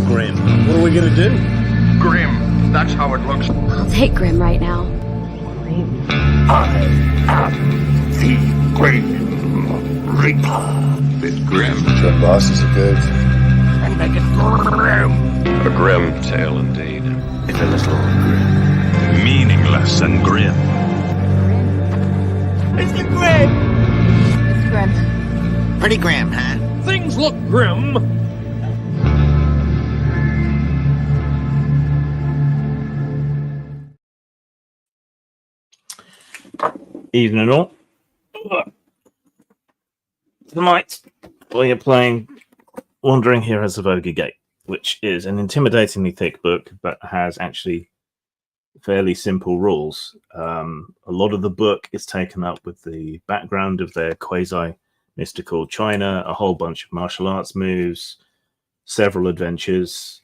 Grim. What are we gonna do? Grim. That's how it looks. I'll take Grim right now. I am the Grim Reaper. Bit grim. The bosses are good. And make it grim. A grim tale indeed. It's a little grim. Meaningless and grim. It's the Grim! It's Grim. Pretty grim, huh? Things look grim. Evening all. Tonight we are playing Wandering Heroes of Ogre Gate, which is an intimidatingly thick book, but has actually fairly simple rules. A lot of the book is taken up with the background of their quasi-mystical China, a whole bunch of martial arts moves, several adventures.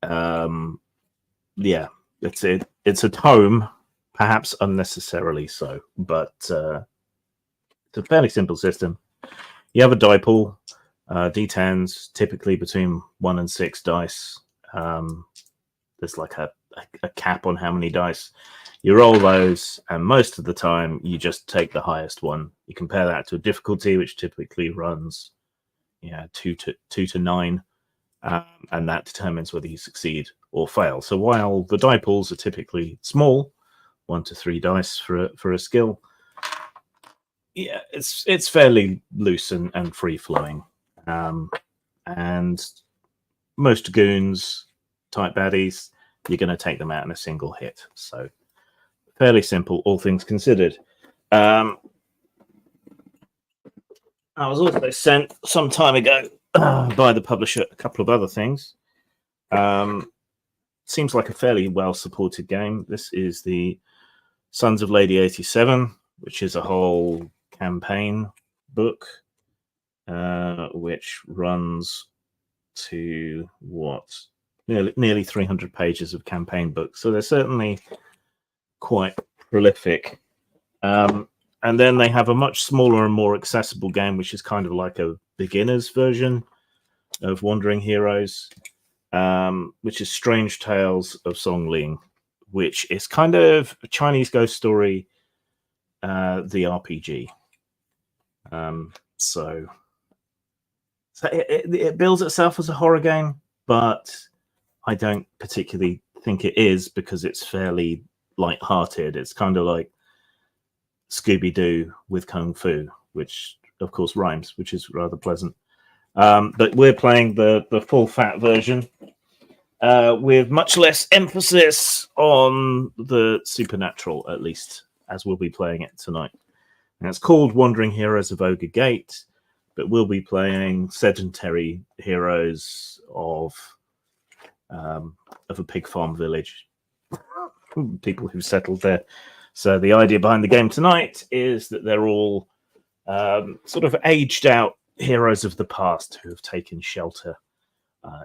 Yeah, it's a tome, perhaps unnecessarily so, but it's a fairly simple system. You have a die pool, D10s, typically between 1 and 6 dice. There's like a cap on how many dice. You roll those, and most of the time you just take the highest one. You compare that to a difficulty, which typically runs 2 to 9, and that determines whether you succeed or fail. So while the die pools are typically small, 1 to 3 dice for a skill, yeah, it's fairly loose and free flowing, and most goons type baddies, you're going to take them out in a single hit. So fairly simple, all things considered. I was also sent some time ago by the publisher a couple of other things. Seems like a fairly well supported game. This is the Sons of Lady 87, which is a whole campaign book, which runs to nearly 300 pages of campaign books. So they're certainly quite prolific. And then they have a much smaller and more accessible game, which is kind of like a beginner's version of Wandering Heroes, which is Strange Tales of Songling, which is kind of a Chinese ghost story, the RPG. So it bills itself as a horror game, but I don't particularly think it is, because it's fairly light-hearted. It's kind of like Scooby-Doo with Kung Fu, which of course rhymes, which is rather pleasant. But we're playing the full-fat version, with much less emphasis on the supernatural, at least, as we'll be playing it tonight. And it's called Wandering Heroes of Ogre Gate, but we'll be playing sedentary heroes of a pig farm village, people who settled there. So the idea behind the game tonight is that they're all sort of aged out heroes of the past who have taken shelter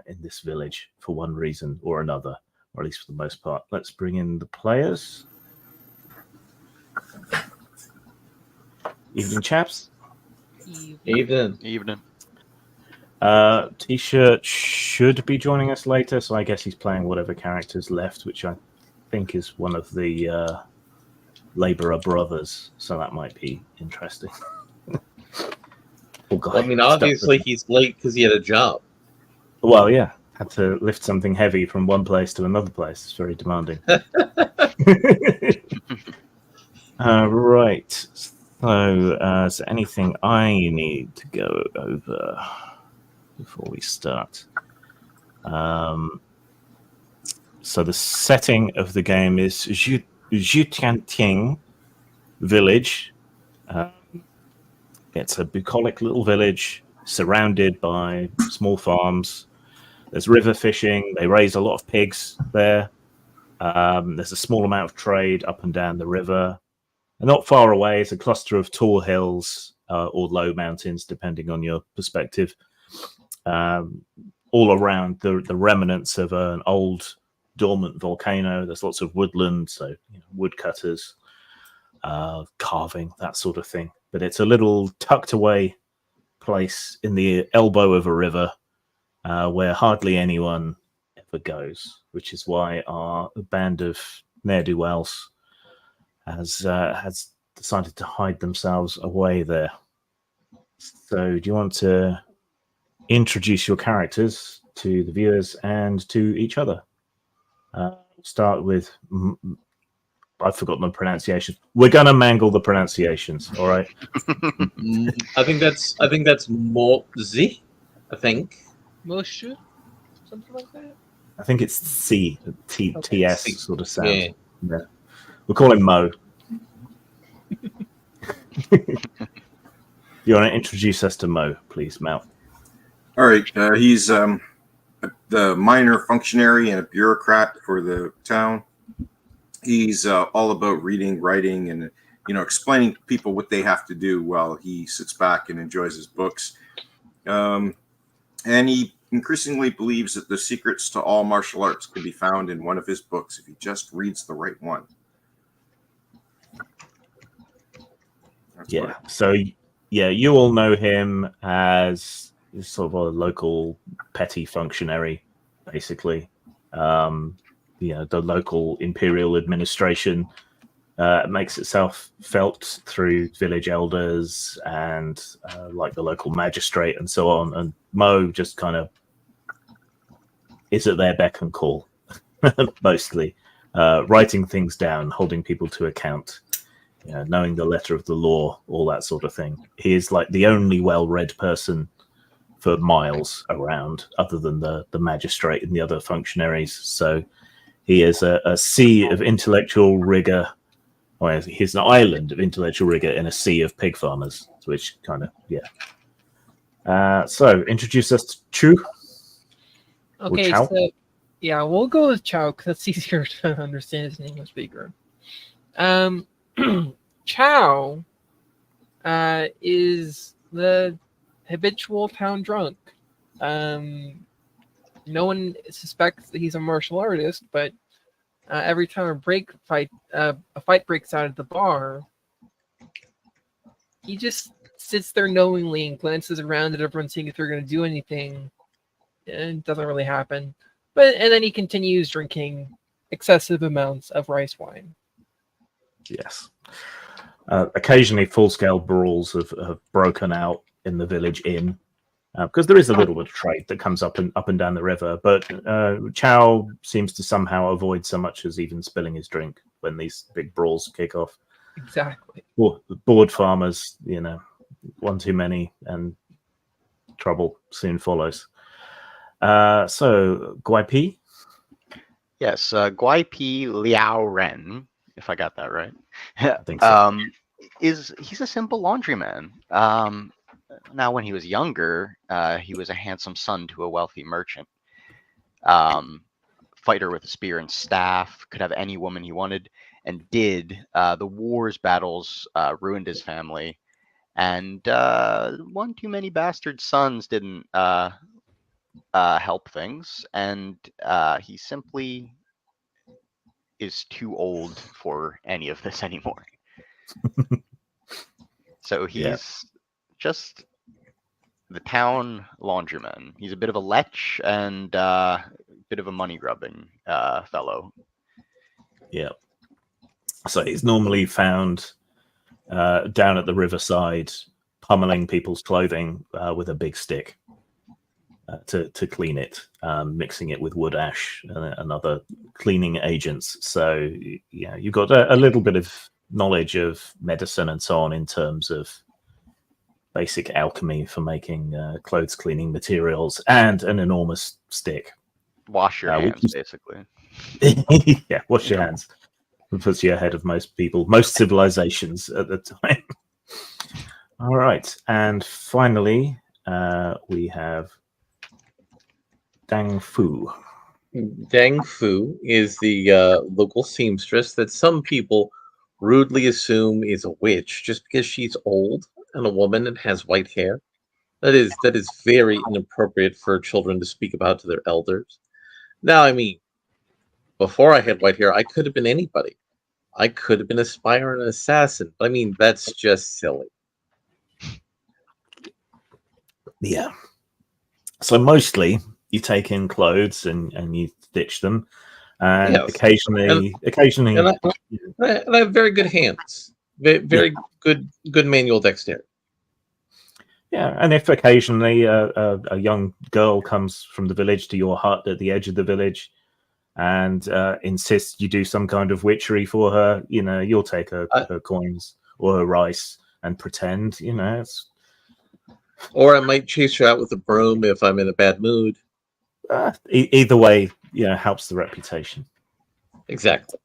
in this village for one reason or another, or at least for the most part. Let's bring in the players. Evening, chaps. Evening. T-shirt should be joining us later, so I guess he's playing whatever character's left, which I think is one of the Labourer brothers, so that might be interesting. Oh, God, Well, I mean, obviously he's late because he had a job. Well, yeah, had to lift something heavy from one place to another place. It's very demanding. Right. So, is there anything I need to go over before we start? So the setting of the game is Zhutianting village. It's a bucolic little village surrounded by small farms. There's river fishing. They raise a lot of pigs there. There's a small amount of trade up and down the river. And not far away is a cluster of tall hills or low mountains, depending on your perspective. All around the remnants of an old dormant volcano. There's lots of woodland, so woodcutters, carving, that sort of thing. But it's a little tucked away place in the elbow of a river, where hardly anyone ever goes, which is why our band of ne'er-do-wells has decided to hide themselves away there. So, do you want to introduce your characters to the viewers and to each other? Start with. I've forgotten the pronunciation. We're gonna mangle the pronunciations, all right? I think that's Mozi. I think. Moshe? Something like that? I think it's C, T, Okay, TS C. sort of sound. Yeah. Yeah. We'll call him Mo. You want to introduce us to Mo, please, Mal? All right. He's the minor functionary and a bureaucrat for the town. He's all about reading, writing, and explaining to people what they have to do while he sits back and enjoys his books. And he increasingly believes that the secrets to all martial arts can be found in one of his books if he just reads the right one. That's Yeah. So, yeah, you all know him as sort of a local petty functionary, basically. The local imperial administration makes itself felt through village elders and like the local magistrate and so on. And Mo just kind of is at their beck and call, mostly writing things down, holding people to account, knowing the letter of the law, all that sort of thing. He is like the only well-read person for miles around, other than the magistrate and the other functionaries. So he is a sea of intellectual rigor. Well, he's an island of intellectual rigor in a sea of pig farmers, which kind of, yeah. So, introduce us to Chu. Okay, Chow? so yeah, we'll go with Chow because it's easier to understand as an English speaker. Chow is the habitual town drunk. No one suspects that he's a martial artist, but every time a fight breaks out at the bar, he just sits there knowingly and glances around at everyone, seeing if they're going to do anything. And it doesn't really happen. And then he continues drinking excessive amounts of rice wine. Yes. Occasionally, full-scale brawls have broken out in the village inn, because there is a little bit of trade that comes up and down the river. But Chow seems to somehow avoid so much as even spilling his drink when these big brawls kick off. Exactly. Bored farmers, one too many, and trouble soon follows. So, Guai Pi? Yes, Guai Pi Liao Ren, if I got that right. I think so. He's a simple laundryman. Now, when he was younger, he was a handsome son to a wealthy merchant. Fighter with a spear and staff, could have any woman he wanted, and did. The war's battles ruined his family, and one too many bastard sons didn't help things, and he simply is too old for any of this anymore. So he's just the town laundryman. He's a bit of a lech and a bit of a money grubbing fellow. Yeah. So he's normally found down at the riverside, pummeling people's clothing with a big stick to clean it, mixing it with wood ash and other cleaning agents. So you've got a little bit of knowledge of medicine and so on in terms of basic alchemy for making clothes cleaning materials, and an enormous stick. Wash your hands, basically. Yeah, wash your hands. It puts you ahead of most people, most civilizations at the time. All right, and finally, we have Dang Fu. Dang Fu is the local seamstress that some people rudely assume is a witch just because she's old and a woman and has white hair. That is very inappropriate for children to speak about to their elders. Now, I mean, before I had white hair, I could have been anybody. I could have been a spy or an assassin. But I mean, that's just silly. Yeah. So mostly you take in clothes and you stitch them, and Yes. occasionally, And I have very good hands. Very good manual dexterity. yeah. And if occasionally a young girl comes from the village to your hut at the edge of the village and insists you do some kind of witchery for her, you'll take her coins or her rice and pretend, it's Or I might chase her out with a broom if I'm in a bad mood. either way, helps the reputation. Exactly.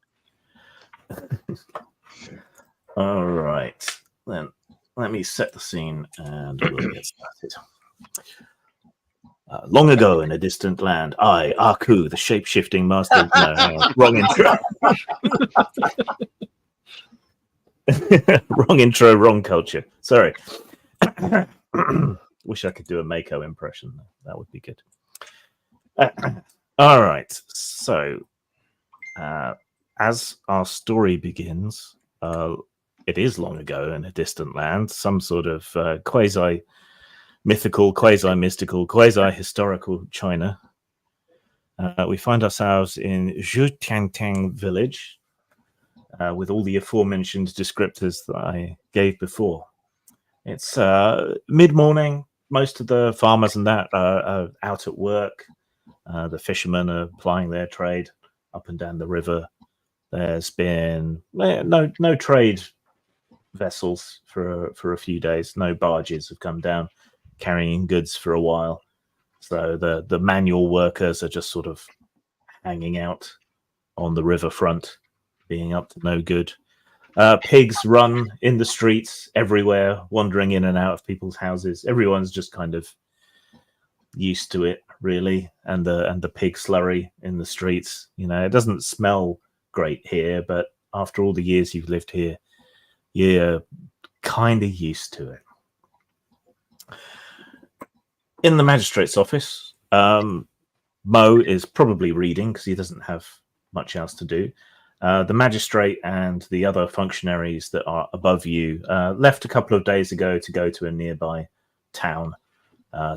All right, then let me set the scene and we'll get started. Long ago in a distant land, I, Aku, the shape-shifting master... No, wrong intro. Wrong intro, wrong culture. Sorry. Wish I could do a Mako impression. That would be good. All right. So, as our story begins, it is long ago in a distant land, some sort of quasi-mythical, quasi-mystical, quasi-historical China. We find ourselves in Zhutiangtang village, with all the aforementioned descriptors that I gave before. It's mid-morning. Most of the farmers and that are out at work. The fishermen are plying their trade up and down the river. There's been no trade vessels for a few days. No barges have come down carrying goods for a while. So the manual workers are just sort of hanging out on the riverfront, being up to no good. Pigs run in the streets everywhere, wandering in and out of people's houses. Everyone's just kind of used to it, really, and the pig slurry in the streets. It doesn't smell great here, but after all the years you've lived here, you're kind of used to it. In the magistrate's office, Mo is probably reading because he doesn't have much else to do. The magistrate and the other functionaries that are above you left a couple of days ago to go to a nearby town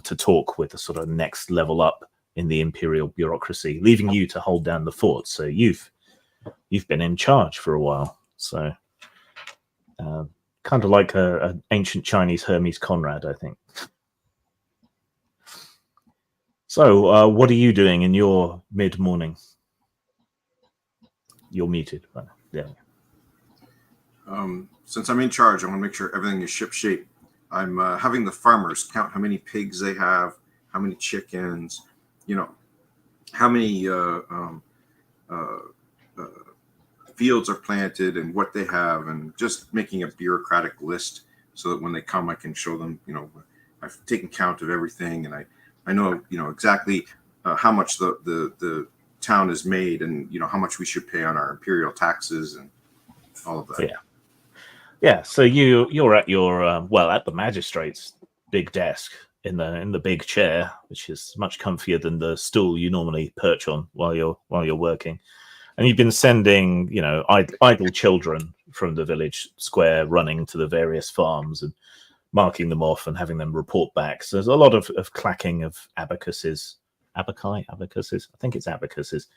to talk with the sort of next level up in the imperial bureaucracy, leaving you to hold down the fort. So you've been in charge for a while. So kind of like an ancient Chinese Hermes Conrad, I think. So what are you doing in your mid-morning? You're muted. Yeah. Since I'm in charge, I want to make sure everything is ship-shape. I'm having the farmers count how many pigs they have, how many chickens, how many fields are planted and what they have, and just making a bureaucratic list so that when they come, I can show them, I've taken count of everything, and I know, exactly how much the town is made, and how much we should pay on our imperial taxes and all of that. Yeah. So you're at your at the magistrate's big desk in the big chair, which is much comfier than the stool you normally perch on while you're working. And you've been sending idle children from the village square running to the various farms and marking them off and having them report back. So there's a lot of clacking of abacuses. Abacuses? I think it's abacuses.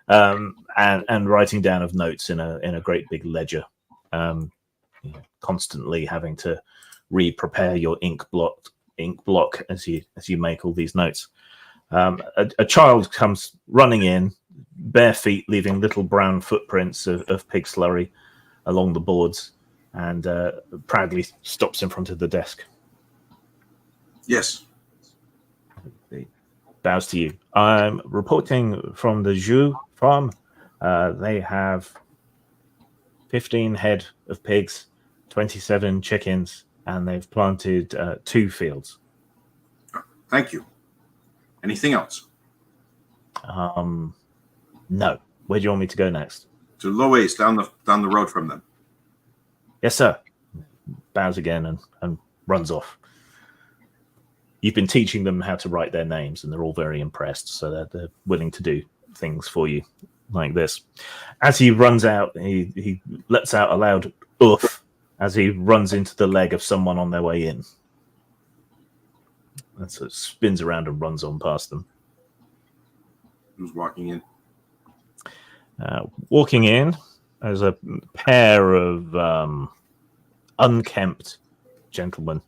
And writing down of notes in a great big ledger. Constantly having to re-prepare your ink block as you make all these notes. A child comes running in, bare feet, leaving little brown footprints of pig slurry along the boards, and proudly stops in front of the desk. Yes. He bows to you. I'm reporting from the Zhu farm. They have 15 head of pigs, 27 chickens, and they've planted 2 fields. Thank you. Anything else? No. Where do you want me to go next? To Loe's, down the road from them. Yes, sir. Bows again and runs off. You've been teaching them how to write their names, and they're all very impressed, so they're willing to do things for you like this. As he runs out, he lets out a loud oof as he runs into the leg of someone on their way in. and so it spins around and runs on past them. Who's walking in? Walking in as a pair of unkempt gentlemen.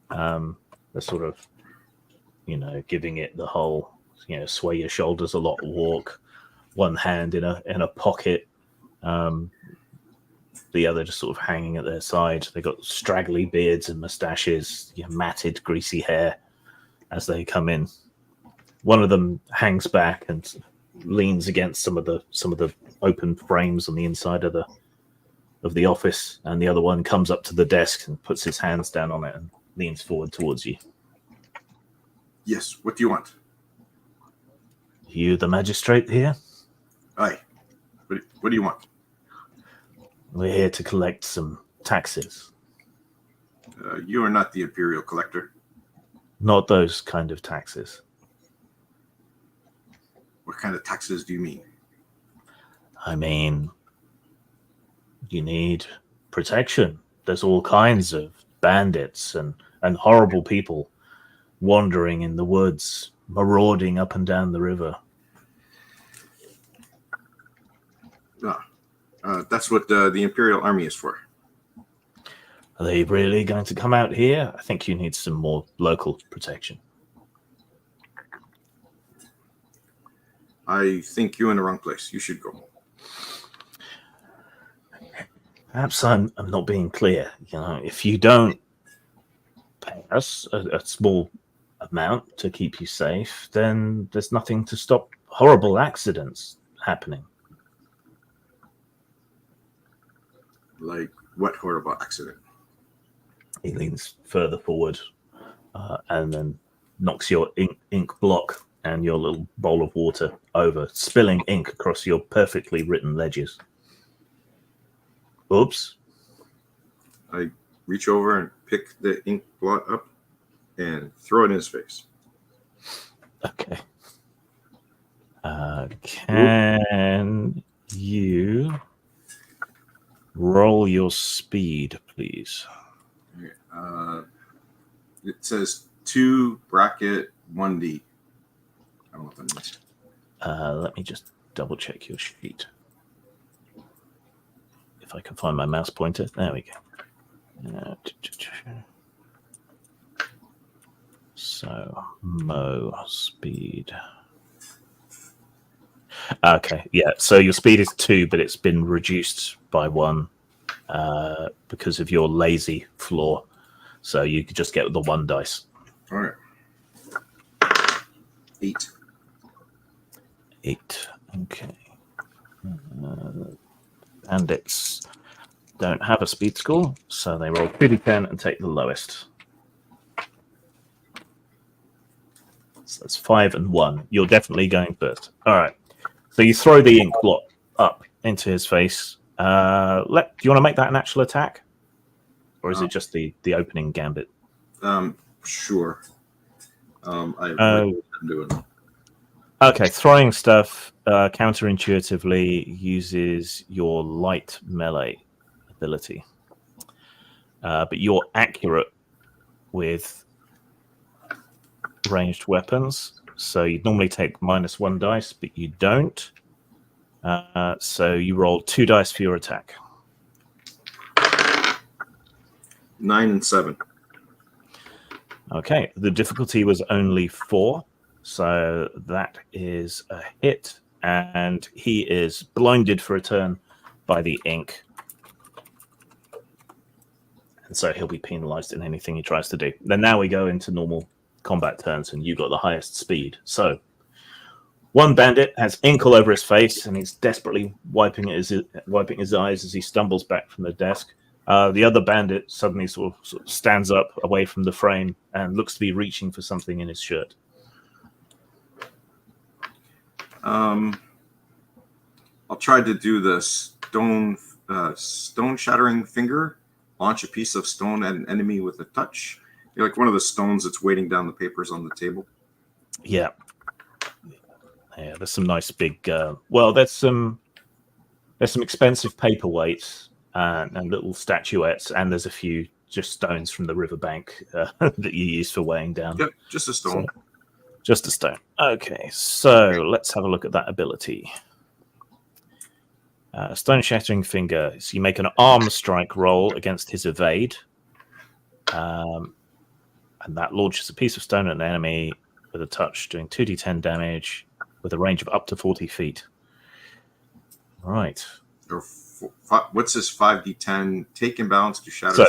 They're sort of, giving it the whole, sway your shoulders a lot, walk, one hand in a pocket, the other just sort of hanging at their side. They got straggly beards and mustaches, matted, greasy hair as they come in. One of them hangs back and leans against some of the open frames on the inside of the office, and the other one comes up to the desk and puts his hands down on it and leans forward towards you. Yes, what do you want? You the magistrate here? Aye. What do you want? We're here to collect some taxes. You are not the imperial collector. Not those kind of taxes. What kind of taxes do you mean? I mean, you need protection. There's all kinds of bandits and horrible people wandering in the woods, marauding up and down the river. That's what the Imperial Army is for. Are they really going to come out here? I think you need some more local protection. I think you're in the wrong place. You should go. Perhaps I'm not being clear. If you don't pay us a small amount to keep you safe, then there's nothing to stop horrible accidents happening. Like what horrible accident? He leans further forward and then knocks your ink block and your little bowl of water over, spilling ink across your perfectly written ledgers. Oops. I reach over and pick the ink blot up and throw it in his face. Okay. Can you roll your speed, please? It says 2 bracket 1D. I don't know what that means. Let me just double check your sheet. If I can find my mouse pointer. There we go. So, Mo speed. Okay, yeah. So your speed is 2, but it's been reduced by 1 because of your lazy flaw. So you could just get the 1 dice. All right. 8. 8. Okay. Bandits don't have a speed score, so they roll 2d10 and take the lowest. So that's 5 and 1. You're definitely going first. All right. So you throw the ink blot up into his face. Do you want to make that an actual attack? Or is it just the opening gambit? Sure. I'm doing it. Okay, throwing stuff counterintuitively uses your light melee ability. But you're accurate with ranged weapons. So you'd normally take -1 dice, but you don't. So you roll 2 dice for your attack. 9 and 7. Okay, the difficulty was only 4. So that is a hit, and he is blinded for a turn by the ink. And so he'll be penalized in anything he tries to do. Then now we go into normal combat turns, and you got the highest speed. So one bandit has ink all over his face, and he's desperately wiping his eyes as he stumbles back from the desk. The other bandit suddenly sort of stands up away from the frame and looks to be reaching for something in his shirt. I'll try to do the stone shattering finger. Launch a piece of stone at an enemy with a touch. You're like one of the stones that's weighting down the papers on the table. Yeah. Yeah, there's some nice big. There's some expensive paperweights and little statuettes, and there's a few just stones from the riverbank that you use for weighing down. Yep, just a stone. So, just a stone. Okay, so let's have a look at that ability. Stone Shattering Finger. So you make an arm strike roll against his evade. And that launches a piece of stone at an enemy with a touch, doing 2d10 damage with a range of up to 40 feet. All right. What's this 5d10 take imbalance to shatter?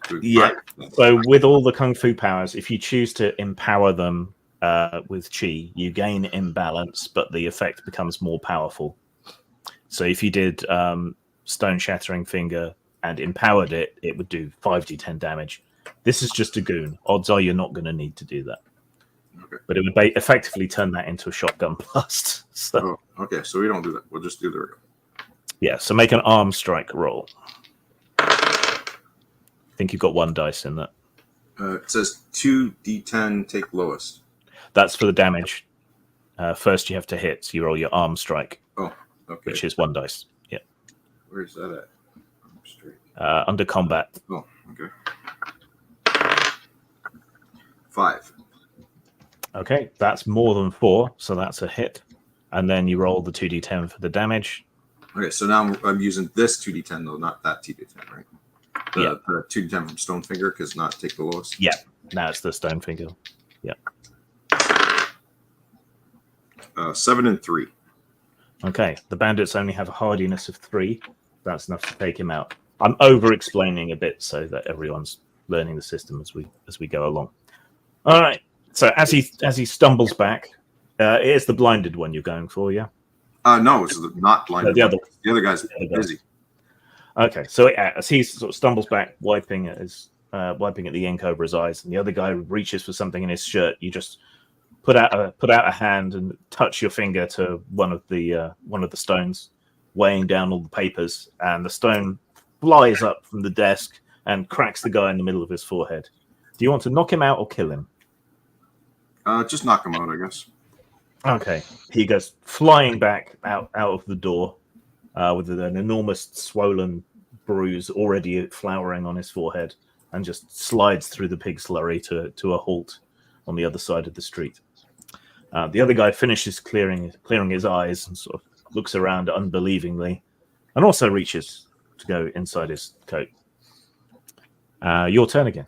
So, yeah. So with all the Kung Fu powers, if you choose to empower them with Chi, you gain imbalance, but the effect becomes more powerful. So if you did Stone Shattering Finger and empowered it, it would do 5d10 damage. This is just a goon. Odds are you're not going to need to do that. Okay. But it would effectively turn that into a shotgun blast. So, okay, so we don't do that. We'll just do the regular. Yeah, so make an arm strike roll. I think you've got 1 dice in that. It says 2d10 take lowest. That's for the damage. First you have to hit, so you roll your arm strike. Oh, okay. Which is 1 dice. Yeah. Where's that at? Under combat. Oh, okay. 5. Okay, that's more than 4, so that's a hit. And then you roll the 2d10 for the damage. Okay, so now I'm using this 2d10 though, not that 2d10, right? Yeah. The 2d10 from Stonefinger, because not take the lowest. Yeah, now it's the Stonefinger. Yeah. 7 and 3. Okay, the bandits only have a hardiness of 3. That's enough to take him out. I'm over-explaining a bit so that everyone's learning the system as we go along. All right. So as he stumbles back, it is the blinded one you're going for, yeah? No, it's not blinded. No, the other guy's busy. Okay, so as he sort of stumbles back, wiping at the ink over his eyes, and the other guy reaches for something in his shirt, you just put out a hand and touch your finger to one of the stones, weighing down all the papers, and the stone flies up from the desk and cracks the guy in the middle of his forehead. Do you want to knock him out or kill him? Just knock him out, I guess. Okay. He goes flying back out of the door with an enormous swollen bruise already flowering on his forehead, and just slides through the pig slurry to a halt on the other side of the street. The other guy finishes clearing his eyes and sort of looks around unbelievingly, and also reaches to go inside his coat. Your turn again.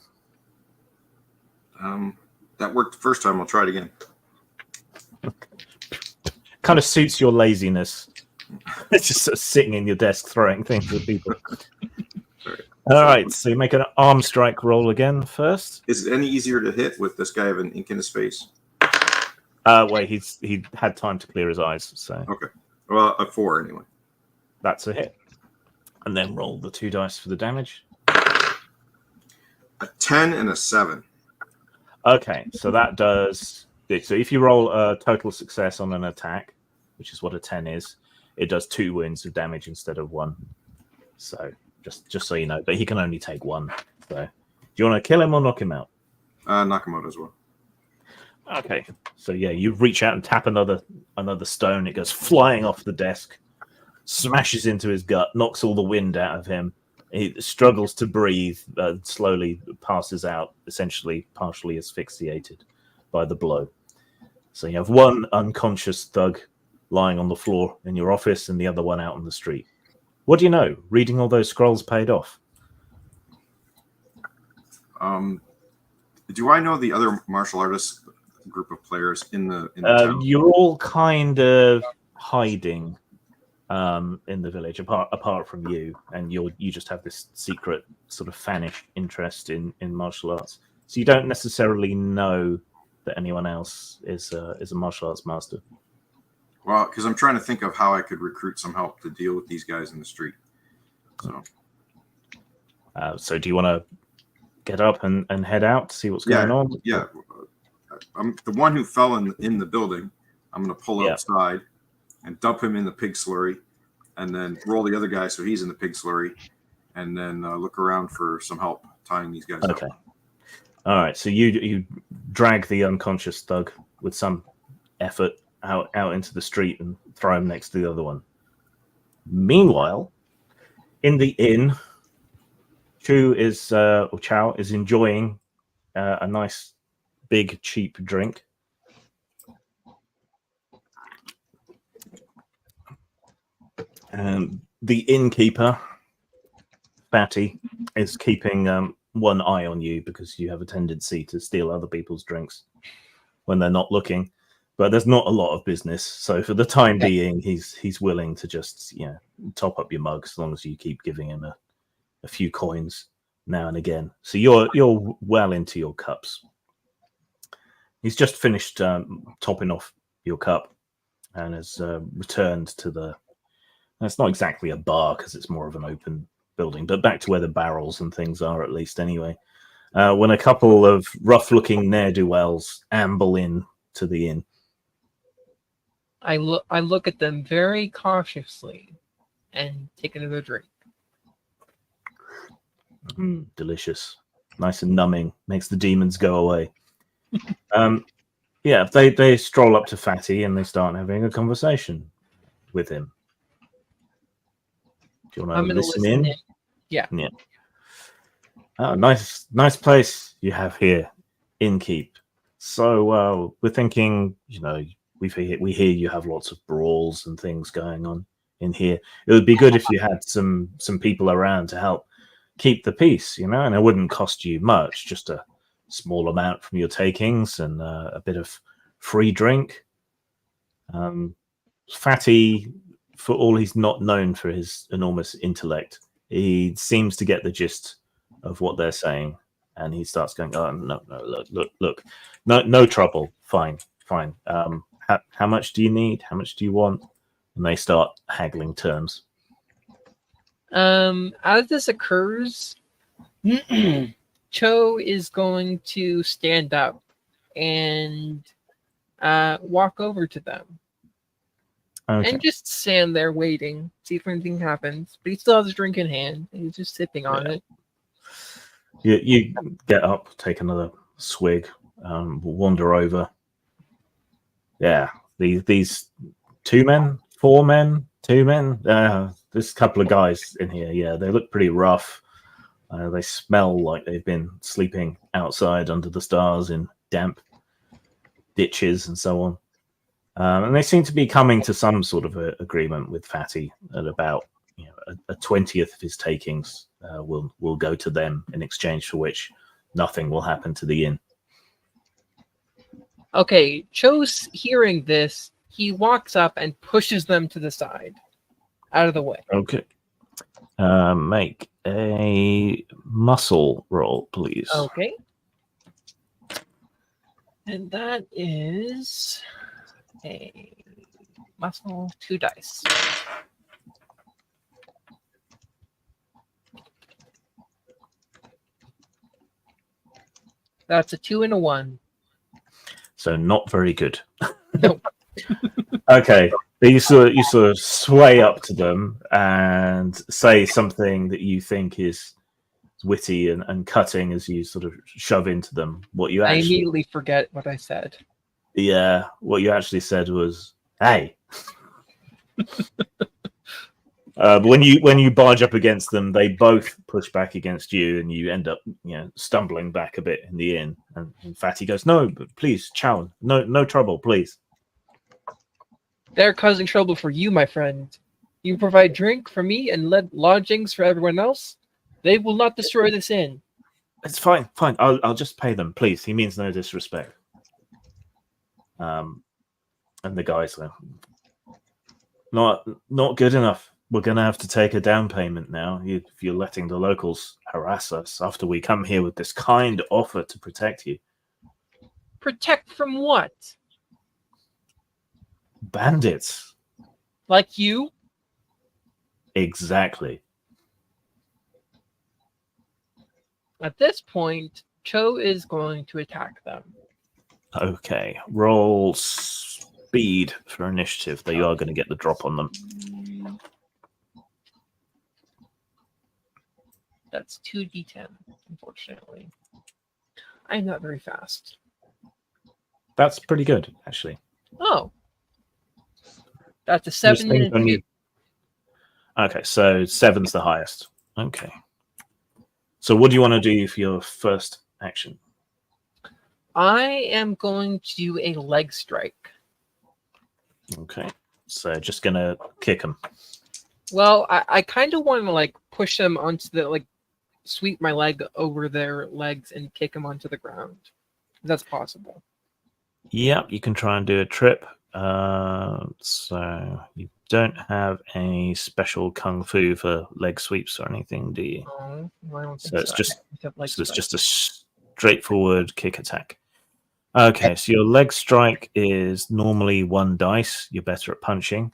That worked the first time. I'll try it again. Kind of suits your laziness. It's just sort of sitting in your desk throwing things at people. All right, so you make an arm strike roll again first. Is it any easier to hit with this guy having ink in his face? Wait, he had time to clear his eyes, so okay. Well, a 4 anyway. That's a hit. And then roll the 2 dice for the damage. A 10 and a 7. Okay, so that does. So if you roll a total success on an attack, which is what a 10 is, it does 2 wounds of damage instead of 1. So just so you know, but he can only take 1. So do you want to kill him or knock him out? Knock him out as well. Okay, so yeah, you reach out and tap another stone. It goes flying off the desk, smashes into his gut, knocks all the wind out of him. He struggles to breathe, slowly passes out, essentially partially asphyxiated by the blow. So you have one unconscious thug lying on the floor in your office and the other one out on the street. What do you know? Reading all those scrolls paid off. Do I know the other martial artists group of players in the town? You're all kind of hiding in the village, apart from you, and you just have this secret sort of fanish interest in martial arts. So you don't necessarily know that anyone else is a martial arts master. Well, because I'm trying to think of how I could recruit some help to deal with these guys in the street. So do you want to get up and head out to see what's going on? Yeah. I'm the one who fell in the building. I'm going to pull outside and dump him in the pig slurry, and then roll the other guy so he's in the pig slurry, and then look around for some help tying these guys up. All right. So you drag the unconscious thug with some effort out into the street and throw him next to the other one. Meanwhile, in the inn, Chow is enjoying a nice, big, cheap drink. The innkeeper, Fatty, is keeping one eye on you because you have a tendency to steal other people's drinks when they're not looking. But there's not a lot of business, so for the time being, he's willing to just top up your mug as long as you keep giving him a few coins now and again. So you're well into your cups. He's just finished topping off your cup and has returned to the. It's not exactly a bar because it's more of an open building, but back to where the barrels and things are at least anyway. When a couple of rough-looking ne'er-do-wells amble in to the inn. I look at them very cautiously and take another drink. Delicious, nice and numbing, makes the demons go away. They stroll up to Fatty and they start having a conversation with him. Do you want to listen in? Yeah. Oh, nice place you have here, Innkeep. So we're thinking, we hear you have lots of brawls and things going on in here. It would be good if you had some people around to help keep the peace, and it wouldn't cost you much, just a small amount from your takings and a bit of free drink. Fatty, for all he's not known for his enormous intellect, he seems to get the gist of what they're saying, and he starts going, "Oh no, look, no trouble, fine. How much do you need? How much do you want?" And they start haggling terms. As this occurs, Cho is going to stand up and walk over to them. Okay. And just stand there waiting, see if anything happens. But he still has his drink in hand, and he's just sipping on it. You get up, take another swig, wander over. Yeah, these 2 men, 4 men, 2 men. There's a couple of guys in here. Yeah, they look pretty rough. They smell like they've been sleeping outside under the stars in damp ditches and so on. And they seem to be coming to some sort of agreement with Fatty at about a 20th of his takings will go to them, in exchange for which nothing will happen to the inn. Okay, Cho's hearing this, he walks up and pushes them to the side, out of the way. Okay. Make a muscle roll, please. Okay. And that is a muscle 2 dice. That's a 2 and a 1. So not very good. Nope. Okay. You sort of sway up to them and say something that you think is witty and cutting as you sort of shove into them. What you actually... I immediately forget what I said. Yeah, what you actually said was, "Hey." When you barge up against them, they both push back against you, and you end up, stumbling back a bit in the inn. And Fatty goes, "No, but please, Chow, no trouble, please." They're causing trouble for you, my friend. You provide drink for me and lodgings for everyone else. They will not destroy this inn. It's fine. I'll just pay them, please. He means no disrespect. And the guy's like, not good enough. We're going to have to take a down payment now if you're letting the locals harass us after we come here with this kind offer to protect you. Protect from what? Bandits. Like you? Exactly. At this point, Cho is going to attack them. Okay. Roll speed for initiative. They are going to get the drop on them. That's 2d10, unfortunately. I'm not very fast. That's pretty good, actually. Oh. That's a 7 and a 2. Okay, so 7's the highest. Okay. So what do you want to do for your first action? I am going to do a leg strike. Okay. So just going to kick them. Well, I kind of want to like push them onto the like sweep my leg over their legs and kick them onto the ground. That's possible. Yeah, you can try and do a trip. So you don't have any special kung fu for leg sweeps or anything, do you? Oh, I don't think So it's just Leg it's strike. just a straightforward kick attack. Okay, so your leg strike is normally 1 dice. You're better at punching.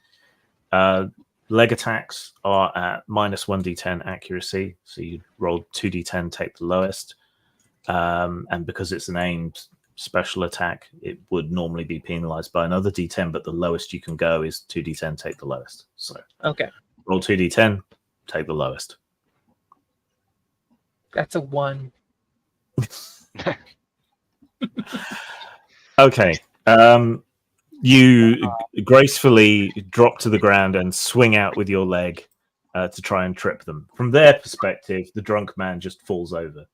Leg attacks are at minus 1d10 accuracy. So you roll 2d10, take the lowest. And because it's an aimed special attack, it would normally be penalized by another d10, but the lowest you can go is 2d10, take the lowest. So Okay, roll 2d10, take the lowest. that's a 1. Okay. You gracefully drop to the ground and swing out with your leg to try and trip them. From their perspective, the drunk man just falls over.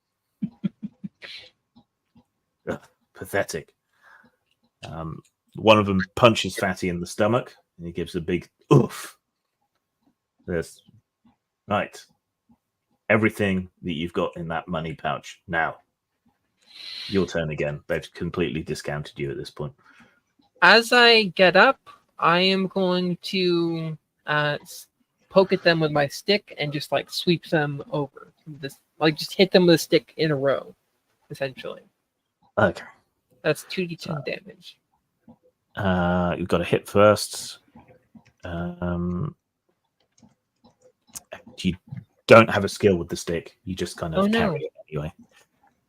Ugh, pathetic. One of them punches Fatty in the stomach, and he gives a big oof. There's right. Everything that you've got in that money pouch now. Your turn again. They've completely discounted you at this point. As I get up, I am going to poke at them with my stick and just like sweep them over. Like just hit them with a stick in a row, essentially. Okay. That's 2d10 damage. You've got to hit first. You don't have a skill with the stick. You just kind of carry it anyway.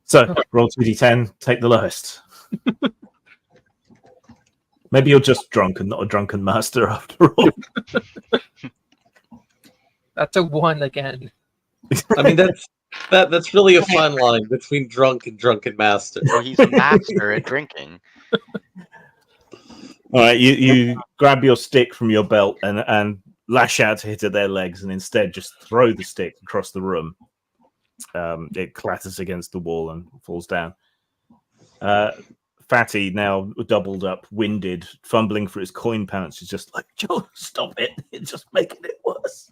So roll 2d10, take the lowest. Maybe you're just drunk and not a drunken master after all. That's a 1 again. I mean, that's really a fine line between drunk and drunken master. Well, he's a master at drinking. All right, you grab your stick from your belt and lash out to hit at their legs, and instead just throw the stick across the room. It clatters against the wall and falls down. Fatty, now doubled up, winded, fumbling for his coin pouch, is just like, Joe, stop it. It's just making it worse.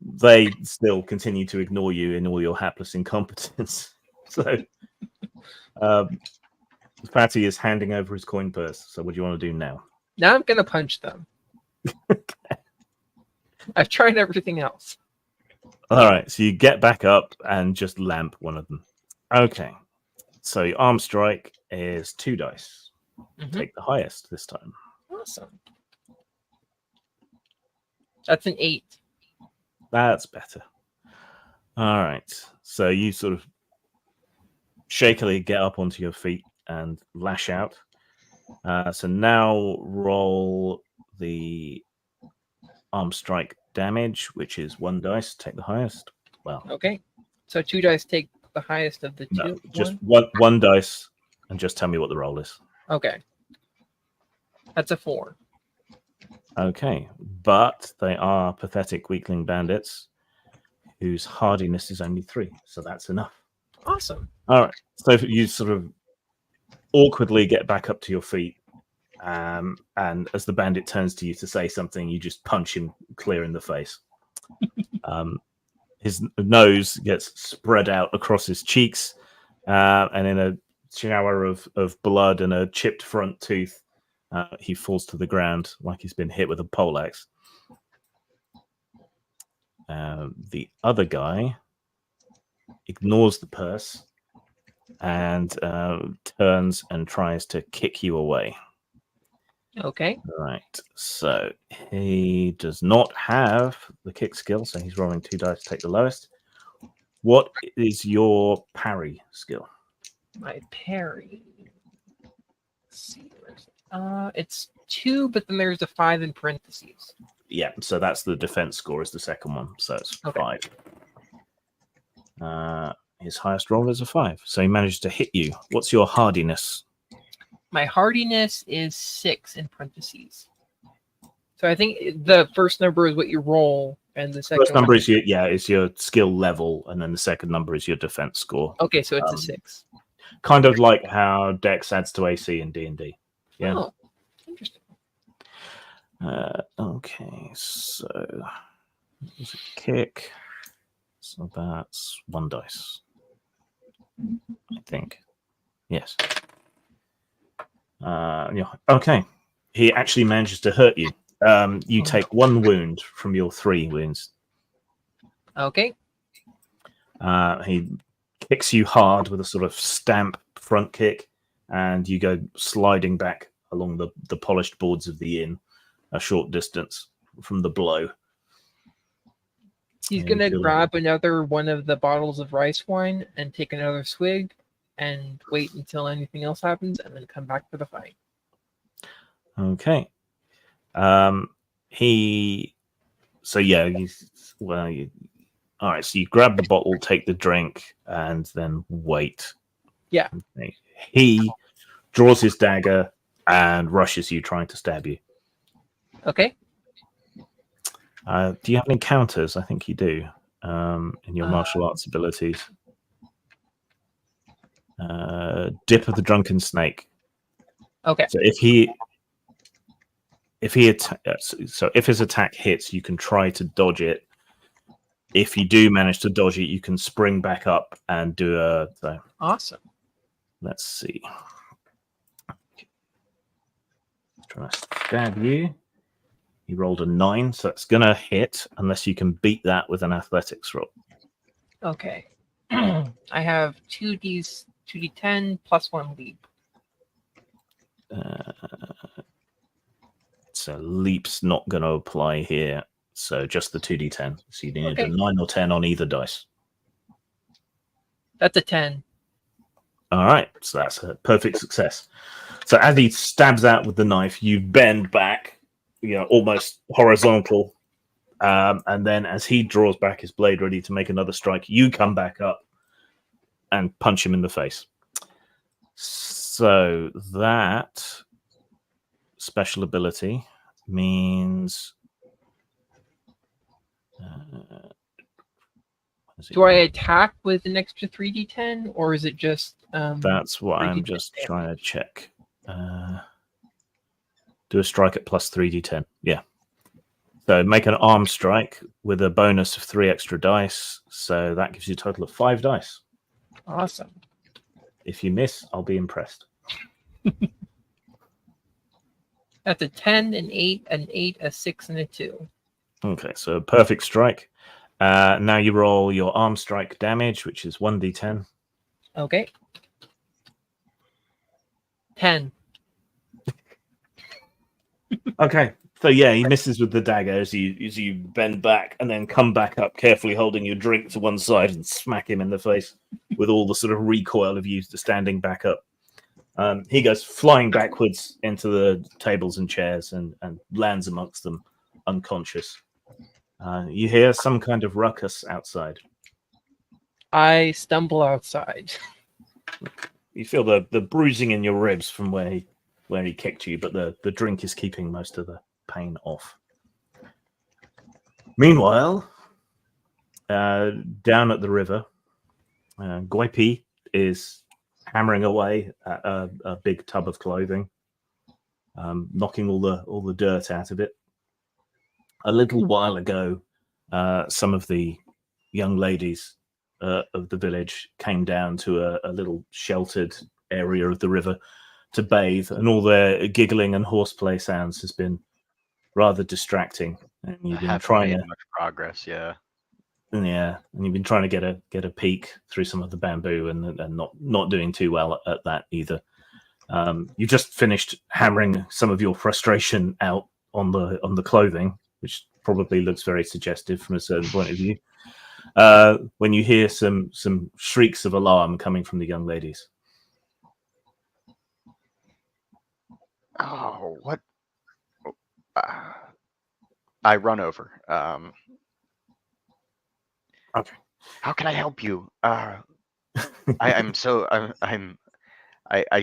They still continue to ignore you in all your hapless incompetence. So Fatty is handing over his coin purse. So what do you want to do now? Now I'm going to punch them. I've tried everything else. All right, so you get back up and just lamp one of them. Okay, so your arm strike is 2 dice. Mhm. Take the highest this time. Awesome. That's an 8. That's better. All right, so you sort of shakily get up onto your feet and lash out. So now roll the arm strike damage, which is 1 dice. Take the highest. Well, Okay. So 2 dice take the highest of the 2. no, just one dice, and just tell me what the roll is. Okay. That's a 4. Okay, but they are pathetic weakling bandits whose hardiness is only 3, so that's enough. Awesome. All right, so you sort of awkwardly get back up to your feet, and as the bandit turns to you to say something, you just punch him clear in the face. His nose gets spread out across his cheeks, and in a shower of blood and a chipped front tooth, he falls to the ground like he's been hit with a poleaxe. The other guy ignores the purse and turns and tries to kick you away. Okay. Right, so he does not have the kick skill, so he's rolling 2 dice to take the lowest. What is your parry skill? My parry. Let's see. It's 2, but then there's a 5 in parentheses. Yeah, so that's the defense score is the second one, so it's Okay. 5. His highest roll is a 5, so he managed to hit you. What's your hardiness? My hardiness is 6 in parentheses. So I think the first number is what you roll, And the First second number one. is your skill level, and then the second number is your defense score. Okay, so it's a 6. Kind of like how Dex adds to AC in D&D. Yeah. Oh, interesting. Okay, so there's a kick. So that's 1 dice. I think. Yes. Yeah. Okay. He actually manages to hurt you. You take 1 wound from your 3 wounds. Okay. He kicks you hard with a sort of stamp front kick, and you go sliding back along the polished boards of the inn a short distance from the blow. He's And going to feel- grab another one of the bottles of rice wine and take another swig and wait until anything else happens and then come back for the fight. Okay. All right, so you grab the bottle, take the drink, and then wait. Yeah. Okay. He draws his dagger and rushes you, trying to stab you. Okay. Do you have any counters? I think you do in your martial arts abilities. Dip of the Drunken Snake. Okay. So if his attack hits, you can try to dodge it. If you do manage to dodge it, you can spring back up and do a. So, Awesome. let's see. Trying to stab you. He rolled a 9, so that's gonna hit unless you can beat that with an athletics roll. Okay. I have 2d10 plus 1 leap. So leap's not going to apply here. So just the 2d10. So you need Okay. a 9 or 10 on either dice. That's a 10. All right. So that's a perfect success. So as he stabs out with the knife, you bend back, almost horizontal. And then as he draws back his blade ready to make another strike, you come back up and punch him in the face. So that special ability means Do I attack with an extra 3d10 or is it just that's what I'm 3d10 just damage? trying to check. Do a strike at plus 3d10. Yeah. So make an arm strike with a bonus of 3 extra dice. So that gives you a total of 5 dice. Awesome. If you miss, I'll be impressed. That's a 10, an 8, an 8, a 6, and a 2. Okay, so a perfect strike. Now you roll your arm strike damage, which is 1d10. Okay. 10. Okay, so yeah, he misses with the dagger as you bend back and then come back up, carefully holding your drink to one side and smack him in the face with all the sort of recoil of you standing back up. He goes flying backwards into the tables and chairs and lands amongst them, unconscious. You hear some kind of ruckus outside. I stumble outside. You feel the bruising in your ribs from where he kicked you, but the drink is keeping most of the pain off. Meanwhile, down at the river, Guipi is hammering away at a big tub of clothing, knocking all the dirt out of it. A little while ago, some of the young ladies of the village came down to a little sheltered area of the river to bathe, and all their giggling and horseplay sounds has been rather distracting. And you've been trying made much progress, yeah. and you've been trying to get a peek through some of the bamboo, and not doing too well at that either. You just finished hammering some of your frustration out on the clothing, which probably looks very suggestive from a certain point of view. When you hear some shrieks of alarm coming from the young ladies. Oh, what? I run over. Okay. How can I help you? I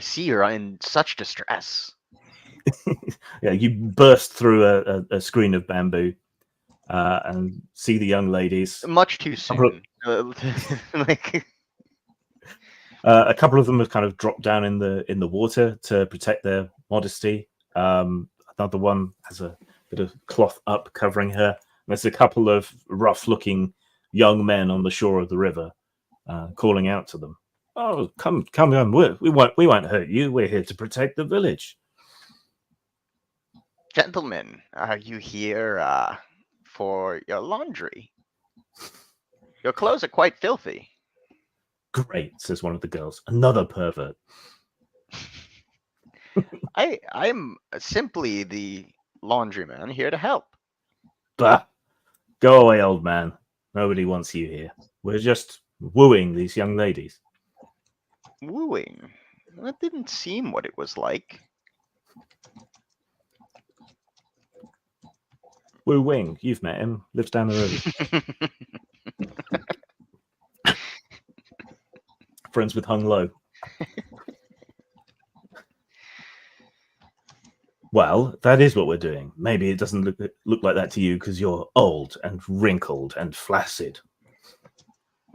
see you're in such distress. Yeah, you burst through a screen of bamboo and see the young ladies. Much too soon. Like, a couple of them have kind of dropped down in the water to protect their modesty. Another one has a bit of cloth up covering her. And there's a couple of rough-looking young men on the shore of the river, calling out to them. "Oh, come on! We won't hurt you. We're here to protect the village." gentlemen, are you here for your laundry? Your clothes are quite filthy. "Great," says one of the girls. "Another pervert." I'm simply the laundryman here to help. "Bah! Go away, old man. Nobody wants you here. We're just wooing these young ladies." Wooing? That didn't seem what it was like. Wu Wing, you've met him. Lives down the road. Friends with Hung Lo. Well, that is what we're doing. Maybe it doesn't look like that to you because you're old and wrinkled and flaccid.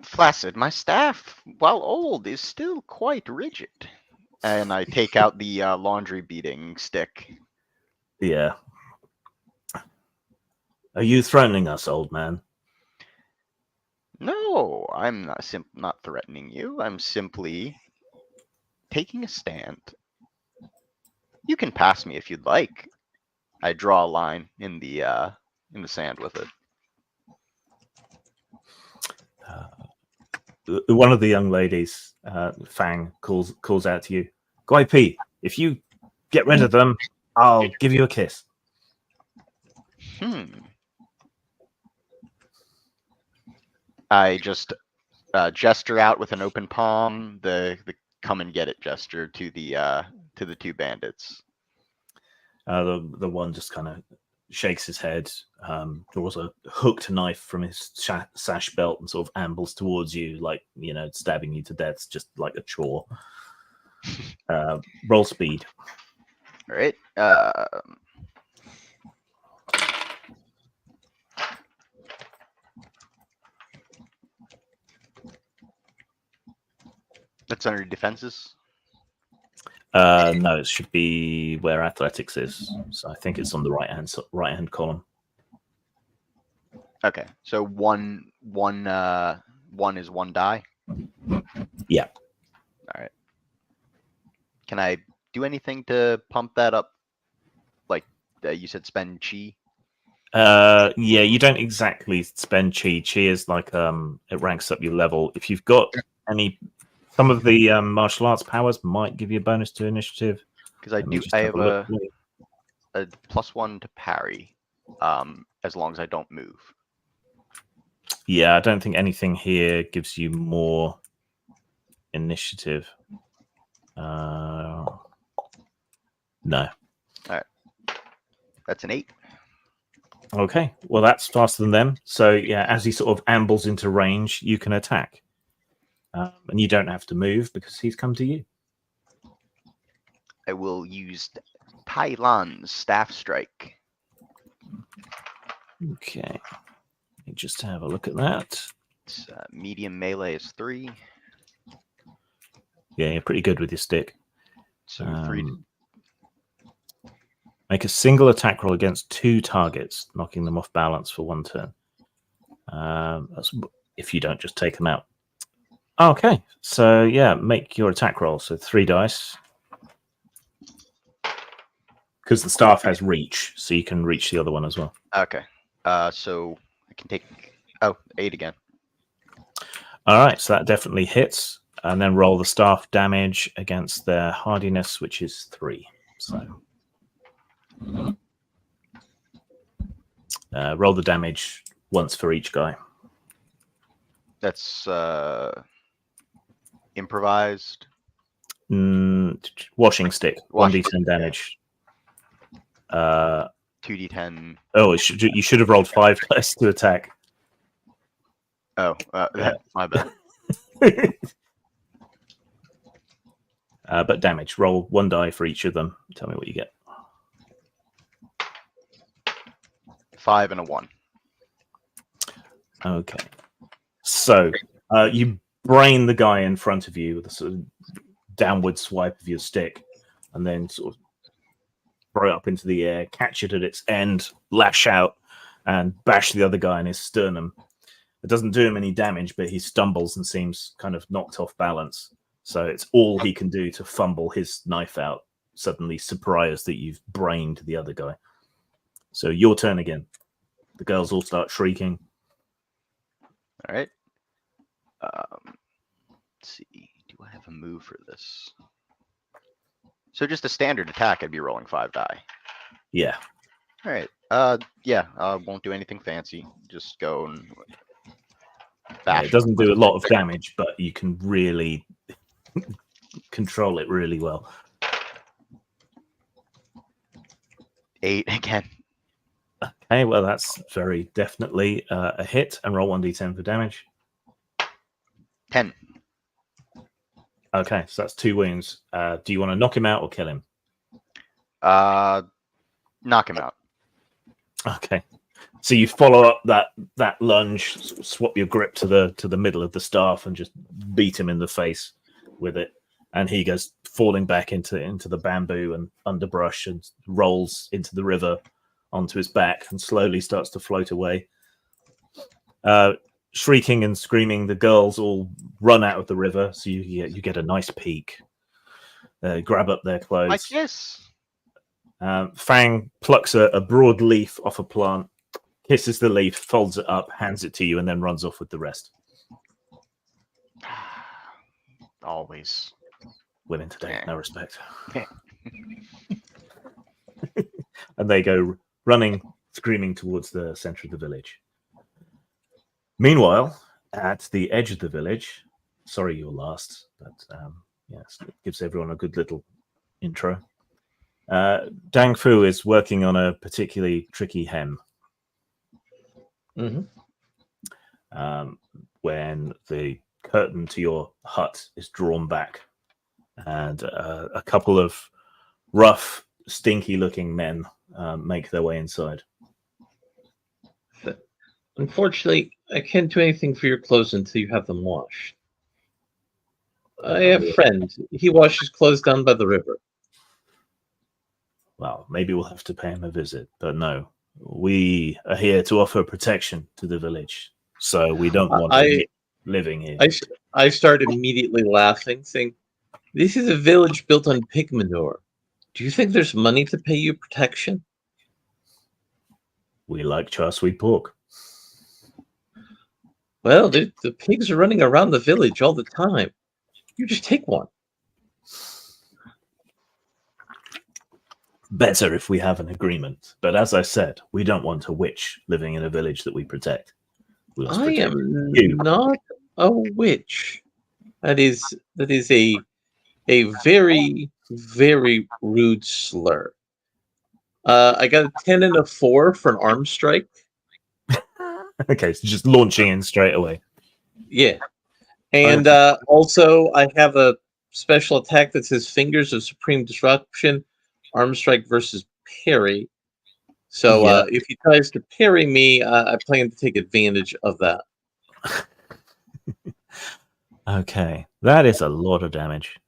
Flaccid, my staff, while old, is still quite rigid. And I take out the laundry beating stick. Yeah. Are you threatening us, old man? No, I'm not threatening you. I'm simply taking a stand. You can pass me if you'd like. I draw a line in the sand with it. One of the young ladies, Fang, calls out to you, "Guai Pi, if you get rid of them, I'll give you a kiss." I just gesture out with an open palm, the come and get it gesture to the two bandits. The one just kind of shakes his head, draws a hooked knife from his sash belt and sort of ambles towards you, like, stabbing you to death, just like a chore. Roll speed. All right. That's under defenses. No, it should be where athletics is. So I think it's on the right hand column. Okay, so one is one die. Yeah. All right. Can I do anything to pump that up? Like you said, spend chi. Yeah, you don't exactly spend chi. Chi is like it ranks up your level. If you've got some of the martial arts powers might give you a bonus to initiative. Because I have a +1 to parry, as long as I don't move. Yeah, I don't think anything here gives you more initiative. No. All right. That's an 8. Okay, well, that's faster than them. So, yeah, as he sort of ambles into range, you can attack. And you don't have to move because he's come to you. I will use Tai Lan's Staff Strike. Okay. Let me just have a look at that. It's, medium melee is 3. Yeah, you're pretty good with your stick. So 3. Make a single attack roll against 2 targets, knocking them off balance for 1 turn. That's if you don't just take them out. Okay, so yeah, make your attack roll. So 3 dice. Because the staff has reach, so you can reach the other one as well. Okay. So I can take 8 again. All right, so that definitely hits. And then roll the staff damage against their hardiness, which is 3. So roll the damage once for each guy. That's improvised. Washing stick. 1d10 damage. 2d10. Oh, you should have rolled 5 dice to attack. Oh, my bad. But damage. Roll 1 die for each of them. Tell me what you get. 5 and a 1. Okay. So you brain the guy in front of you with a sort of downward swipe of your stick, and then sort of throw it up into the air, catch it at its end, lash out, and bash the other guy in his sternum. It doesn't do him any damage, but he stumbles and seems kind of knocked off balance. So it's all he can do to fumble his knife out, suddenly surprised that you've brained the other guy. So your turn again. The girls all start shrieking. All right. Let's see. Do I have a move for this? So just a standard attack, I'd be rolling 5 die. Yeah. All right. Yeah. Won't do anything fancy. Just go and bash. It doesn't do a lot of damage, but you can really control it really well. 8 again. Okay, well that's very definitely a hit. And roll 1d10 for damage. 10. Okay, so that's 2 wounds. Do you want to knock him out or kill him? Knock him out. Okay. So you follow up that lunge, swap your grip to the middle of the staff, and just beat him in the face with it. And he goes falling back into the bamboo and underbrush and rolls into the river onto his back and slowly starts to float away. Shrieking and screaming, the girls all run out of the river. So you get a nice peek. Grab up their clothes. My kiss. Fang plucks a broad leaf off a plant, kisses the leaf, folds it up, hands it to you, and then runs off with the rest. Always. Women today, Yeah. no respect. Yeah. And they go running, screaming towards the center of the village. Meanwhile, at the edge of the village, sorry you're last, but yes, it gives everyone a good little intro. Dang Fu is working on a particularly tricky hem. Mm-hmm. When the curtain to your hut is drawn back, and a couple of rough, stinky-looking men make their way inside. Unfortunately, I can't do anything for your clothes until you have them washed. I have a friend. He washes clothes down by the river. Well, maybe we'll have to pay him a visit, but no. We are here to offer protection to the village, so we don't want him living here. I start immediately laughing, saying, "This is a village built on pig manure. Do you think there's money to pay you protection?" We like char sweet pork. Well, the pigs are running around the village all the time. You just take one. Better if we have an agreement. But as I said, we don't want a witch living in a village that we protect. We must I protect am you. not a witch. That is a very, very rude slur. I got a 10 and a 4 for an arm strike. Okay, so just launching in straight away. Yeah. And also, I have a special attack that says Fingers of Supreme Disruption, arm strike versus parry. So Yeah. if he tries to parry me, I plan to take advantage of that. Okay, that is a lot of damage.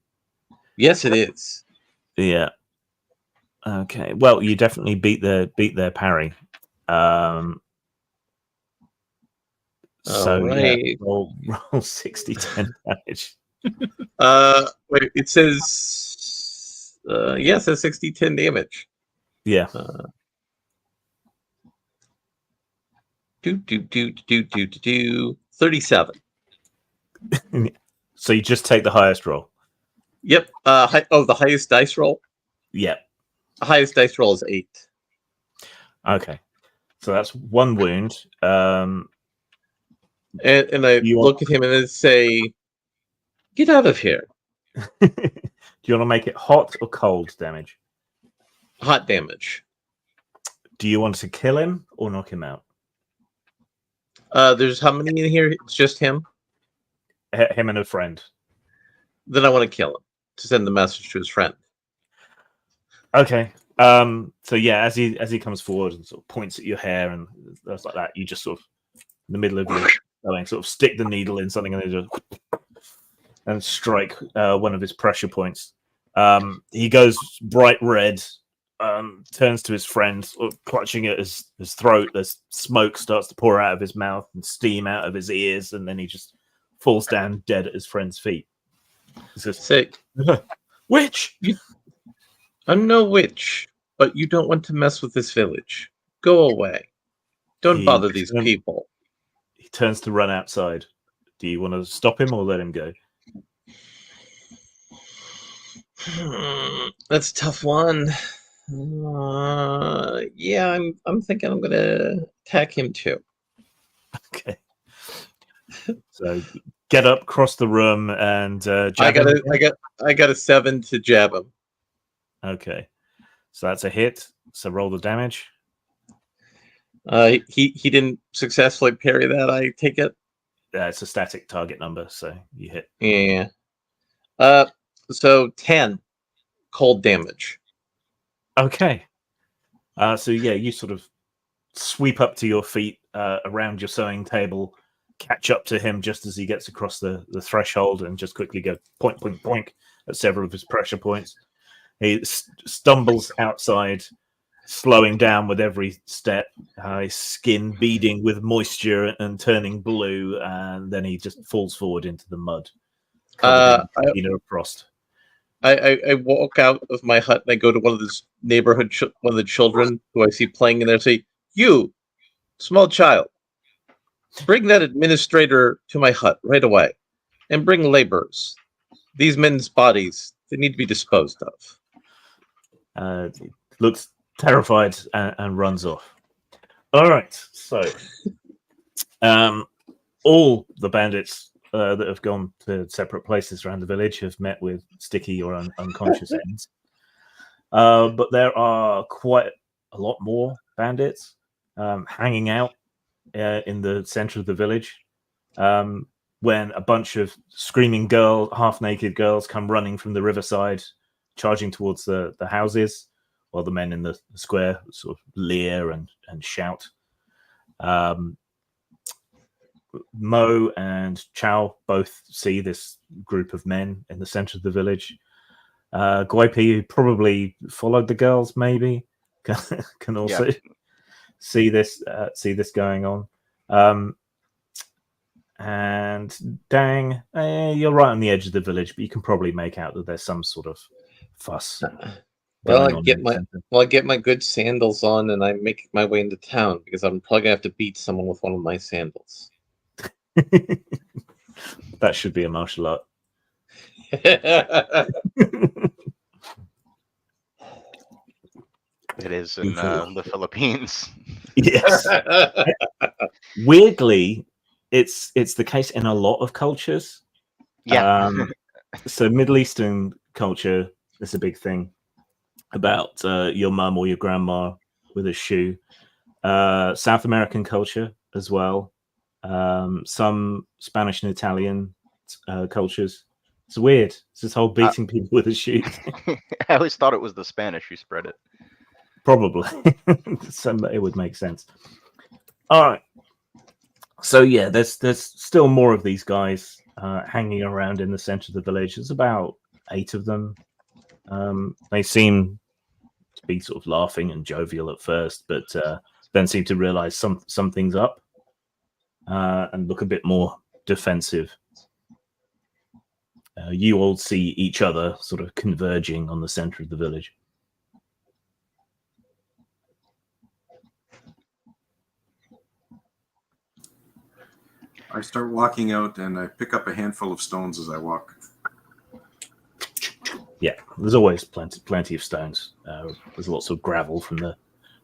Yes, it is. Yeah. Okay. Well, you definitely beat their parry. So right. yeah, roll 60-10 damage. Wait, it says it says 60-10 damage. Yeah. 37. So you just take the highest roll. Yep. The highest dice roll. Yeah. The highest dice roll is 8. Okay. So that's 1 wound. And I look at him and then say, "Get out of here." Do you want to make it hot or cold damage? Hot damage. Do you want to kill him or knock him out? There's how many in here? It's just him? Him and a friend. Then I want to kill him to send the message to his friend. Okay. So yeah, as he comes forward and sort of points at your hair and stuff like that, you just sort of in the middle of your sewing, sort of stick the needle in something and then just and strike one of his pressure points. He goes bright red, turns to his friend, clutching at his throat. There's smoke starts to pour out of his mouth and steam out of his ears, and then he just falls down dead at his friend's feet. He says, Say, "Witch! I'm no witch, but you don't want to mess with this village. Go away. Don't bother these people." He turns to run outside. Do you want to stop him or let him go? That's a tough one. Yeah, I'm thinking I'm gonna attack him too. Okay. So get up, cross the room, and jab I him. got a 7 to jab him. Okay, so that's a hit. So roll the damage. He didn't successfully parry that. I take it. It's a static target number, so you hit. Yeah. So 10 cold damage. Okay. So yeah, you sort of sweep up to your feet around your sewing table, catch up to him just as he gets across the threshold, and just quickly go point, point, point at several of his pressure points. He stumbles outside, slowing down with every step, his skin beading with moisture and turning blue, and then he just falls forward into the mud. Covered in frost. I walk out of my hut and I go to one of the neighborhood, one of the children who I see playing in there. Say, "You, small child, bring that administrator to my hut right away, and bring laborers. These men's bodies, they need to be disposed of." He looks terrified and runs off. All right, so all the bandits that have gone to separate places around the village have met with sticky or unconscious ends. But there are quite a lot more bandits hanging out in the center of the village when a bunch of screaming half-naked girls come running from the riverside, charging towards the houses, while the men in the square sort of leer and shout. Mo and Chow both see this group of men in the center of the village. Guipi, who probably followed the girls, maybe can also see this going on. And Dang, you're right on the edge of the village, but you can probably make out that there's some sort of fuss. Well, I get my good sandals on and I make my way into town because I'm probably gonna have to beat someone with one of my sandals. That should be a martial art. It is in the Philippines. Yes. Weirdly, it's the case in a lot of cultures. Yeah. So Middle Eastern culture is a big thing about your mum or your grandma with a shoe. South American culture as well. Some Spanish and Italian cultures. It's weird. It's this whole beating people with a shoe. I always thought it was the Spanish who spread it. Probably. It would make sense. All right. So yeah, there's still more of these guys hanging around in the center of the village. There's about 8 of them. They seem to be sort of laughing and jovial at first, but then seem to realize something's up and look a bit more defensive. You all see each other sort of converging on the center of the village. I start walking out and I pick up a handful of stones as I walk. Yeah, there's always plenty of stones. There's lots of gravel from the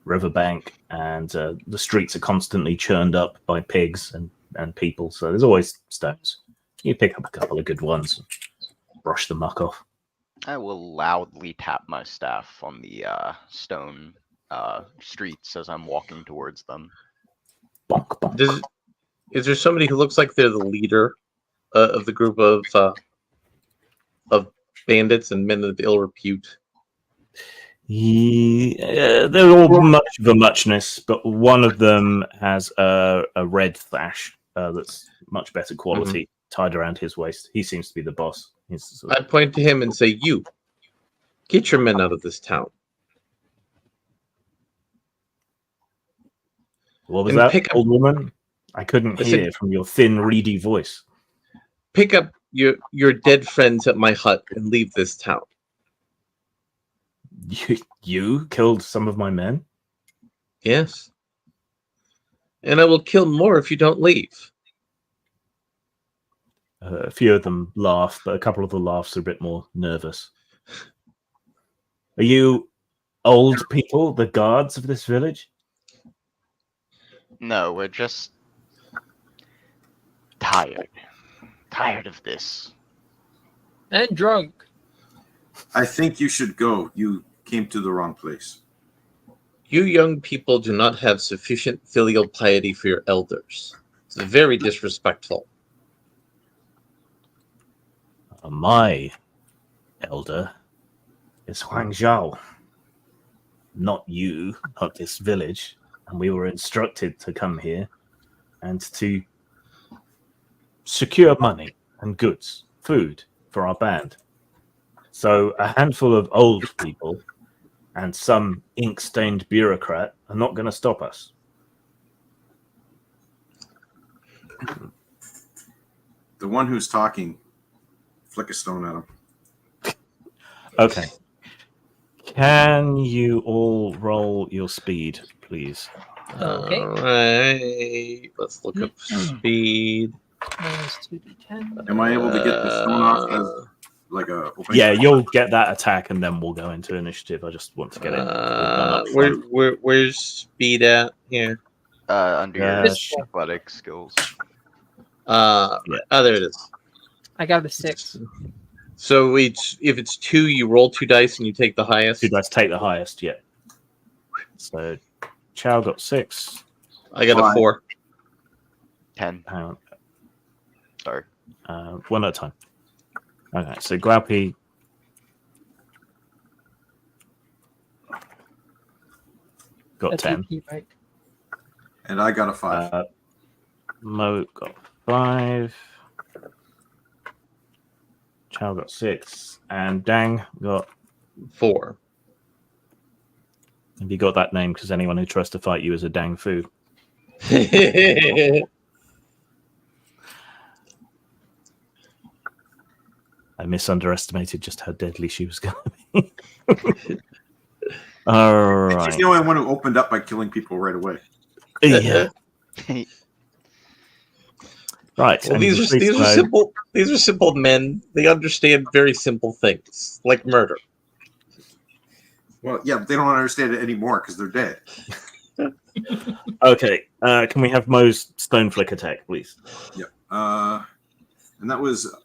riverbank, and the streets are constantly churned up by pigs and people, so there's always stones. You pick up a couple of good ones and brush the muck off. I will loudly tap my staff on the stone streets as I'm walking towards them. Bonk, bonk. Is there somebody who looks like they're the leader of the group of bandits and men of ill repute? They're all much of a muchness, but one of them has a red sash that's much better quality tied around his waist. He seems to be the boss. I point to him and say, "You, get your men out of this town." What was And that, pick up- old woman? I couldn't I hear said- from your thin, reedy voice. Pick up your dead friends at my hut and leave this town. You killed some of my men? Yes. And I will kill more if you don't leave. A few of them laugh, but a couple of the laughs are a bit more nervous. Are you old people, the guards of this village? No, we're just tired. Tired of this. And drunk. I think you should go. You came to the wrong place. You young people do not have sufficient filial piety for your elders. It's very disrespectful. My elder is Huang Zhao. Not you, not this village. And we were instructed to come here and to secure money and goods, food for our band. So a handful of old people and some ink-stained bureaucrat are not going to stop us. The one who's talking, flick a stone at him. Okay. Can you all roll your speed, please? Okay. All right. Let's look up speed. Minus 2d10. Am I able to get the stone off as like a opening? Yeah, you'll get that attack, and then we'll go into initiative. I just want to get it. Where's speed at here? Under your Yes. athletic skills. Oh, there it is. I got a 6. So if it's 2, you roll 2 dice and you take the highest. 2 dice take the highest, yeah. So Chow got 6. I got a 4. 10. Hang on. Sorry. One at a time. Okay, so Glaupi got That's 10. EP, right? And I got a 5. Mo got 5. Chow got 6. And Dang got 4. Have you got that name because anyone who tries to fight you is a Dang Fu? I misunderestimated just how deadly she was going to be. All right. She's the only one who opened up by killing people right away. Yeah. Right. Well, and these the are priest mode- simple. These are simple men. They understand very simple things like murder. Well, yeah, but they don't understand it anymore because they're dead. Okay. Can we have Mo's stone flick attack, please? Yeah. And that was the.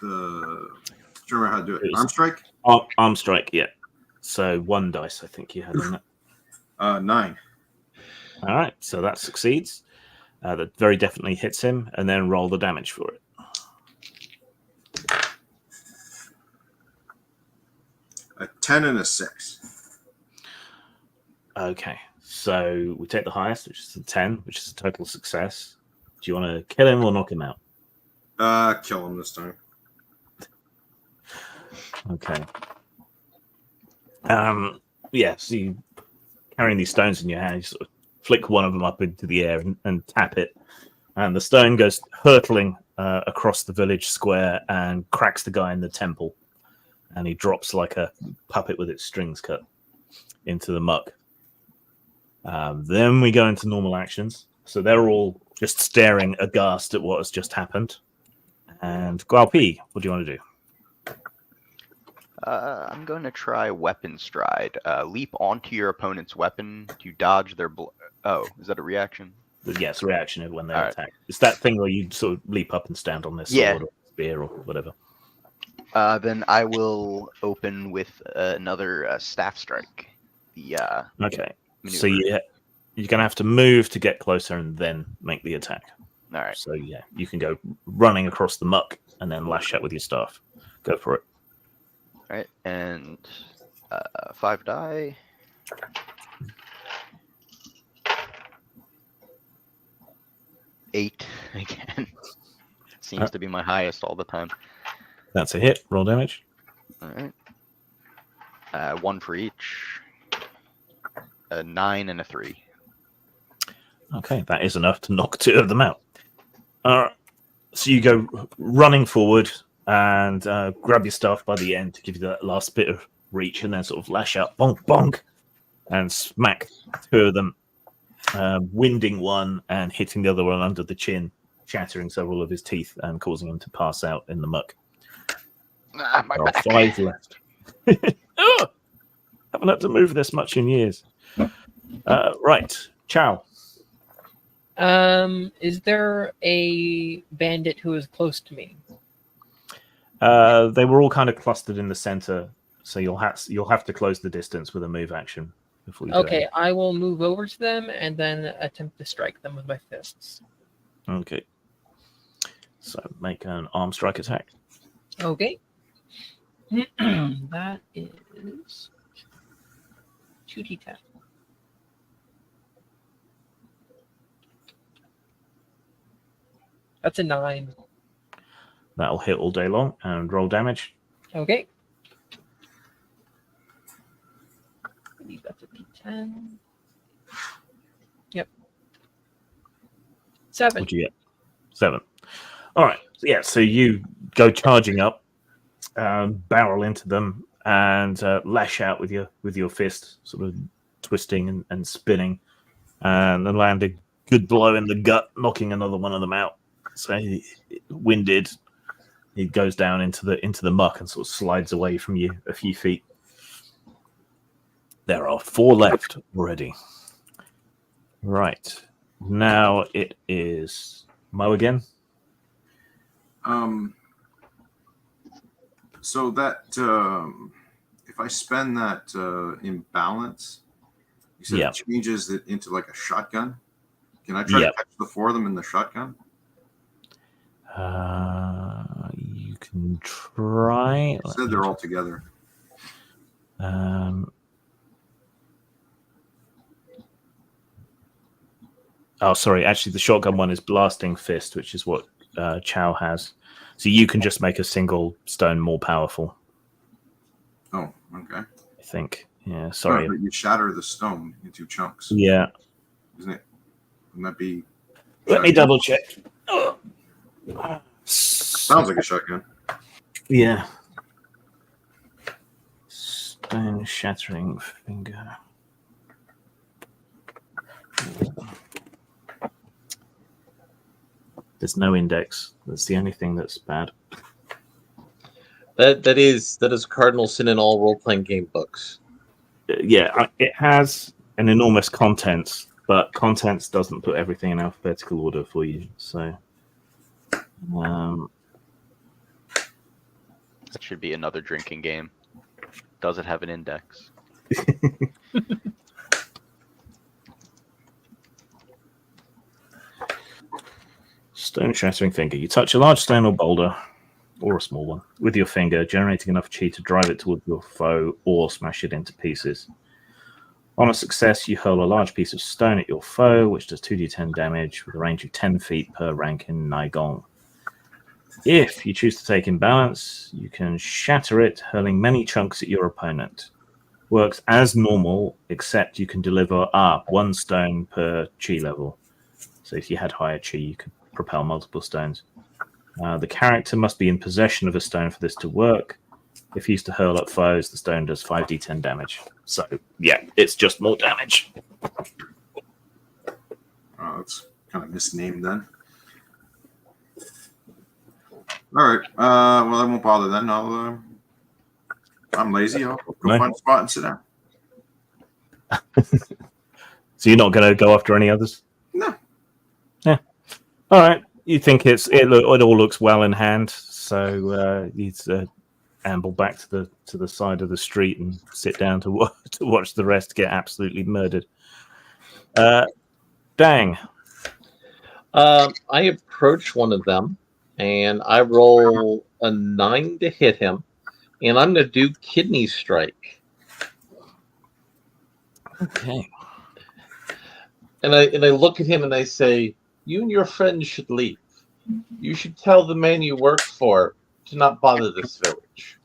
I don't remember how to do it. Arm strike. Arm strike. Yeah. So 1 dice, I think you had on that. 9. All right. So that succeeds. That very definitely hits him, and then roll the damage for it. A 10 and a 6. Okay. So we take the highest, which is a 10, which is a total success. Do you want to kill him or knock him out? Kill him this time. Okay. Yeah, so you carrying these stones in your hand, you sort of flick one of them up into the air and tap it. And the stone goes hurtling across the village square and cracks the guy in the temple. And he drops like a puppet with its strings cut into the muck. Then we go into normal actions. So they're all just staring aghast at what has just happened. And Gualpi, what do you want to do? I'm going to try Weapon Stride. Leap onto your opponent's weapon to dodge their Oh, is that a reaction? Yes, reaction when they All right. attack. It's that thing where you sort of leap up and stand on their sword or spear or whatever. Then I will open with another staff strike. Okay. Maneuver. So you're going to have to move to get closer and then make the attack. All right. So yeah, you can go running across the muck and then lash out with your staff. Go for it. All right, and 5 die. Eight again. Seems to be my highest all the time. That's a hit. Roll damage. All right. 1 for each. A 9 and a 3. Okay, that is enough to knock 2 of them out. So you go running forward and grab your staff by the end to give you that last bit of reach, and then sort of lash out, bonk, bonk, and smack 2 of them, winding one and hitting the other one under the chin, shattering several of his teeth and causing him to pass out in the muck. My There back. are 5 left. Oh, haven't had to move this much in years. Right, Chow. Is there a bandit who is close to me? They were all kind of clustered in the center, so you'll have to close the distance with a move action. Before you do Okay, anything. I will move over to them and then attempt to strike them with my fists. Okay. So make an arm strike attack. Okay. That is 2d10. That's a 9. That'll hit all day long and roll damage. Okay. I believe that's a d10. Yep. 7. What'd you get? 7. All right. Yeah. So you go charging up, barrel into them, and lash out with your fist, sort of twisting and spinning, and then land a good blow in the gut, knocking another one of them out. So winded, he goes down into the muck and sort of slides away from you a few feet. There are 4 left already. Right. Now it is Mo again. So that if I spend that imbalance, you said Yeah. it changes it into like a shotgun. Can I try Yeah. to catch the 4 of them in the shotgun? You can try. You said they're all together. Oh, sorry. Actually, the shotgun one is Blasting Fist, which is what Chow has. So you can just make a single stone more powerful, Oh, okay. I think. Yeah, sorry. No, but you shatter the stone into chunks, Yeah. isn't it? Wouldn't that be? Let me shotgun? double check. Sounds like a shotgun. Yeah. Stone shattering finger. There's no index. That's the only thing that's bad. That is cardinal sin in all role-playing game books. Yeah, it has an enormous contents, but contents doesn't put everything in alphabetical order for you. So, That should be another drinking game. Does it have an index? stone shattering finger. You touch a large stone or boulder, or a small one, with your finger, generating enough chi to drive it towards your foe or smash it into pieces. On a success, you hurl a large piece of stone at your foe, which does 2d10 damage with a range of 10 feet per rank in Naigong. If you choose to take imbalance, you can shatter it, hurling many chunks at your opponent. Works as normal, except you can deliver 1 stone per chi level. So if you had higher chi, you could propel multiple stones. The character must be in possession of a stone for this to work. If used to hurl at foes, the stone does 5d10 damage. So, yeah, it's just more damage. Oh, that's kind of misnamed then. All right. Well, I won't bother then. I'm lazy. I'll go find a spot and sit down. So you're not going to go after any others? No. Yeah. All right. You think it all looks well in hand, so you amble back to the side of the street and sit down to watch the rest get absolutely murdered. Dang. I approach one of them, and I roll a 9 to hit him, and I'm going to do kidney strike. Okay. And I look at him and I say, "You and your friends should leave. You should tell the man you work for to not bother this village."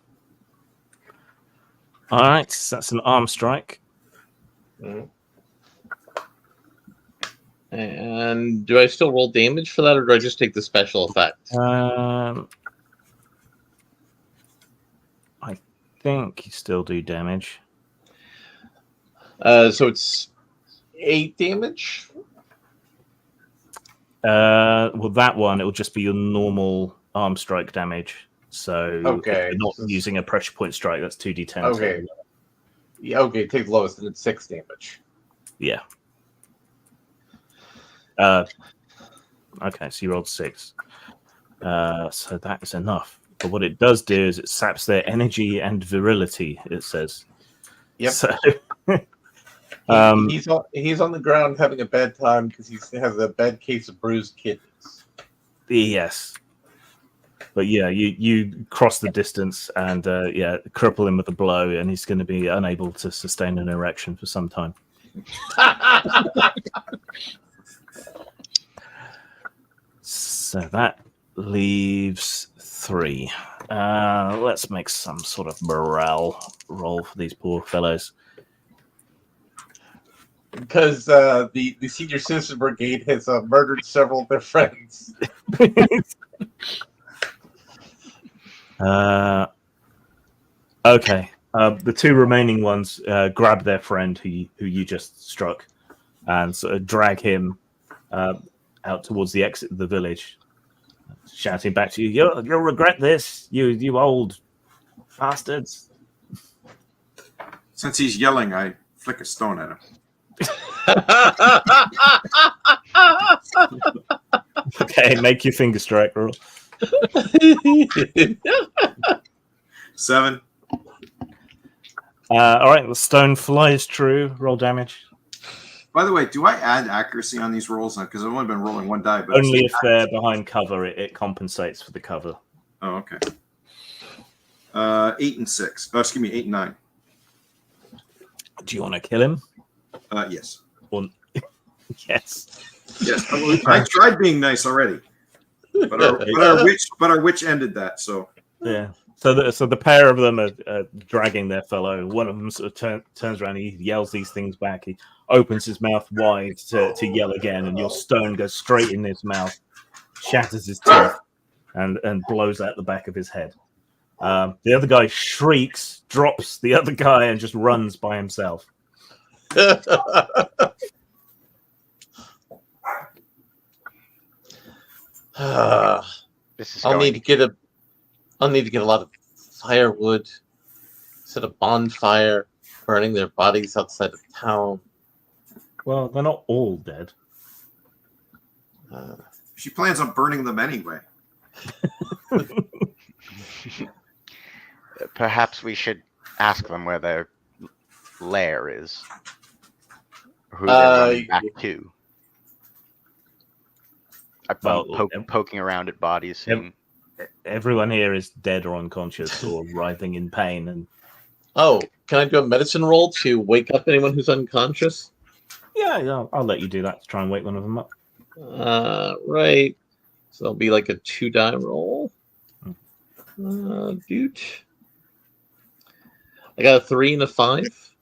All right, so that's an arm strike. Mhm. And do I still roll damage for that, or do I just take the special effect? I think you still do damage. So it's 8 damage. Well, that one it will just be your normal arm strike damage. So Okay. if you're not using a pressure point strike, that's 2d10. Okay. Yeah, okay, take the lowest, and it's 6 damage. Yeah. Okay, so you rolled 6. So that is enough. But what it does do is it saps their energy and virility, it says. Yep. So, he's on the ground having a bad time because he has a bad case of bruised kidneys. yes. But yeah, you cross the distance and cripple him with a blow, and he's going to be unable to sustain an erection for some time. So that leaves 3. Let's make some sort of morale roll for these poor fellows. Because the Senior Citizen Brigade has murdered several of their friends. Okay. The 2 remaining ones grab their friend who you just struck and sort of drag him out towards the exit of the village, shouting back to you, "You'll regret this, you old bastards." Since he's yelling, I flick a stone at him. Okay, make your finger strike roll. 7. All right, the stone flies true. Roll damage. By the way, do I add accuracy on these rolls? Because I've only been rolling 1 die. But Only if they're behind cover, it compensates for the cover. Oh, okay. 8 and 6. Oh, excuse me, 8 and 9. Do you want to kill him? Yes. Or... yes. Yes. I tried being nice already, but our witch ended that. So yeah. So the pair of them are dragging their fellow. One of them sort of turns around. He yells these things back. He opens his mouth wide to yell again, and your stone goes straight in his mouth, shatters his teeth, and blows out the back of his head. The other guy shrieks, drops the other guy, and just runs by himself. I'll need to get a lot of firewood, set a bonfire, burning their bodies outside of town. Well, they're not all dead. she plans on burning them anyway. Perhaps we should ask them where their lair is. Who they're running back to. Poking around at bodies. Everyone here is dead or unconscious or writhing in pain. And can I do a medicine roll to wake up anyone who's unconscious? Yeah, I'll let you do that to try and wake one of them up. Right. So it'll be like a 2-die roll. Dude. I got a 3 and a 5.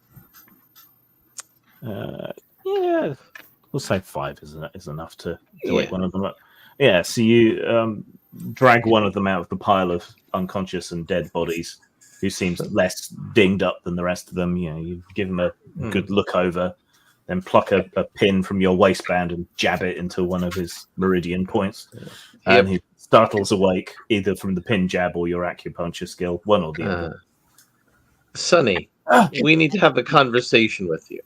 Yeah, we'll say 5 is enough to wake one of them up. Yeah, so you drag one of them out of the pile of unconscious and dead bodies, who seems less dinged up than the rest of them. You know, you give him a good look over, then pluck a pin from your waistband and jab it into one of his meridian points. And he startles awake, either from the pin jab or your acupuncture skill, one or the other. Sonny, we need to have a conversation with you.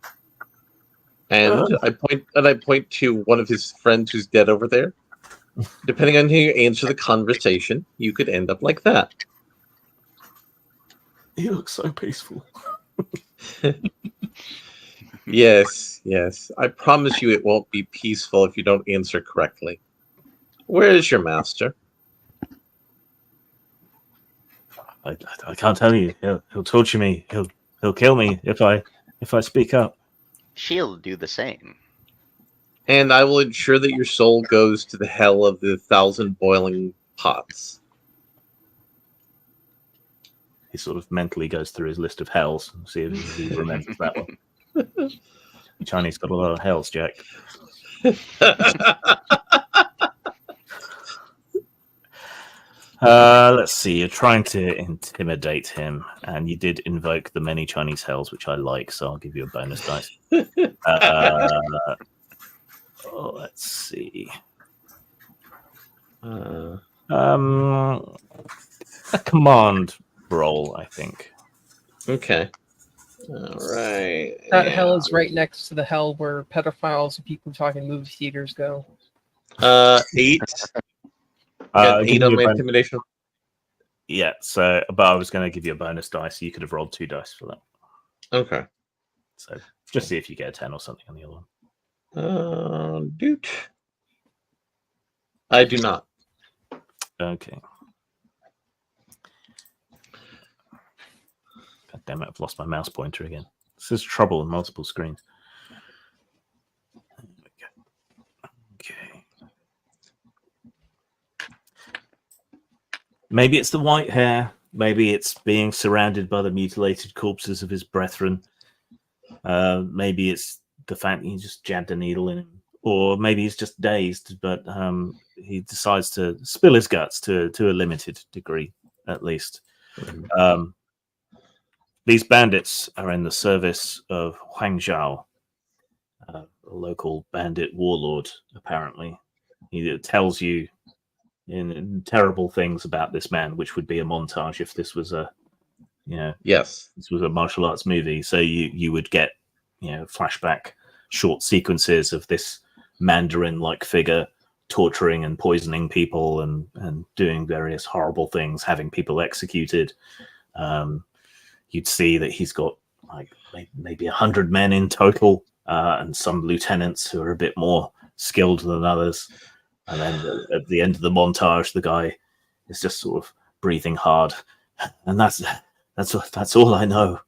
And I point to one of his friends who's dead over there. Depending on who you answer the conversation, you could end up like that. He looks so peaceful. Yes. I promise you it won't be peaceful if you don't answer correctly. Where is your master? I can't tell you. He'll torture me. He'll kill me if I speak up. She'll do the same. And I will ensure that your soul goes to the hell of the 1,000 boiling pots. He sort of mentally goes through his list of hells and see if he remembers that one. The Chinese got a lot of hells, Jack. Let's see. You're trying to intimidate him, and you did invoke the many Chinese hells, which I like, so I'll give you a bonus dice. Let's see. A command roll, I think. Okay. All right. That hell is right next to the hell where pedophiles and people talking movie theaters go. 8. Got 8 on my intimidation. Yeah, so, but I was going to give you a bonus dice, so you could have rolled 2 dice for that. Okay. So just see if you get a 10 or something on the other one. Dude. I do not. Okay. God damn it, I've lost my mouse pointer again. This is trouble on multiple screens. Okay. Maybe it's the white hair. Maybe it's being surrounded by the mutilated corpses of his brethren. Maybe it's the fact that he just jabbed a needle in him. Or maybe he's just dazed, but he decides to spill his guts to a limited degree, at least. These bandits are in the service of Huang Zhao, a local bandit warlord, apparently. He tells you in terrible things about this man, which would be a montage if this was a, yes, this was a martial arts movie. So you would get, flashback short sequences of this Mandarin-like figure torturing and poisoning people and doing various horrible things, having people executed. You'd see that he's got like maybe 100 men in total, and some lieutenants who are a bit more skilled than others. And then at the end of the montage, the guy is just sort of breathing hard, and that's all I know.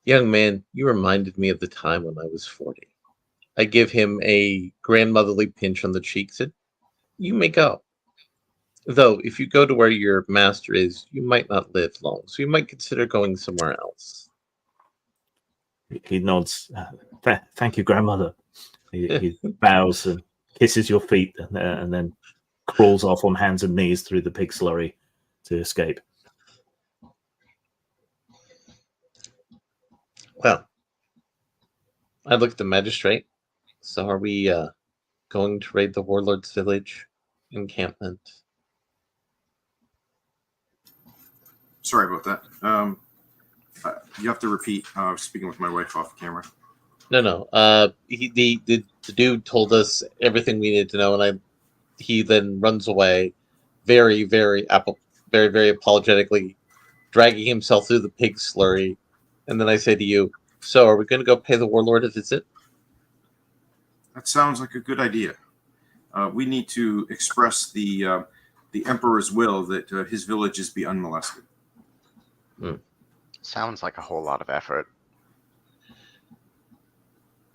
Young man, you reminded me of the time when I was 40. I give him a grandmotherly pinch on the cheek, said, "You may go. Though, if you go to where your master is, you might not live long, so you might consider going somewhere else." He nods. Thank you, grandmother. He bows and kisses your feet, and then crawls off on hands and knees through the pig slurry to escape. Well, I look at the magistrate. So are we going to raid the warlord's village encampment? Sorry about that. You have to repeat. I was speaking with my wife off camera. No. The dude told us everything we needed to know, and he then runs away, very, very apologetically, dragging himself through the pig slurry. And then I say to you, "So, are we going to go pay the warlord a visit?" That sounds like a good idea. We need to express the emperor's will that his villages be unmolested. Sounds like a whole lot of effort.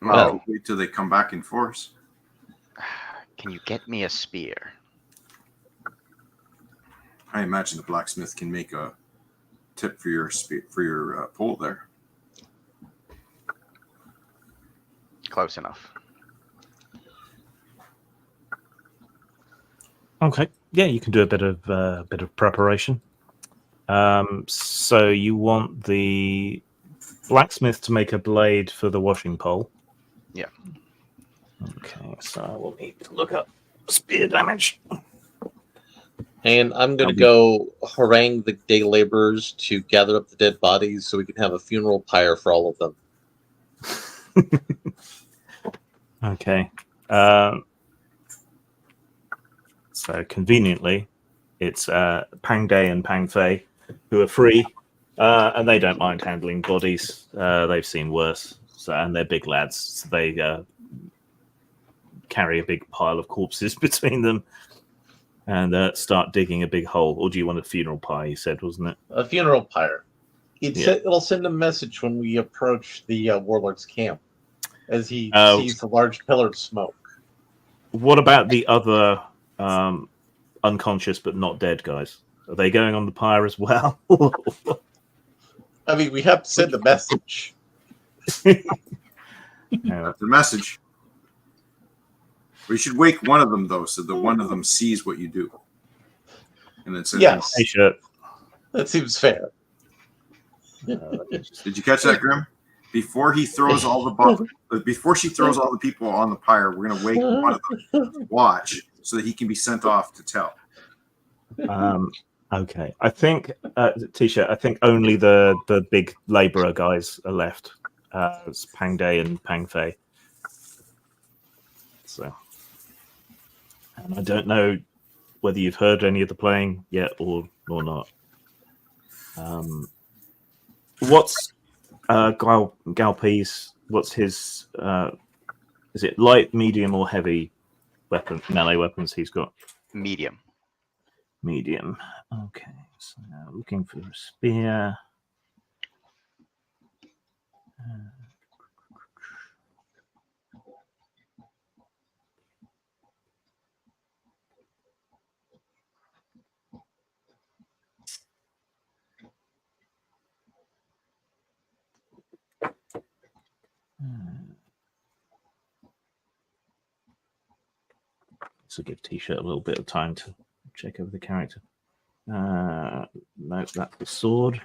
Well, wait till they come back in force. Can you get me a spear? I imagine the blacksmith can make a tip for your pole there. Close enough. Okay, yeah, you can do a bit of preparation. So you want the blacksmith to make a blade for the washing pole. Yeah. Okay, so I will need to look up spear damage. And I'm going to go harangue the day laborers to gather up the dead bodies so we can have a funeral pyre for all of them. Okay. So conveniently, it's Pang Day and Pang Fei who are free, and they don't mind handling bodies. They've seen worse, and they're big lads. So they carry a big pile of corpses between them and start digging a big hole. Or do you want a funeral pyre? You said, wasn't it? A funeral pyre. It'll send a message when we approach the warlord's camp, as he Oh. sees the large pillar of smoke. What about the other unconscious but not dead guys? Are they going on the pyre as well? I mean, we have to send the message. Yeah. That's the message. We should wake one of them though, so that one of them sees what you do. And then says, Yes, T-shirt. that seems fair. Did you catch that, Grim? Before he throws all before she throws all the people on the pyre, we're gonna wake one of them to watch so that he can be sent off to tell. Okay. I think T-shirt. I think only the big labourer guys are left. It's Pang Day and Pang Fei. So, and I don't know whether you've heard any of the playing yet or not. What's Galpi's? What's his? Is it light, medium, or heavy melee weapons he's got? Medium. Medium. Okay. So now looking for a spear. So give T-shirt a little bit of time to check over the character. No, that's the sword.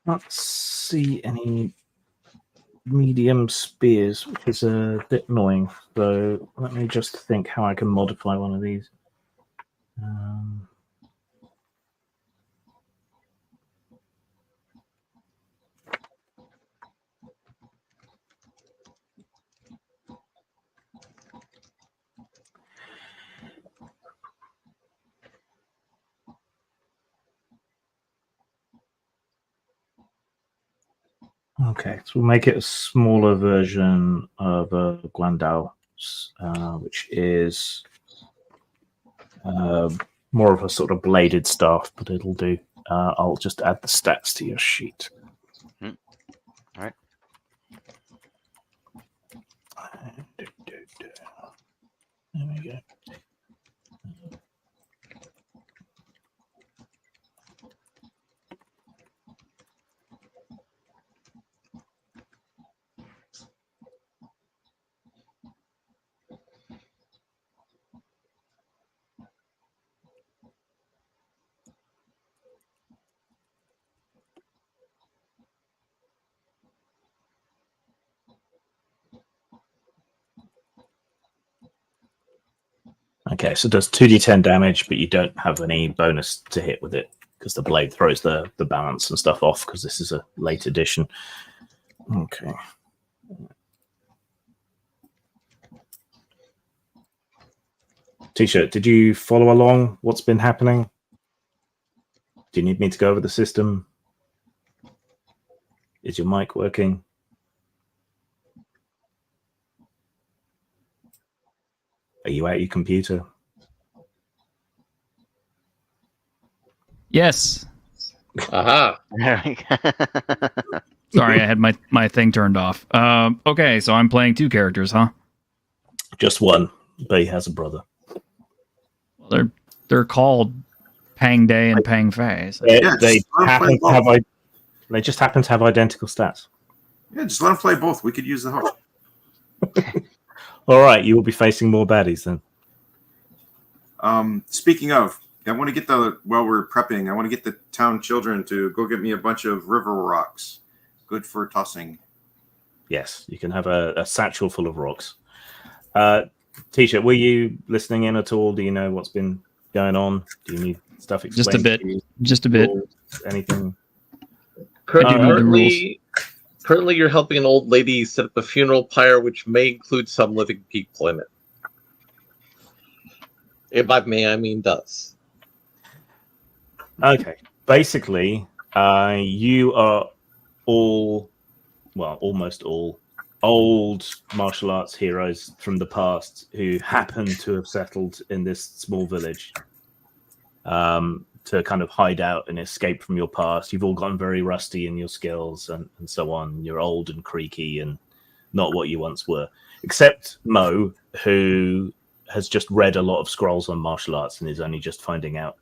Can't see any medium spears, which is a bit annoying. So let me just think how I can modify one of these. Okay, so we'll make it a smaller version of a Guandao, which is more of a sort of bladed staff, but it'll do. I'll just add the stats to your sheet. All right. There we go. Okay, so it does 2d10 damage, but you don't have any bonus to hit with it because the blade throws the balance and stuff off because this is a late edition. Okay. T-shirt, did you follow along what's been happening? Do you need me to go over the system? Is your mic working? Are you at your computer? Yes. Aha. Sorry, I had my thing turned off. Okay, so I'm playing two characters, huh? Just one, but he has a brother. Well, they're called Pang Day and Pang Fei. So. Yeah, They just let 'em happen play to have both. they just happen to have identical stats. Yeah, just let them play both. We could use the host. All right, you will be facing more baddies then. Speaking of, I want to get while we're prepping, I want to get the town children to go get me a bunch of river rocks. Good for tossing. Yes, you can have a satchel full of rocks. T-shirt, were you listening in at all? Do you know what's been going on? Do you need stuff explained? Just a bit. to you? Just a bit. Anything? Currently, you're helping an old lady set up a funeral pyre, which may include some living people in it. If by may, I mean does. Okay. Basically, you are all, well, almost all old martial arts heroes from the past who happen to have settled in this small village to kind of hide out and escape from your past. You've all gotten very rusty in your skills and so on. You're old and creaky and not what you once were, except Mo, who has just read a lot of scrolls on martial arts and is only just finding out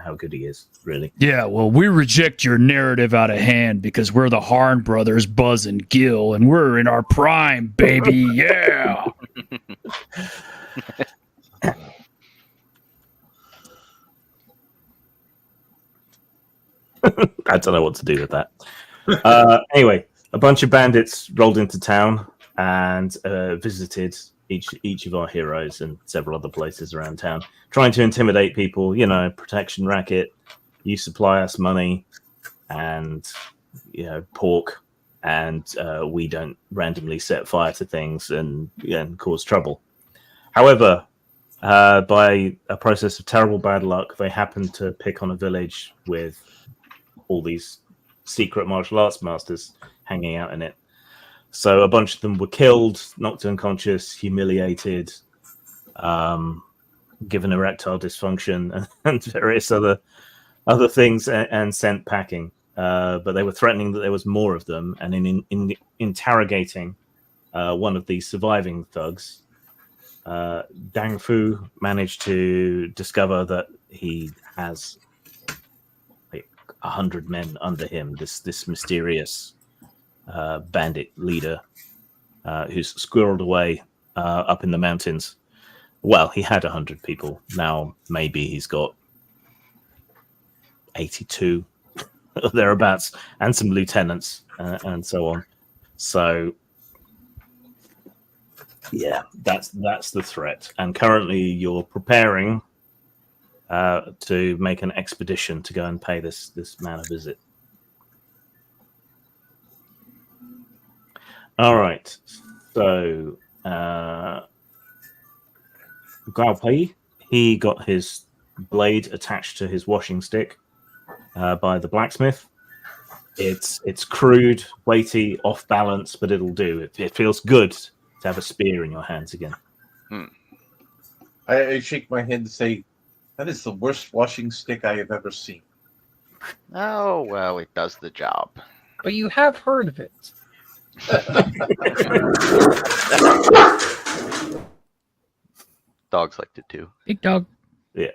how good he is, really. Yeah, well, we reject your narrative out of hand because we're the Harn brothers, Buzz and Gil, and we're in our prime, baby. Yeah. I don't know what to do with that. Anyway, a bunch of bandits rolled into town and visited each of our heroes and several other places around town, trying to intimidate people. Protection racket. You supply us money and pork, and we don't randomly set fire to things and cause trouble. However, by a process of terrible bad luck, they happened to pick on a village with all these secret martial arts masters hanging out in it. So a bunch of them were killed, knocked unconscious, humiliated, given erectile dysfunction and various other things, and sent packing. But they were threatening that there was more of them. And in interrogating one of the surviving thugs, Dang Fu managed to discover that he has 100 men under him. This mysterious bandit leader who's squirreled away up in the mountains. Well, he had 100 people. Now maybe he's got 82 thereabouts, and some lieutenants and so on. So yeah, that's the threat. And currently you're preparing to make an expedition to go and pay this man a visit. All right. So Gao Pei, he got his blade attached to his washing stick by the blacksmith. It's crude, weighty, off balance, but it'll do. It feels good to have a spear in your hands again. I shake my head and say, that is the worst washing stick I have ever seen. Oh, well, it does the job. But you have heard of it. Dogs liked it too. Big dog. Yeah.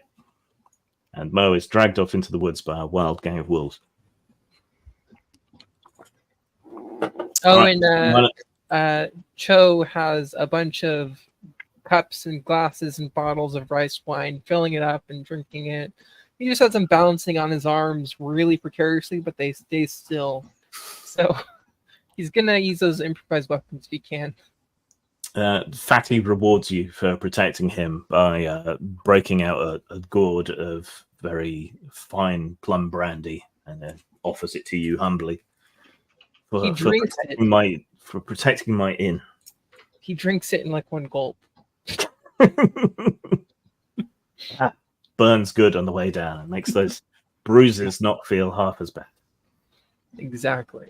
And Mo is dragged off into the woods by a wild gang of wolves. Oh, Right. and Cho has a bunch of cups and glasses and bottles of rice wine, filling it up and drinking it. He just has them balancing on his arms really precariously, but they stay still. So he's gonna use those improvised weapons if he can. Fatty rewards you for protecting him by breaking out a gourd of very fine plum brandy and then offers it to you humbly He drinks it. For protecting my inn. He drinks it in like one gulp. Burns good on the way down and makes those bruises not feel half as bad. Exactly.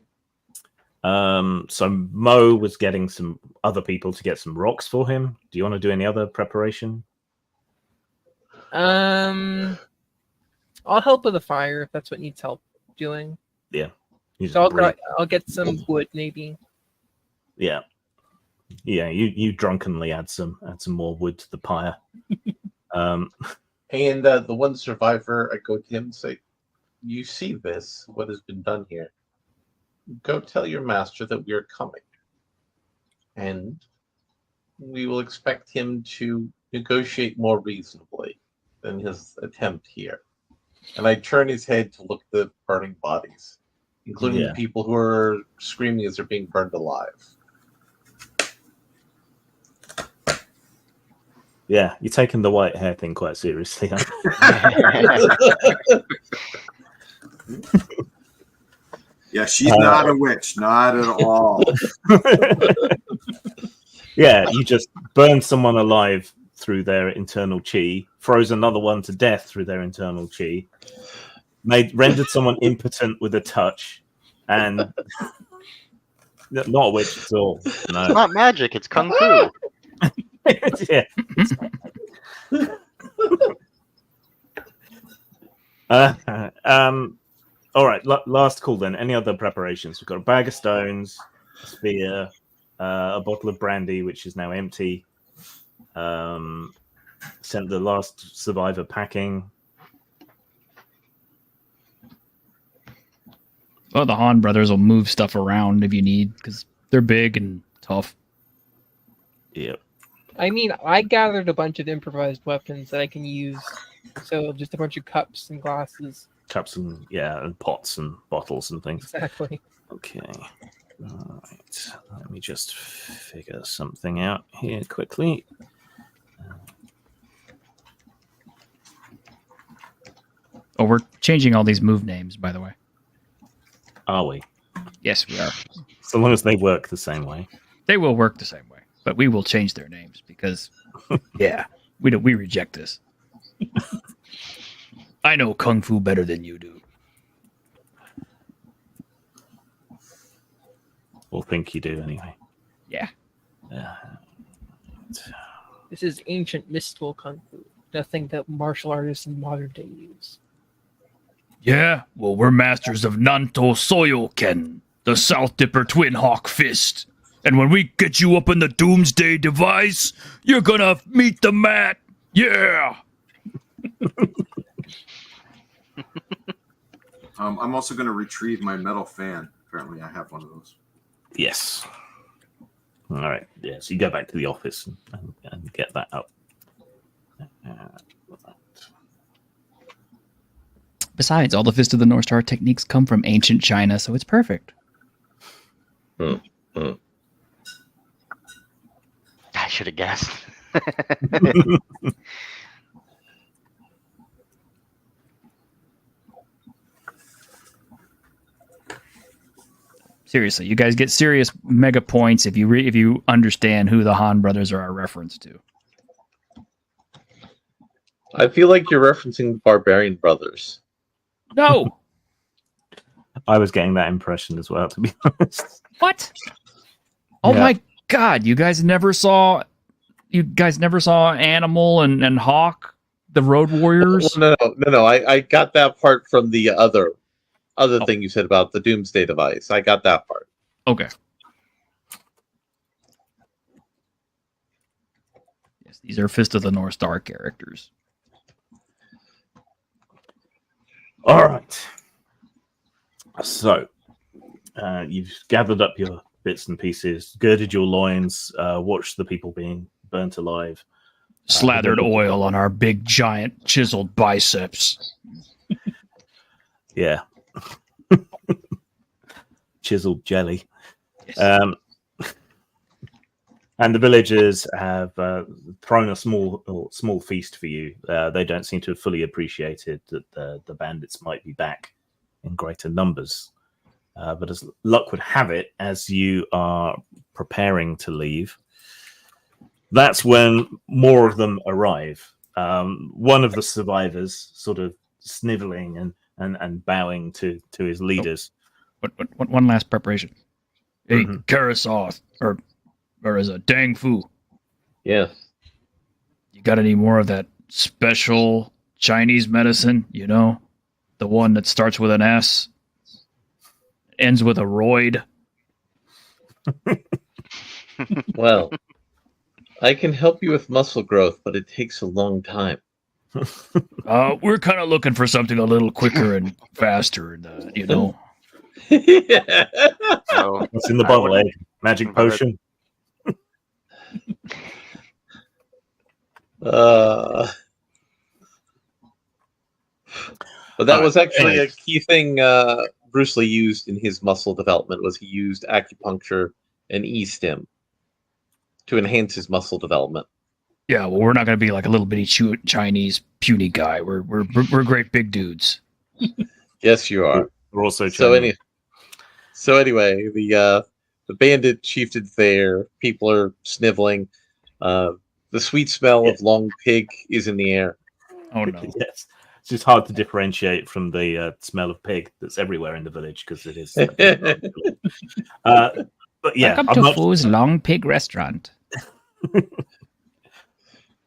So Mo was getting some other people to get some rocks for him. Do you want to do any other preparation? I'll help with the fire if that's what needs help doing. Yeah. So I'll get some wood maybe. Yeah. Yeah, you drunkenly add some more wood to the pyre. And the one survivor, I go to him and say, you see this, what has been done here. Go tell your master that we are coming. And we will expect him to negotiate more reasonably than his attempt here. And I turn his head to look at the burning bodies, including Yeah. the people who are screaming as they're being burned alive. Yeah, you're taking the white hair thing quite seriously. Huh? Yeah, she's not a witch, not at all. Yeah, you just burned someone alive through their internal chi, froze another one to death through their internal chi, rendered someone impotent with a touch, and not a witch at all. No. It's not magic, it's kung fu. Yeah. All right, last call then. Any other preparations? We've got a bag of stones, a spear, a bottle of brandy, which is now empty. Sent the last survivor packing. Well, the Han brothers will move stuff around if you need, because they're big and tough. Yep. I mean, I gathered a bunch of improvised weapons that I can use. So just a bunch of cups and glasses. Cups and and pots and bottles and things. Exactly. Okay. All right. Let me just figure something out here quickly. Oh, we're changing all these move names, by the way. Are we? Yes, we are. So long as they work the same way. They will work the same way, but we will change their names because, we reject this. I know kung fu better than you do. Or think you do anyway. Yeah. This is ancient mystical kung fu. Nothing that martial artists in modern day use. Yeah, well, we're masters of Nanto Soyoken, the South Dipper Twin Hawk Fist. And when we get you up in the Doomsday device, you're gonna meet the mat. Yeah! I'm also going to retrieve my metal fan. Apparently, I have one of those. Yes. All right. Yeah. So you go back to the office and get that up. Besides, all the Fist of the North Star techniques come from ancient China, so it's perfect. I should have guessed. Seriously, you guys get serious mega points if you understand who the Han brothers are a reference to. I feel like you're referencing the Barbarian Brothers. No! I was getting that impression as well, to be honest. What? Oh my god, you guys never saw Animal and Hawk, the Road Warriors? No. I got that part from the other thing you said about the Doomsday device. I got that part. Okay. Yes, these are Fist of the North Star characters. All right. So you've gathered up your bits and pieces, girded your loins, watched the people being burnt alive. Slathered oil on our big, giant, chiseled biceps. Yeah. Chiseled jelly. Yes. And the villagers have thrown a small feast for you. They don't seem to have fully appreciated that the bandits might be back in greater numbers. But as luck would have it, as you are preparing to leave, that's when more of them arrive. One of the survivors sort of sniveling and bowing to his leaders. One last preparation. Hey, Karasoth, or is it Dang Fu? Yes. You got any more of that special Chinese medicine? You know, the one that starts with an S, ends with a roid. Well, I can help you with muscle growth, but it takes a long time. We're kind of looking for something a little quicker and faster, you know. So, What's in the bottle, eh? Magic potion? But that was actually a key thing Bruce Lee used in his muscle development. Was he used acupuncture and E-stim to enhance his muscle development. Yeah, well, we're not going to be like a little bitty Chinese puny guy. We're great big dudes. Yes, you are. We're also So Chinese. anyway, the bandit chieftain's there. People are sniveling. The sweet smell of long pig is in the air. Oh no! Yes, it's just hard to differentiate from the smell of pig that's everywhere in the village because it is. But yeah, Welcome to Foo's Long Pig Restaurant.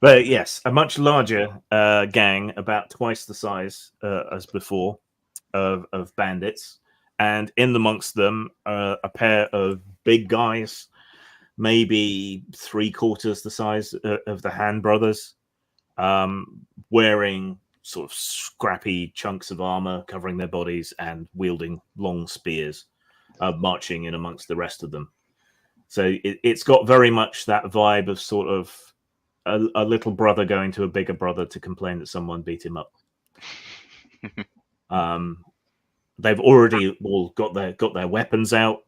But yes, a much larger gang, about twice the size as before, of bandits, and in amongst them a pair of big guys, maybe 3/4 the size of the Han brothers, wearing sort of scrappy chunks of armor covering their bodies and wielding long spears, marching in amongst the rest of them. So it's got very much that vibe of sort of a little brother going to a bigger brother to complain that someone beat him up. They've already all got their weapons out.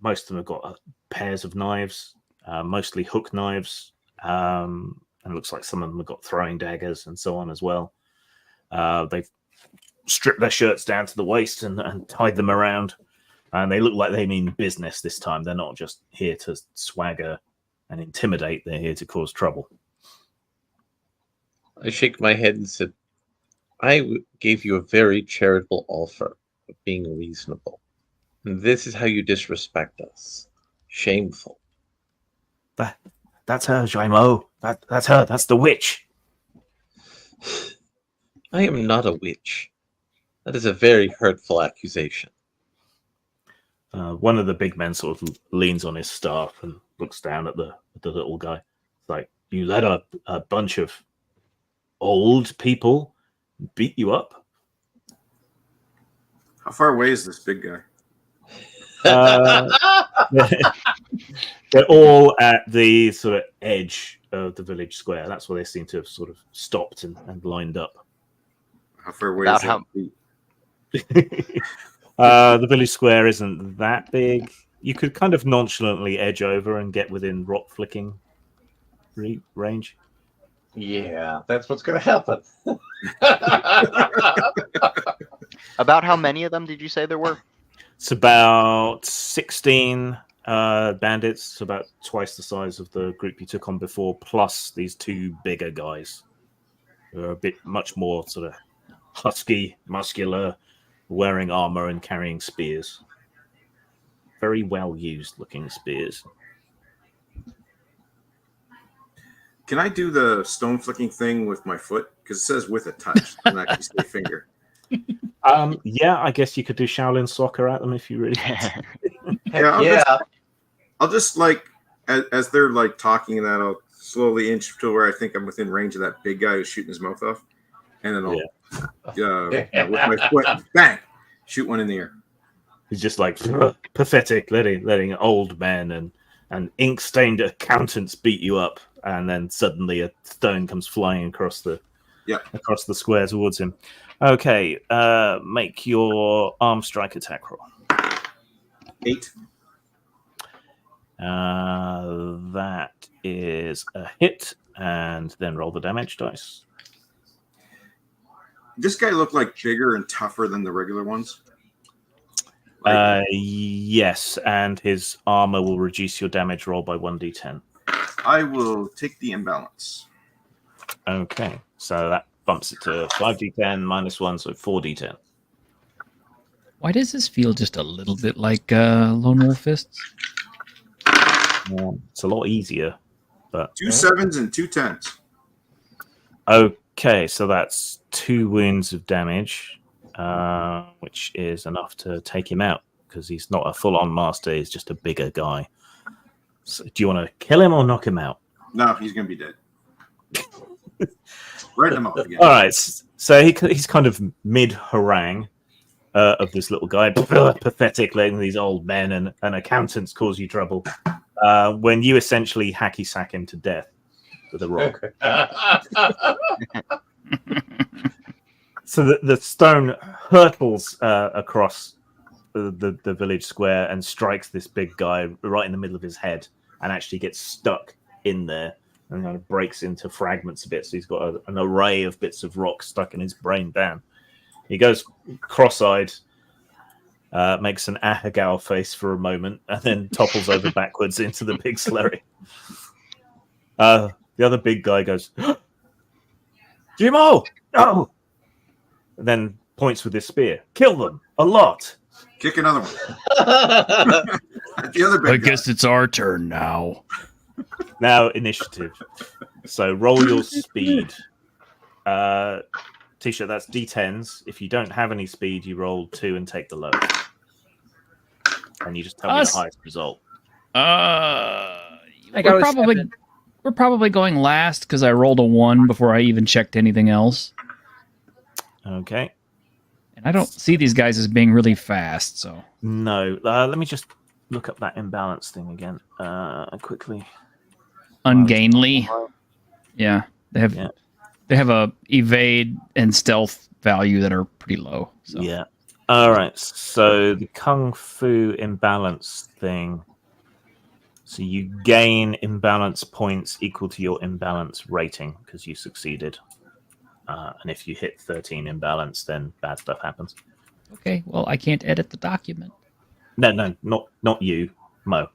Most of them have got pairs of knives, mostly hook knives, and it looks like some of them have got throwing daggers and so on as well. They've stripped their shirts down to the waist and tied them around, and they look like they mean business this time. They're not just here to swagger and intimidate. They're here to cause trouble. I shake my head and said, I gave you a very charitable offer of being reasonable. And this is how you disrespect us. Shameful. That's her, Jaimo. That's her. That's the witch. I am not a witch. That is a very hurtful accusation. One of the big men sort of leans on his staff and looks down at the little guy. It's like, you let a bunch of old people beat you up? How far away is this big guy? They're all at the sort of edge of the village square. That's where they seem to have sort of stopped and lined up. How far away is that? The village square isn't that big. You could kind of nonchalantly edge over and get within rock flicking range. Yeah, that's what's going to happen. About how many of them did you say there were? It's about 16 bandits, about twice the size of the group you took on before, plus these two bigger guys who are a bit much more sort of husky, muscular, wearing armor and carrying spears. Very well used looking spears. Can I do the stone flicking thing with my foot? Because it says with a touch, and I can say finger. Yeah, I guess you could do Shaolin soccer at them if you really I'll just like as they're like talking and that, I'll slowly inch to where I think I'm within range of that big guy who's shooting his mouth off, and then I'll with my foot, bang, shoot one in the air. He's just like pathetic, letting old men and ink-stained accountants beat you up, and then suddenly a stone comes flying across the square towards him. Okay, make your arm strike attack roll. 8. That is a hit, and then roll the damage dice. This guy looked like bigger and tougher than the regular ones. Yes, and his armor will reduce your damage roll by 1d10. I will take the imbalance. Okay, so that bumps it to 5d10 minus 1, so 4d10. Why does this feel just a little bit like Lone Wolf Fists? It's a lot easier, but 2 7s and 2 10s. Okay, so that's 2 wounds of damage, which is enough to take him out because he's not a full-on master; he's just a bigger guy. So, do you want to kill him or knock him out? No, he's going to be dead. Write him off again. All right, so he's kind of mid-harangue of this little guy. Pathetic, letting these old men and accountants cause you trouble. when you essentially hacky sack him to death with a rock. So the stone hurtles across the village square and strikes this big guy right in the middle of his head and actually gets stuck in there and kind of breaks into fragments a bit. So he's got an array of bits of rock stuck in his brain. Bam. He goes cross-eyed, makes an Ahagao face for a moment, and then topples over backwards into the big slurry. The other big guy goes, Jimo! Oh! And then points with his spear. Kill them! A lot! Kick another one. The other big I guess it's our turn now. Now initiative. So roll your speed. T-shirt, that's D10s. If you don't have any speed, you roll 2 and take the lowest. And you just tell me the highest result. We're probably going last because I rolled a 1 before I even checked anything else. Okay. And I don't see these guys as being really fast, so... No. Let me just look up that imbalance thing again quickly. Ungainly. Yeah. They have a evade and stealth value that are pretty low. So. Yeah. All right. So the Kung Fu imbalance thing. So you gain imbalance points equal to your imbalance rating because you succeeded. And if you hit 13 imbalance, then bad stuff happens. Okay. Well, I can't edit the document. No, not you, Mo.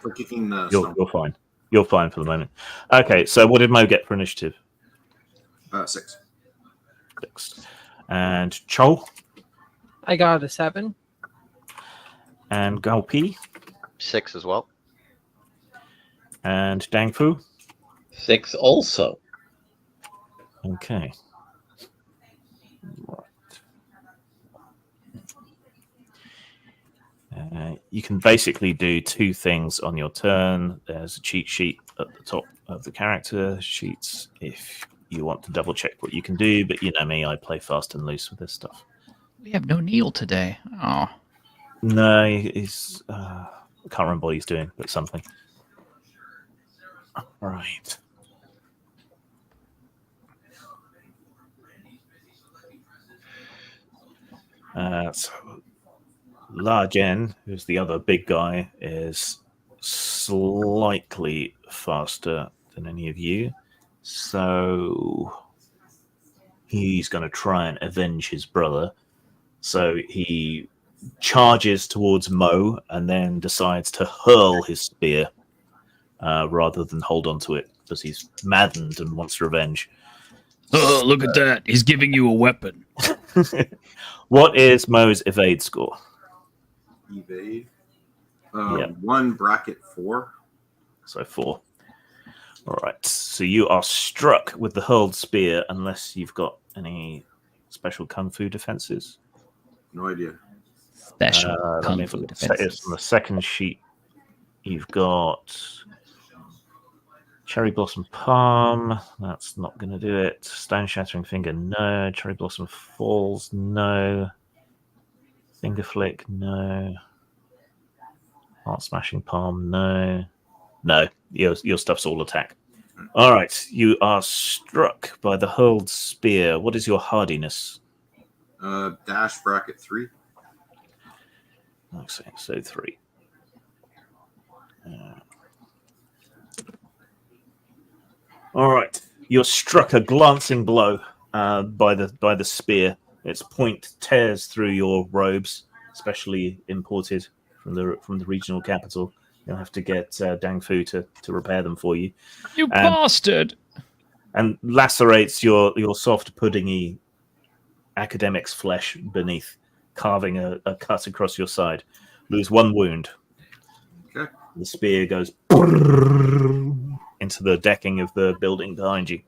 For kicking the You're fine. You're fine for the moment. Okay. So what did Mo get for initiative? 6. 6. And Chol? I got a 7. And Galpi? 6 as well. And Dang Fu? 6 also. Okay. You can basically do 2 things on your turn. There's a cheat sheet at the top of the character sheets if you want to double check what you can do, but you know me, I play fast and loose with this stuff. We have no Neil today. Oh. No, he's... I can't remember what he's doing, but something. Right. So La Jen, who's the other big guy, is slightly faster than any of you. So he's going to try and avenge his brother. So he charges towards Mo and then decides to hurl his spear rather than hold on to it because he's maddened and wants revenge. Oh, look at that. He's giving you a weapon. What is Mo's evade score? Evade. Yep. 1 bracket 4. So 4. All right. So you are struck with the hurled spear unless you've got any special kung fu defenses. No idea. Special kung fu defenses. On the second sheet, you've got Cherry Blossom Palm. That's not going to do it. Stone Shattering Finger, no. Cherry Blossom Falls, no. Finger Flick, no. Heart Smashing Palm, no. No, your stuff's all attack. All right, you are struck by the hurled spear. What is your hardiness? Dash bracket 3. Okay, so 3. All right, you're struck a glancing blow by the spear. Its point tears through your robes, especially imported from the regional capital. You'll have to get Dang Fu to repair them for you. You bastard! And lacerates your soft puddingy academic's flesh beneath, carving a cut across your side. Lose 1 wound. Okay. The spear goes into the decking of the building behind you.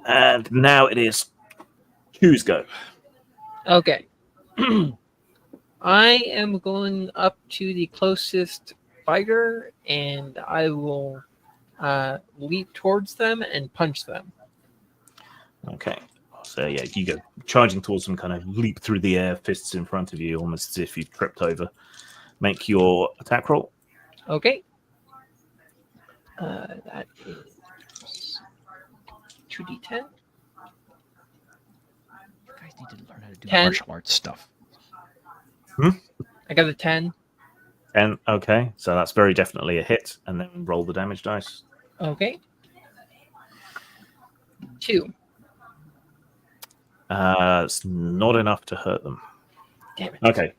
And now it is Choose go. Okay. I am going up to the closest fighter, and I will leap towards them and punch them. Okay. So yeah, you go charging towards them, kind of leap through the air, fists in front of you, almost as if you tripped over. Make your attack roll. Okay. That is 2d10. You guys need to learn how to do 10. martial arts stuff. I got a 10. 10. Okay, so that's very definitely a hit. And then roll the damage dice. Okay. 2. It's not enough to hurt them. Damn it. Okay.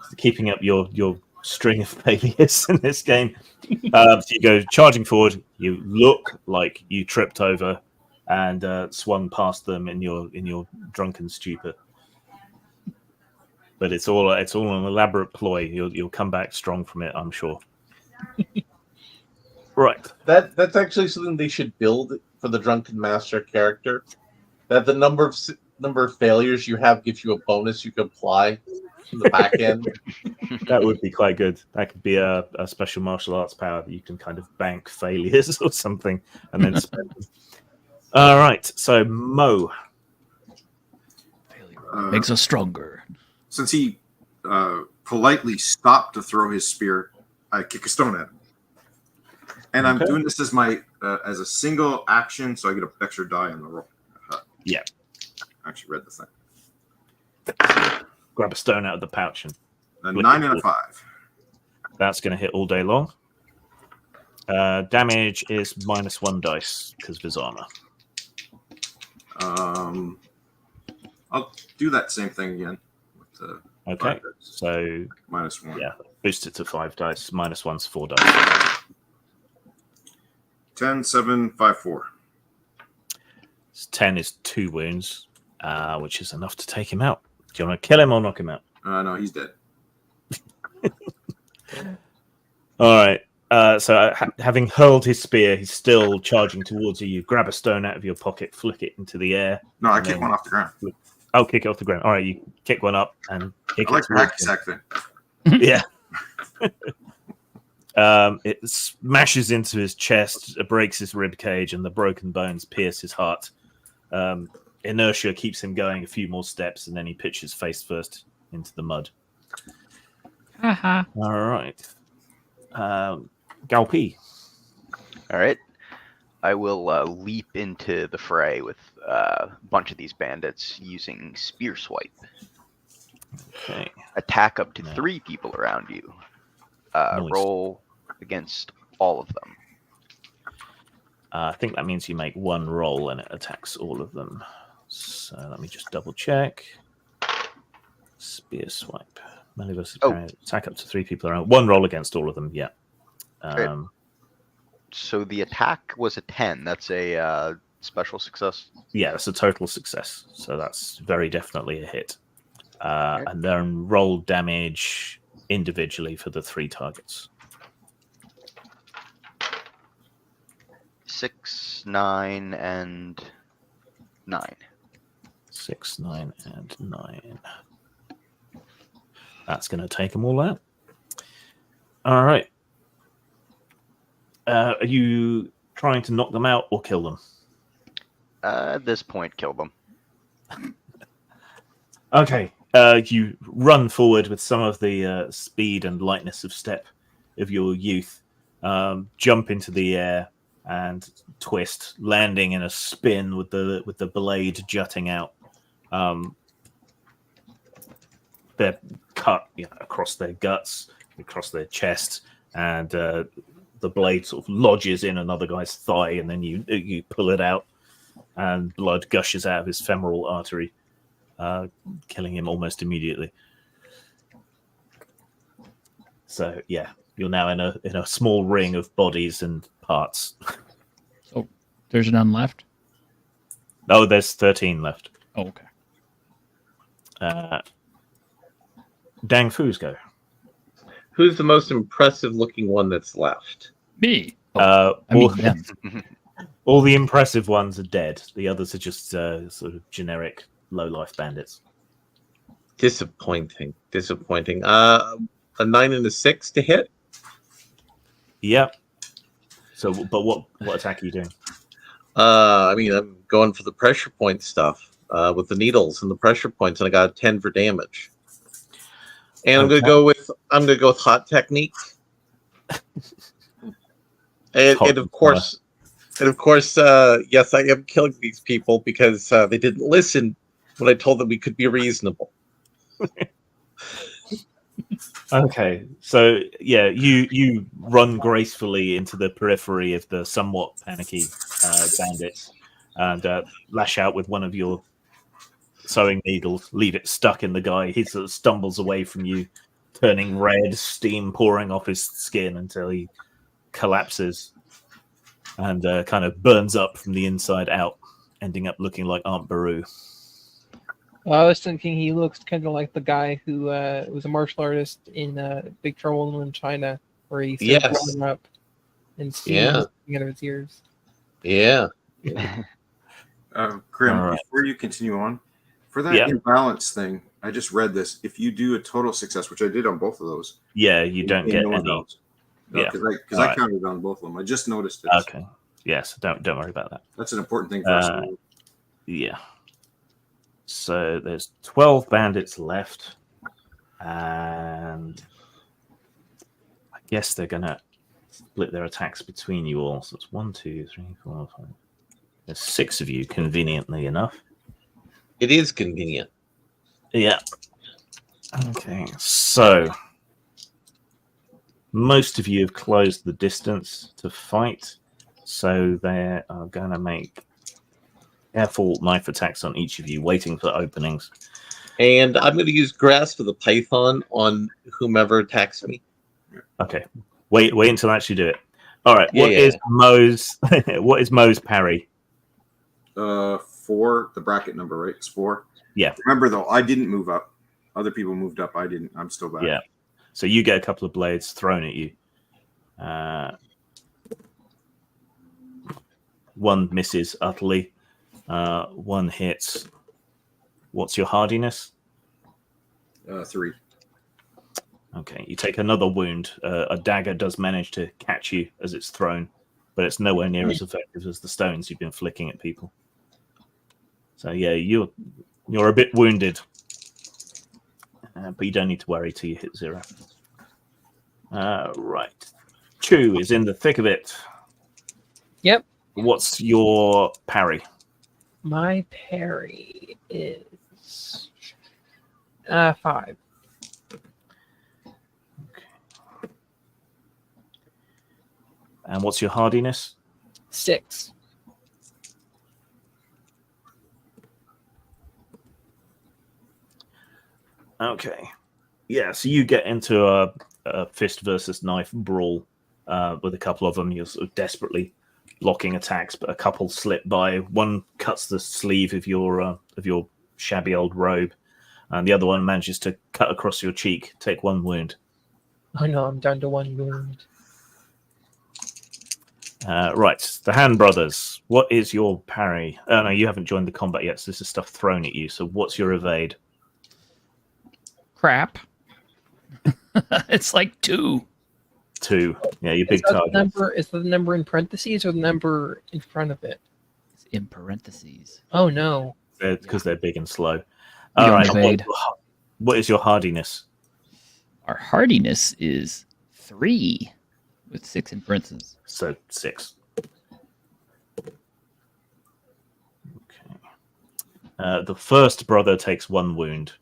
So keeping up your string of failures in this game. So you go charging forward. You look like you tripped over and swung past them in your drunken stupor. But it's all an elaborate ploy. You'll come back strong from it, I'm sure. Right. That's actually something they should build for the Drunken Master character. That the number of failures you have gives you a bonus you can apply in the back end. That would be quite good. That could be a special martial arts power that you can kind of bank failures or something and then spend them. All right. So Mo. Makes us stronger. Since he politely stopped to throw his spear, I kick a stone at him. And I'm doing this as my as a single action, so I get an extra die on the roll. Yeah. I actually read the thing. Grab a stone out of the pouch and A 9 and a 5. That's going to hit all day long. Damage is -1 dice because of his armor. I'll do that same thing again. With the Okay, so -1. Yeah, boost it to 5 dice. -1's 4 dice. 10, 7, 5, 4. 10 is 2 wounds, which is enough to take him out. Do you want to kill him or knock him out? No, he's dead. All right. So having hurled his spear, he's still charging towards you. You grab a stone out of your pocket, flick it into the air. No, I kick one off the ground. Oh, kick it off the ground. All right, you kick one up and kick I like it the towards hacky him. sack thing. Yeah. It smashes into his chest, breaks his rib cage, and the broken bones pierce his heart. Inertia keeps him going a few more steps, and then he pitches face first into the mud. Haha. All right. Galpi. All right. I will leap into the fray with a bunch of these bandits using Spear Swipe. Okay. Attack up to 3 people around you. Nice. Roll against all of them. I think that means you make 1 roll and it attacks all of them. So let me just double check. Spear Swipe. Melee versus attack up to 3 people around. 1 roll against all of them. Yeah. So the attack was a 10. That's a special success. Yeah, that's a total success. So that's very definitely a hit. And then roll damage individually for the 3 targets. 6, 9, and 9. 6, 9, and 9. That's going to take them all out. All right. Are you trying to knock them out or kill them? At this point, kill them. Okay. You run forward with some of the speed and lightness of step of your youth, jump into the air and twist, landing in a spin with the blade jutting out. They're cut across their guts, across their chest, and the blade sort of lodges in another guy's thigh, and then you pull it out, and blood gushes out of his femoral artery, killing him almost immediately. So yeah, you're now in a small ring of bodies and parts. Oh, there's none left? Oh, there's 13 left. Oh, okay. Dang Foos go. Who's the most impressive looking one that's left? Me. Them. All the impressive ones are dead. The others are just sort of generic low-life bandits. Disappointing. A 9 and a 6 to hit? Yep. So, but what attack are you doing? I'm going for the pressure point stuff with the needles and the pressure points, and I got a 10 for damage. And I'm gonna go with hot technique. And of course, yes, I am killing these people because they didn't listen when I told them we could be reasonable. Okay, so yeah, you run gracefully into the periphery of the somewhat panicky bandits and lash out with one of your sewing needles, leave it stuck in the guy. He sort of stumbles away from you, turning red, steam pouring off his skin until he collapses and kind of burns up from the inside out, ending up looking like Aunt Beru. Well, I was thinking he looks kind of like the guy who was a martial artist in Big Trouble in China, where he started blowing up and steam coming out of his ears. Yeah. Grim, before you continue on, for that imbalance thing, I just read this. If you do a total success, which I did on both of those, you don't get any. Because I counted on both of them. I just noticed it. Okay. Yes, don't worry about that. That's an important thing for us to know. Yeah. So there's 12 bandits left, and I guess they're gonna split their attacks between you all. So it's 1, 2, 3, 4, 5. There's 6 of you, conveniently enough. It is convenient. Yeah. Okay, so most of you have closed the distance to fight, so they are going to make careful knife attacks on each of you, waiting for openings. And I'm going to use Grasp of the Python on whomever attacks me. Okay, wait until I actually do it. All right, what is Mo's? What is Mo's parry? 4, the bracket number, right? It's 4. Yeah. Remember though, I didn't move up. Other people moved up. I didn't. I'm still back. Yeah. So you get a couple of blades thrown at you. One misses utterly. One hits. What's your hardiness? 3. Okay, you take another wound. A dagger does manage to catch you as it's thrown, but it's nowhere near as effective as the stones you've been flicking at people. So yeah, you're a bit wounded, but you don't need to worry till you hit 0. Right, Chu is in the thick of it. Yep. What's your parry? My parry is 5. And what's your hardiness? 6. Okay. Yeah, so you get into a fist versus knife brawl with a couple of them. You're sort of desperately blocking attacks, but a couple slip by. One cuts the sleeve of your shabby old robe, and the other one manages to cut across your cheek, take 1 wound. Oh no, I'm down to 1 wound. Right, the Hand Brothers. What is your parry? Oh no, you haven't joined the combat yet, so this is stuff thrown at you. So what's your evade? Crap. It's like 2. 2. Yeah, your big target. Is the number in parentheses or the number in front of it? It's in parentheses. Oh no. Because they're big and slow. All right. What is your hardiness? Our hardiness is 3 with 6 in parentheses. So 6. Okay. The first brother takes 1 wound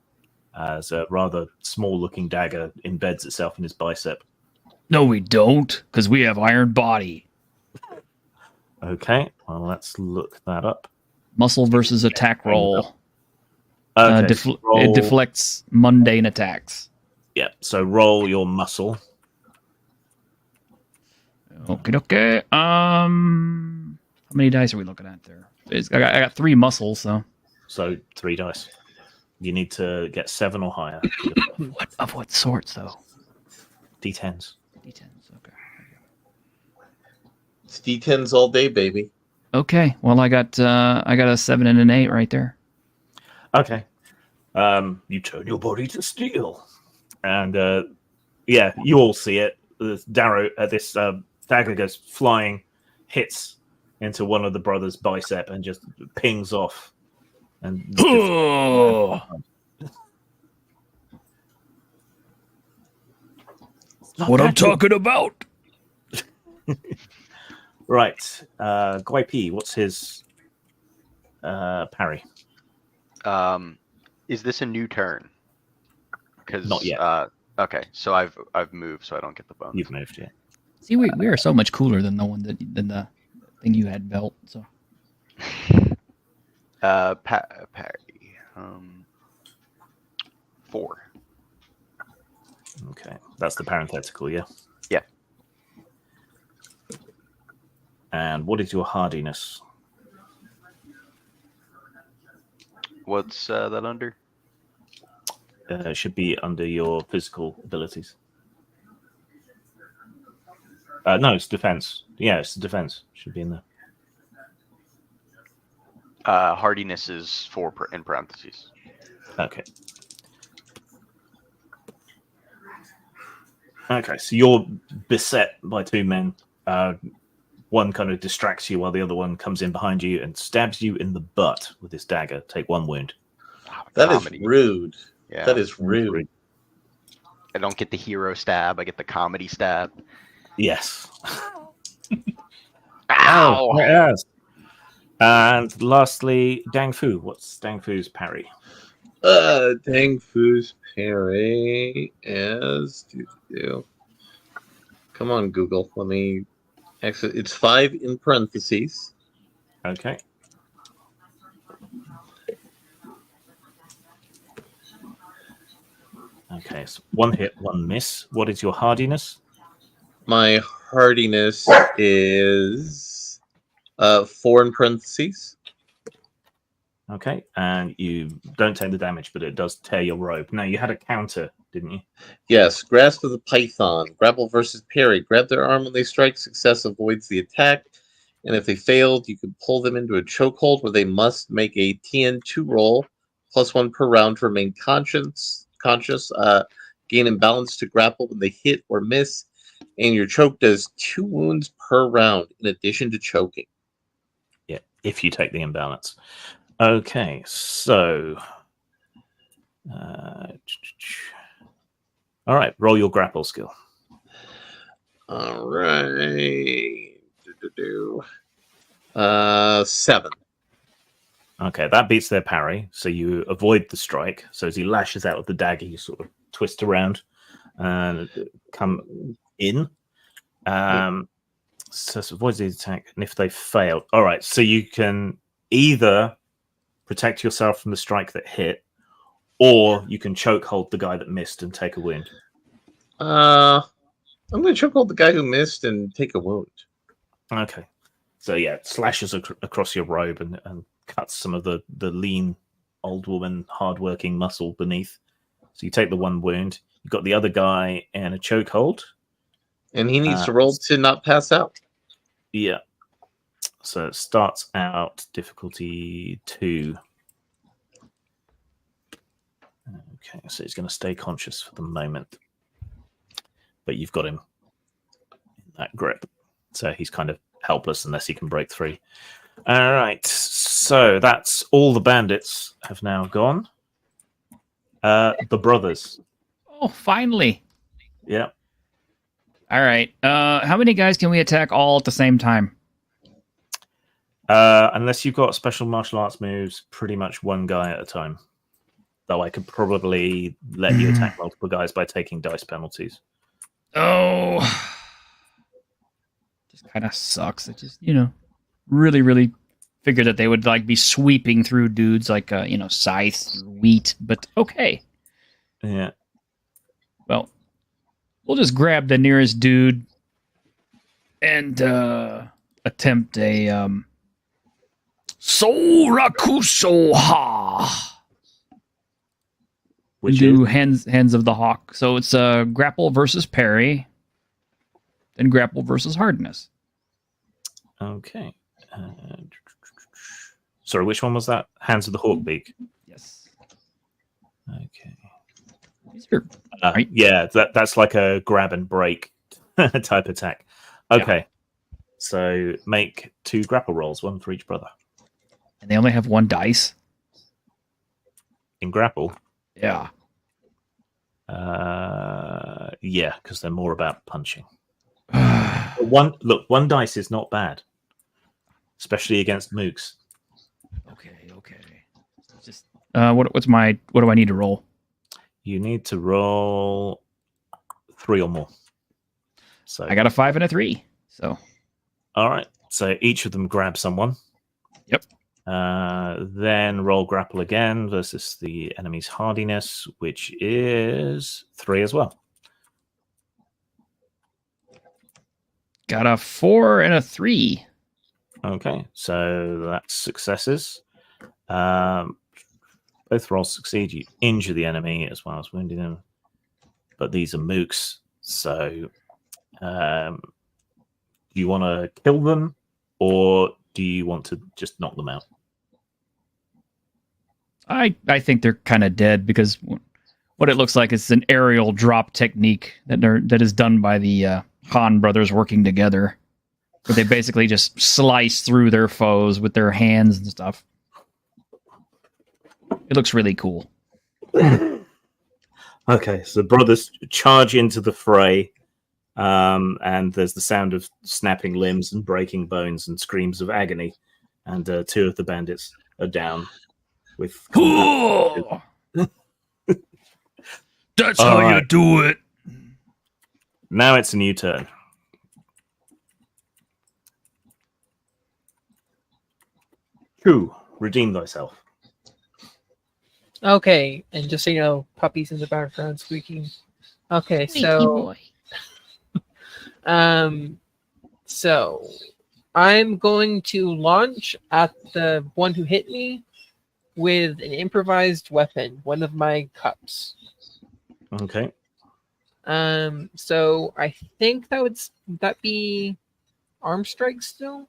as a rather small-looking dagger embeds itself in his bicep. No, we don't, because we have iron body. Okay, well, let's look that up. Muscle versus attack roll. Okay, roll. It deflects mundane attacks. Yeah, so roll your muscle. Okay. How many dice are we looking at there? I got 3 muscles, so. So 3 dice. You need to get 7 or higher. What sorts, though? D10s. D10s, okay. It's D10s all day, baby. Okay, well, I got a 7 and an 8 right there. Okay. You turn your body to steel. And, yeah, you all see it. This dagger goes flying, hits into one of the brothers' bicep and just pings off. And what I'm talking about. Right. Guai P, what's his parry? Is this a new turn? Because Not yet. Okay, so I've moved, so I don't get the bonus. You've moved, yeah. See, we are so much cooler than than the thing you had belt. So Parry. 4. Okay. That's the parenthetical, yeah? Yeah. And what is your hardiness? What's that under? It should be under your physical abilities. No, it's defense. Yeah, it's defense. Should be in there. Hardiness is 4 in parentheses. Okay. Okay, so you're beset by 2 men. One kind of distracts you while the other one comes in behind you and stabs you in the butt with his dagger. Take 1 wound. That is rude. Yeah. That is rude. I don't get the hero stab. I get the comedy stab. Yes. Ow! Oh, yes. And lastly, Dang Fu. What's Dang Fu's parry? Dang Fu's parry is Come on, Google. Let me. Actually, it's 5 in parentheses. Okay. Okay, so 1 hit, 1 miss. What is your hardiness? My hardiness is 4 in parentheses. Okay, and you don't take the damage, but it does tear your robe. Now, you had a counter, didn't you? Yes, Grasp of the Python. Grapple versus parry. Grab their arm when they strike. Success avoids the attack. And if they failed, you can pull them into a chokehold where they must make a TN2 roll, +1 per round to remain conscious. Gain imbalance to grapple when they hit or miss. And your choke does 2 wounds per round in addition to choking. Yeah, if you take the imbalance. Okay, so... all right, roll your grapple skill. All right. 7. Okay, that beats their parry, so you avoid the strike. So as he lashes out with the dagger, you sort of twist around and come in. So it avoids the attack, and if they fail... All right, so you can either protect yourself from the strike that hit, or you can choke hold the guy that missed and take a wound. I'm going to choke hold the guy who missed and take a wound. Okay. So yeah, it slashes across your robe and cuts some of the lean old woman hardworking muscle beneath. So you take the 1 wound. You've got the other guy in a chokehold. And he needs to roll to not pass out. Yeah. So it starts out difficulty 2. Okay, so he's going to stay conscious for the moment. But you've got him in that grip. So he's kind of helpless unless he can break free. All right, so that's all the bandits have now gone. The brothers. oh, finally. Yeah. All right. How many guys can we attack all at the same time? Unless you've got special martial arts moves, pretty much 1 guy at a time. Though I could probably let you attack multiple guys by taking dice penalties. Oh, just kind of sucks. It just, really, really figured that they would like be sweeping through dudes like, scythe, wheat, but okay. Yeah. Well, we'll just grab the nearest dude and attempt a Sorakusoha. Which do is? hands of the hawk. So it's grapple versus parry, then grapple versus hardness. Okay. Sorry, which one was that? Hands of the hawk beak. Yes. Okay. These are yeah, that's like a grab and break type attack. Okay. Yeah. So make 2 grapple rolls, 1 for each brother. And they only have 1 dice? In grapple? Yeah. Yeah, because they're more about punching. One dice is not bad, especially against mooks. Okay. Just what do I need to roll? You need to roll 3 or more. So I got a 5 and a 3. So all right. So each of them grab someone. Yep. Then roll grapple again versus the enemy's hardiness, which is 3 as well. got a 4 and a 3. Okay, so that's successes. Both rolls succeed. You injure the enemy as well as wounding them. But these are mooks, so do you want to kill them or do you want to just knock them out? I think they're kind of dead because what it looks like is an aerial drop technique that is done by the Han brothers working together, where they basically just slice through their foes with their hands and stuff. It looks really cool. Okay, so the brothers charge into the fray, and there's the sound of snapping limbs and breaking bones and screams of agony, and 2 of the bandits are down. With That's how you do it. Now it's a new turn. True, redeem thyself. Okay, and just so you know, puppies in the background squeaking. Okay, so so I'm going to launch at the one who hit me with an improvised weapon, one of my cups. Okay. So I think would that be arm strike still?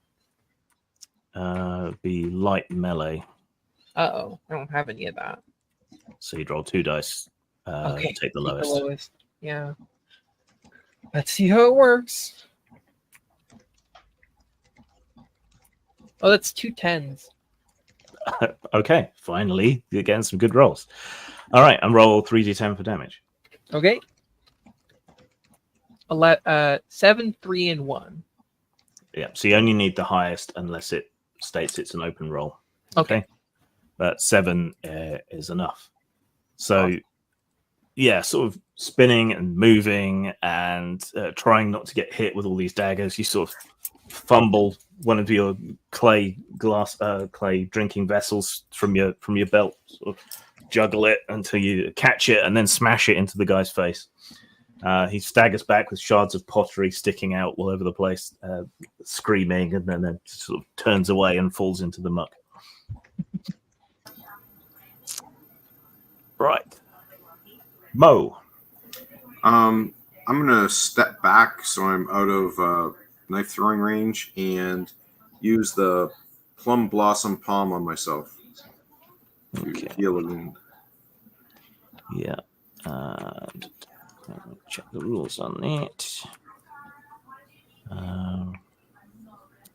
Be light melee. Uh-oh, I don't have any of that. So you'd roll 2 dice. Okay, take the lowest. Yeah. Let's see how it works. Oh, that's 2 10s. Okay, finally, you're getting some good rolls. All right, and roll 3d10 for damage. Okay. 7, 3, and 1. Yeah, so you only need the highest unless it states it's an open roll. Okay. But 7 is enough. So, yeah, sort of spinning and moving and trying not to get hit with all these daggers. You sort of fumble one of your clay drinking vessels from your belt, sort of juggle it until you catch it and then smash it into the guy's face. He staggers back with shards of pottery sticking out all over the place, screaming, and then sort of turns away and falls into the muck. Right. Mo. I'm gonna step back so I'm out of knife throwing range and use the plum blossom palm on myself to heal a wound. Yeah. Check the rules on that.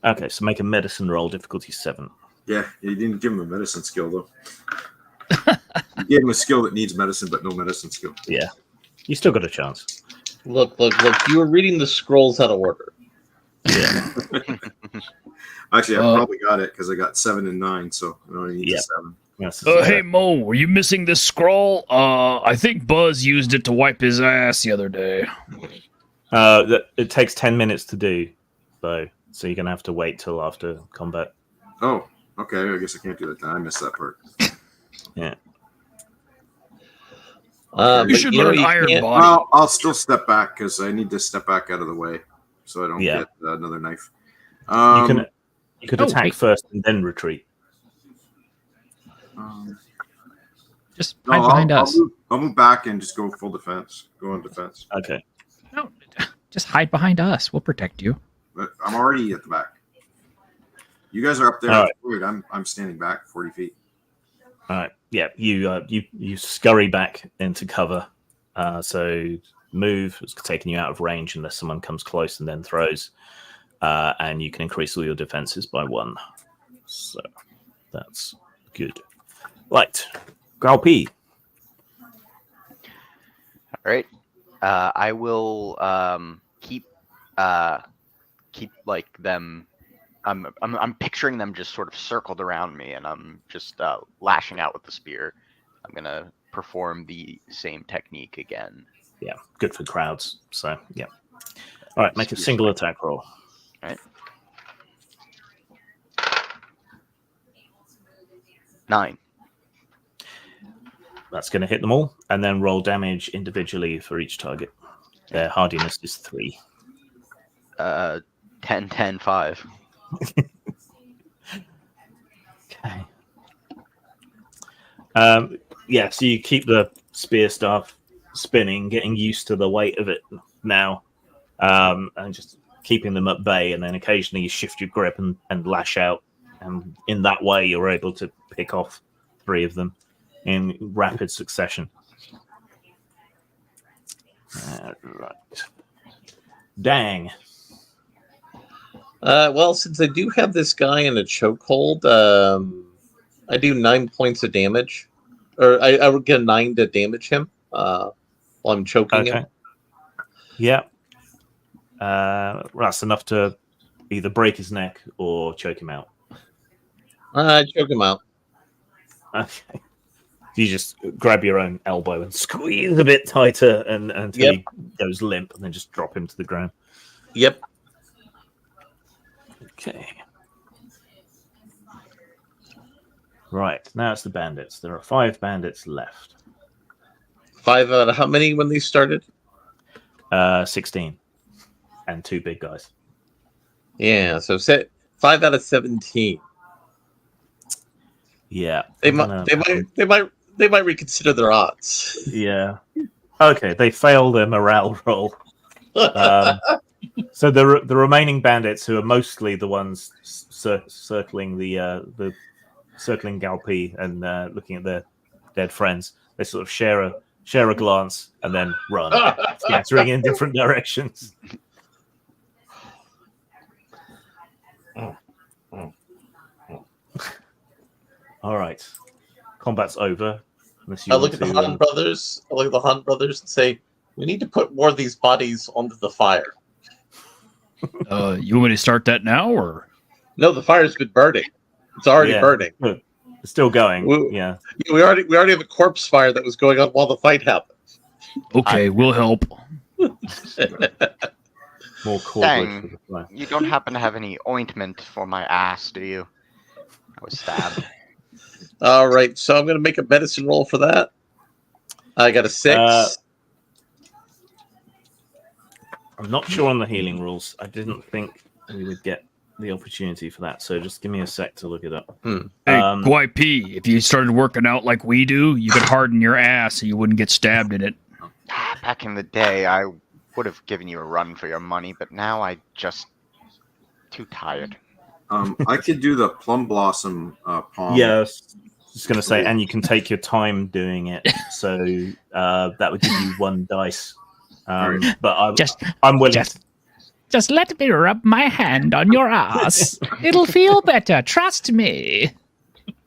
Okay, so make a medicine roll, difficulty 7. Yeah, you didn't give him a medicine skill though. You gave him a skill that needs medicine, but no medicine skill. Yeah, you still got a chance. Look! You were reading the scrolls out of order. Yeah. Actually, I probably got it because I got 7 and 9, so I only need 7. Hey Mo, were you missing this scroll? I think Buzz used it to wipe his ass the other day. It takes 10 minutes to do, though, so you're gonna have to wait till after combat. Oh, okay. I guess I can't do that then. I missed that part. Yeah. You should learn Iron Body. Well, I'll still step back because I need to step back out of the way so I don't get another knife. You could attack first and then retreat. Just hide behind us. I'll move back and just go full defense. Go on defense. Okay. No, just hide behind us. We'll protect you. But I'm already at the back. You guys are up there. All right. I'm standing back 40 feet. All right. Yeah. You scurry back into cover. So move. It's taking you out of range unless someone comes close and then throws. And you can increase all your defenses by 1. So that's good. Right. Gralp. All right. I will keep keep like them. I'm picturing them just sort of circled around me, and I'm just lashing out with the spear. I'm gonna perform the same technique again. Yeah, good for crowds. So yeah. All right, make a Spear single strike. attack roll. All right. 9. That's going to hit them all, and then roll damage individually for each target. Their hardiness is 3. 10, 10, 5. Okay. Yeah, so you keep the spear staff spinning, getting used to the weight of it now, and just keeping them at bay. And then occasionally you shift your grip and lash out, and in that way you're able to pick off 3 of them in rapid succession. Right. Dang. Well, since I do have this guy in a chokehold, I do 9 points of damage, or I would get 9 to damage him while I'm choking him. Yeah. That's enough to either break his neck or choke him out. Choke him out. Okay. You just grab your own elbow and squeeze a bit tighter until he goes limp, and then just drop him to the ground. Yep. Okay. Right, now it's the bandits. There are 5 bandits left. 5 out of how many when they started? 16. And 2 big guys. Yeah, so 5 out of 17. Yeah. They might reconsider their odds. Yeah. Okay, they fail their morale roll. So the remaining bandits, who are mostly the ones circling the circling Galpi and looking at their dead friends, they sort of share a glance and then run, scattering in different directions. All right, combat's over. I look at the Han brothers. I look at the Han brothers and say, "We need to put more of these bodies onto the fire." You want me to start that now, or no? The fire's been burning. It's already burning. It's still going. We already have a corpse fire that was going on while the fight happened. Okay, we'll help. More Dang, you don't happen to have any ointment for my ass, do you? I was stabbed. All right, so I'm going to make a medicine roll for that. I got a 6. I'm not sure on the healing rules. I didn't think we would get the opportunity for that, so just give me a sec to look it up. Hey, YP, if you started working out like we do, you could harden your ass so you wouldn't get stabbed in it. Back in the day, I would have given you a run for your money, but now I just too tired. I could do the plum blossom palm. Yeah, I was just going to say, and you can take your time doing it, so that would give you 1 dice. But I'm willing. Just let me rub my hand on your ass. It'll feel better. Trust me.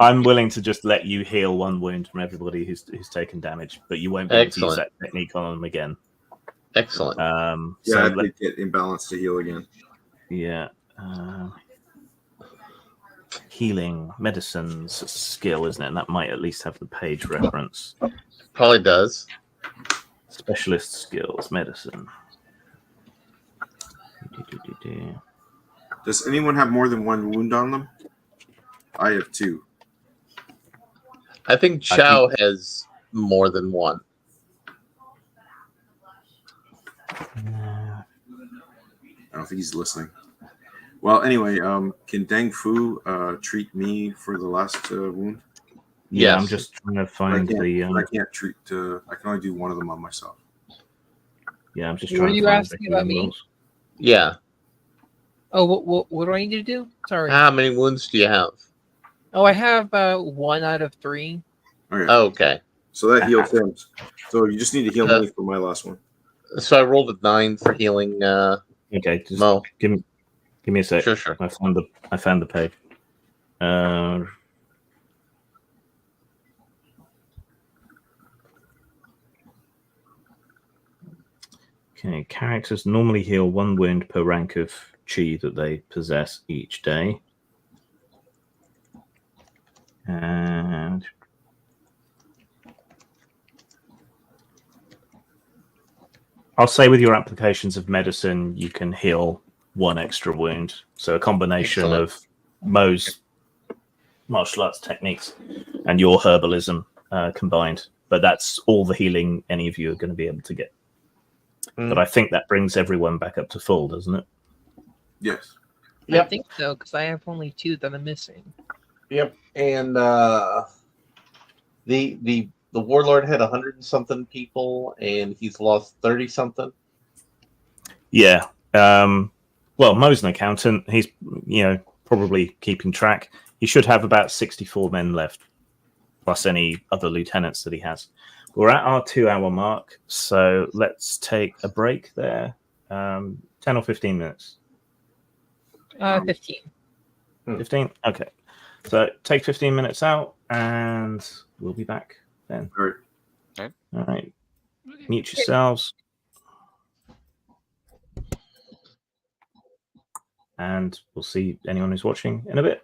I'm willing to just let you heal 1 wound from everybody who's taken damage, but you won't be able to use that technique on them again. Excellent. So I did get imbalanced to heal again. Yeah. Healing, medicines, skill, isn't it? And that might at least have the page reference. Probably does. Specialist skills, medicine. Does anyone have more than 1 wound on them? I have 2. I think Chow has more than 1. I don't think he's listening. Well, anyway, can Deng Fu treat me for the last wound? Yeah, I'm just trying to find I can't treat. I can only do 1 of them on myself. Yeah, I'm just Were trying you to find asking about me? Yeah. Oh, what do I need to do? Sorry. How many wounds do you have? Oh, I have 1 out of 3. Okay. Oh, okay. So that healed him. So you just need to heal me for my last one. So I rolled a 9 for healing. Okay, just Mo. give me a sec. Sure. I found the page. Okay, characters normally heal 1 wound per rank of chi that they possess each day. And I'll say with your applications of medicine, you can heal 1 extra wound. So a combination Excellent. of Mo's martial arts techniques and your herbalism combined. But that's all the healing any of you are going to be able to get. But I think that brings everyone back up to full, doesn't it? Yes. I think so, because I have only 2 that I'm missing. Yep. And the warlord had 100 and something people, and he's lost 30 something. Yeah. Well, Mo's an accountant. He's, probably keeping track. He should have about 64 men left, plus any other lieutenants that he has. We're at our 2-hour mark, so let's take a break there. 10 or 15 minutes? 15. 15? Okay. So take 15 minutes out, and we'll be back then. All right. Okay. All right. Mute yourselves. And we'll see anyone who's watching in a bit.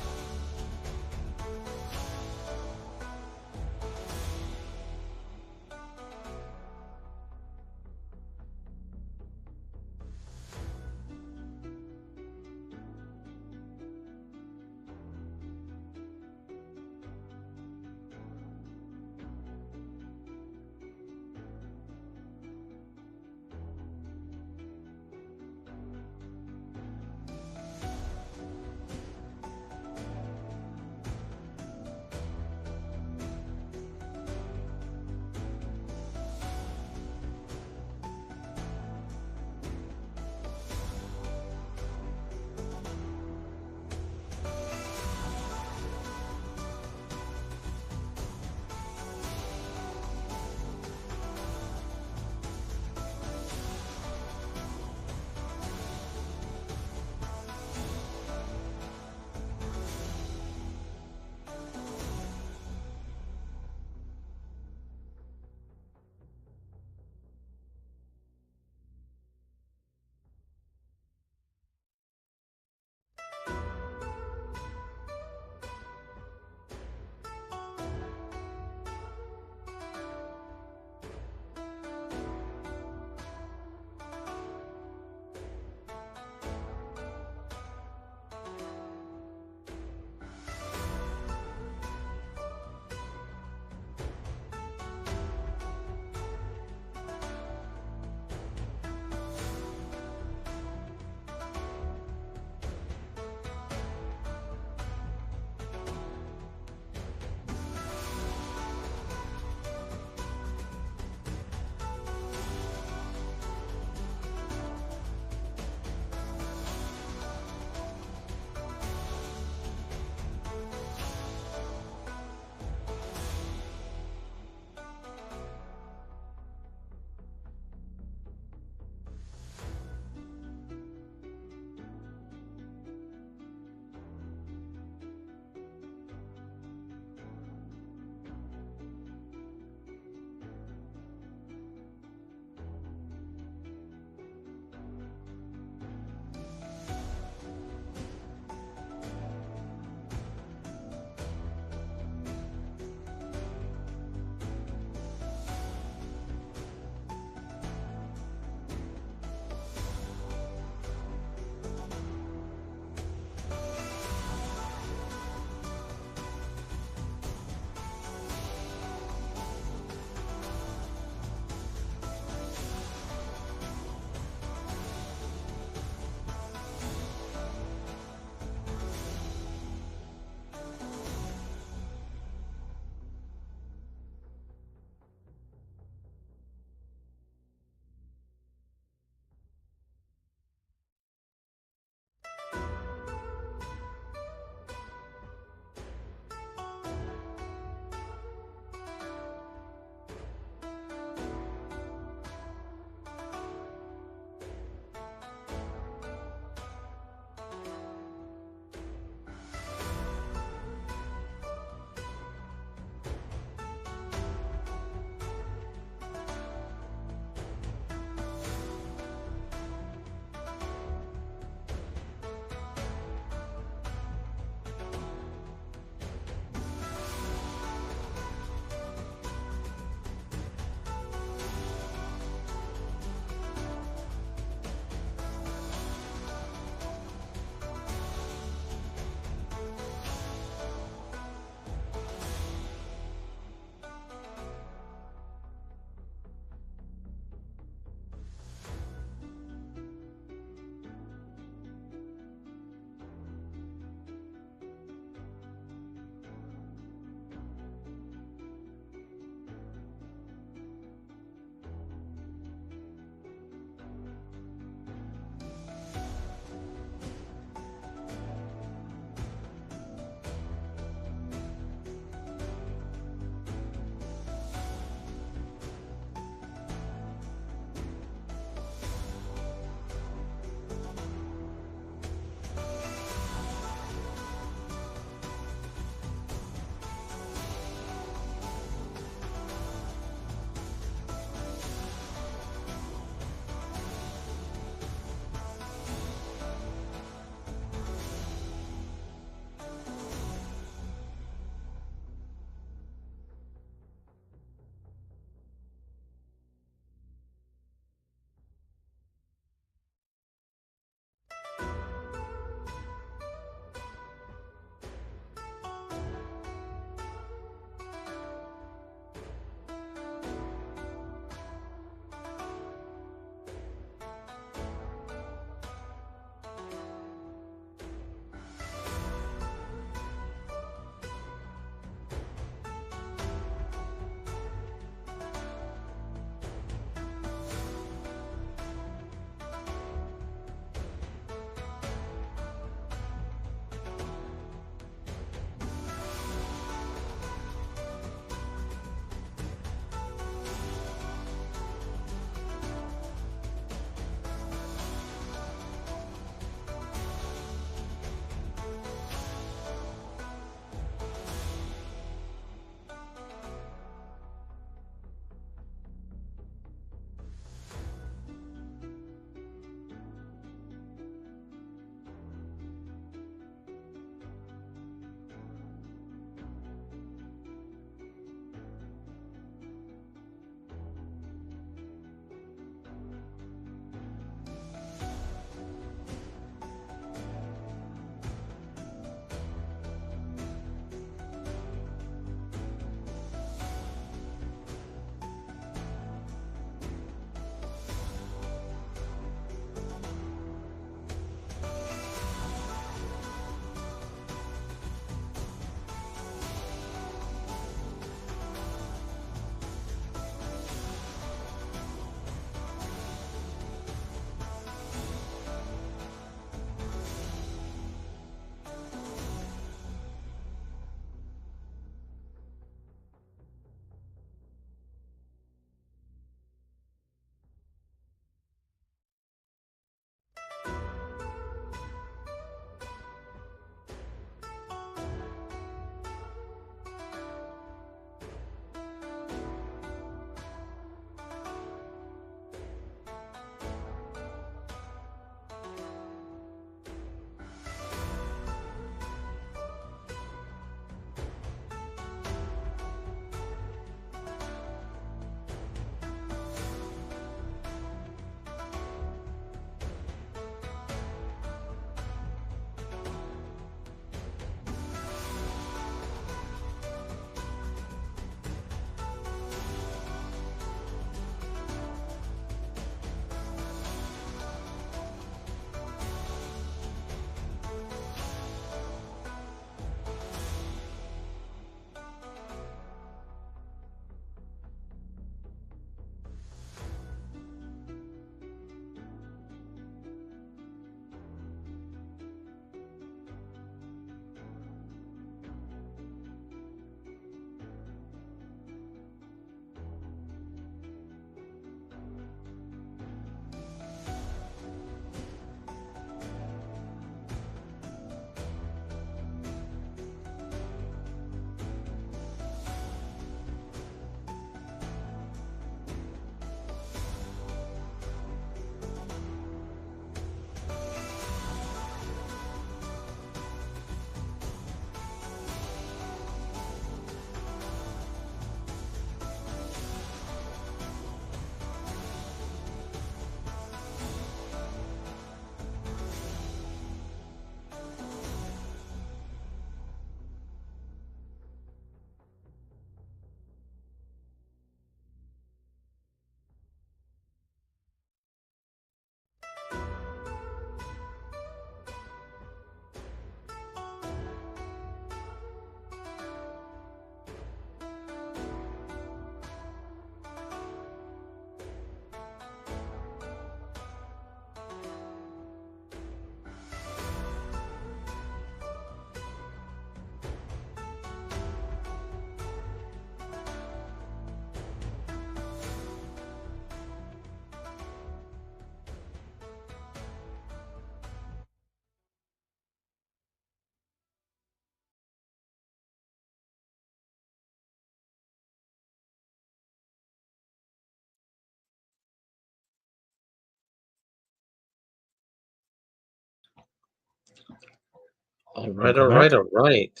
All right, all right, all right.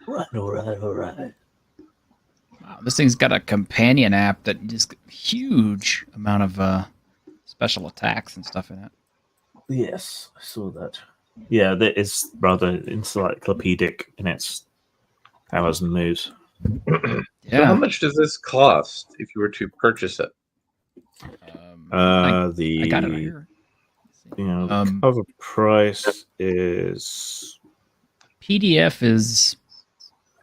All right. Wow, this thing's got a companion app that just huge amount of special attacks and stuff in it. Yes, I saw that. Yeah, that is rather encyclopedic in its powers and moves. So how much does this cost if you were to purchase it? I got it right here. The cover price is PDF is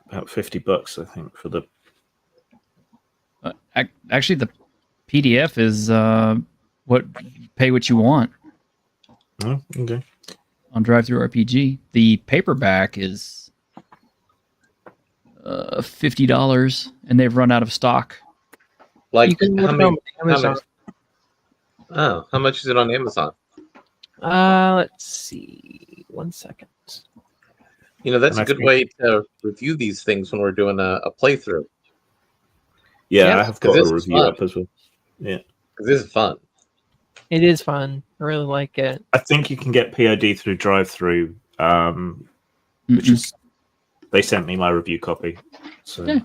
about $50, I think, for the. Actually, the PDF is pay what you want. Oh, okay. On Drive-Thru RPG, the paperback is $50, and they've run out of stock. Like You can how look many? on Amazon. How much is it on Amazon? Let's see. 1 second. You know, that's And a I good think- way to review these things when we're doing a playthrough. Yeah, Yep. I have got This a is review fun. up as well. Yeah. Because this is fun. It is fun. I really like it. I think you can get POD through Drive-Thru, which is. They sent me my review copy. So. Yeah.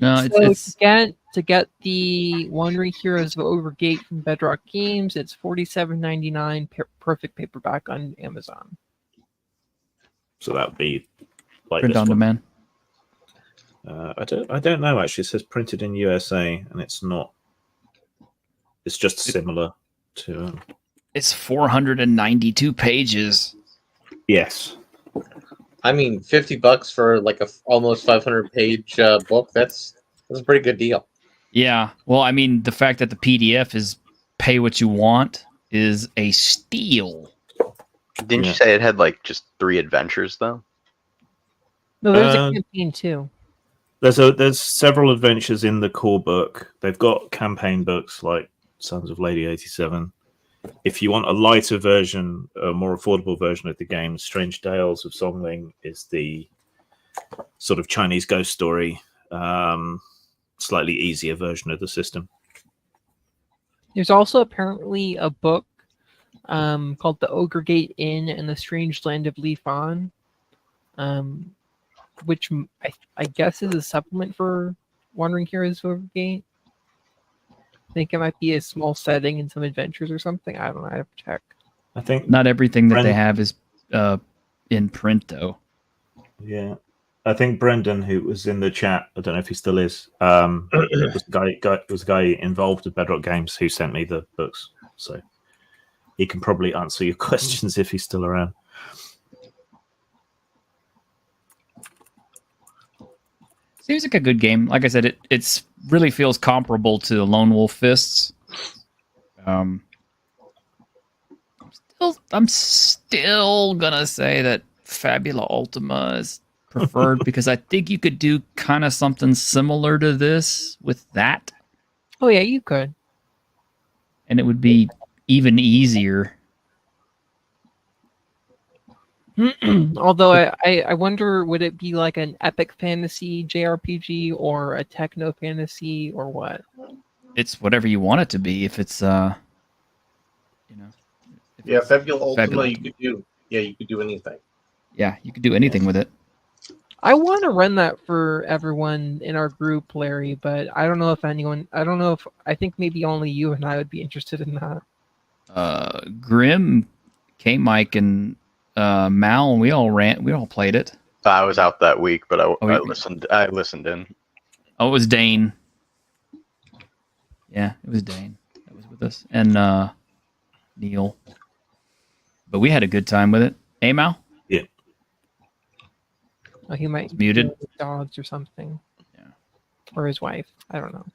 No, So to get the Wandering Heroes of Ogre Gate from Bedrock Games, it's $47.99 perfect paperback on Amazon. So that'd be like print this on one. demand. I don't know actually. It says printed in USA, and it's not. It's just similar to. It's 492 pages. Yes. I mean, $50 for like a almost 500-page book. That's a pretty good deal. Yeah. Well, I mean, the fact that the PDF is pay what you want is a steal. Didn't you say it had like just 3 adventures though? No, there's a campaign too. There's several adventures in the core book. They've got campaign books like Sons of Lady 87. If you want a lighter version, a more affordable version of the game, Strange Tales of Songling is the sort of Chinese ghost story, slightly easier version of the system. There's also apparently a book called The Ogre Gate Inn and the Strange Land of Li Fan, which I guess is a supplement for Wandering Heroes of Ogre Gate. I think it might be a small setting and some adventures or something. I don't know. I have to check. I think Not everything that they have is in print, though. Yeah, I think Brendan, who was in the chat, I don't know if he still is, was a guy involved with Bedrock Games who sent me the books, so he can probably answer your questions if he's still around. Seems like a good game. Like I said, it's really feels comparable to Lone Wolf Fists. I'm still gonna say that Fabula Ultima is preferred because I think you could do kind of something similar to this with that, Oh yeah, you could. and it would be even easier. Although I wonder, would it be like an epic fantasy JRPG or a techno fantasy or what? It's whatever you want it to be. If it's Yeah, Fabula Ultima, Fabula. you could do. Yeah, you could do anything. yeah, you could do anything with it. I want to run that for everyone in our group, Larry, but I don't know if anyone. I think maybe only you and I would be interested in that. Grim, K Mike, and Mal, we all played it. I was out that week, but I yeah. listened. I listened in. Oh, it was Dane. Yeah, it was Dane that was with us, and Neil. But we had a good time with it. Hey, Mal? Yeah. Oh, he might It's muted. be with dogs or something. Yeah. Or his wife. I don't know.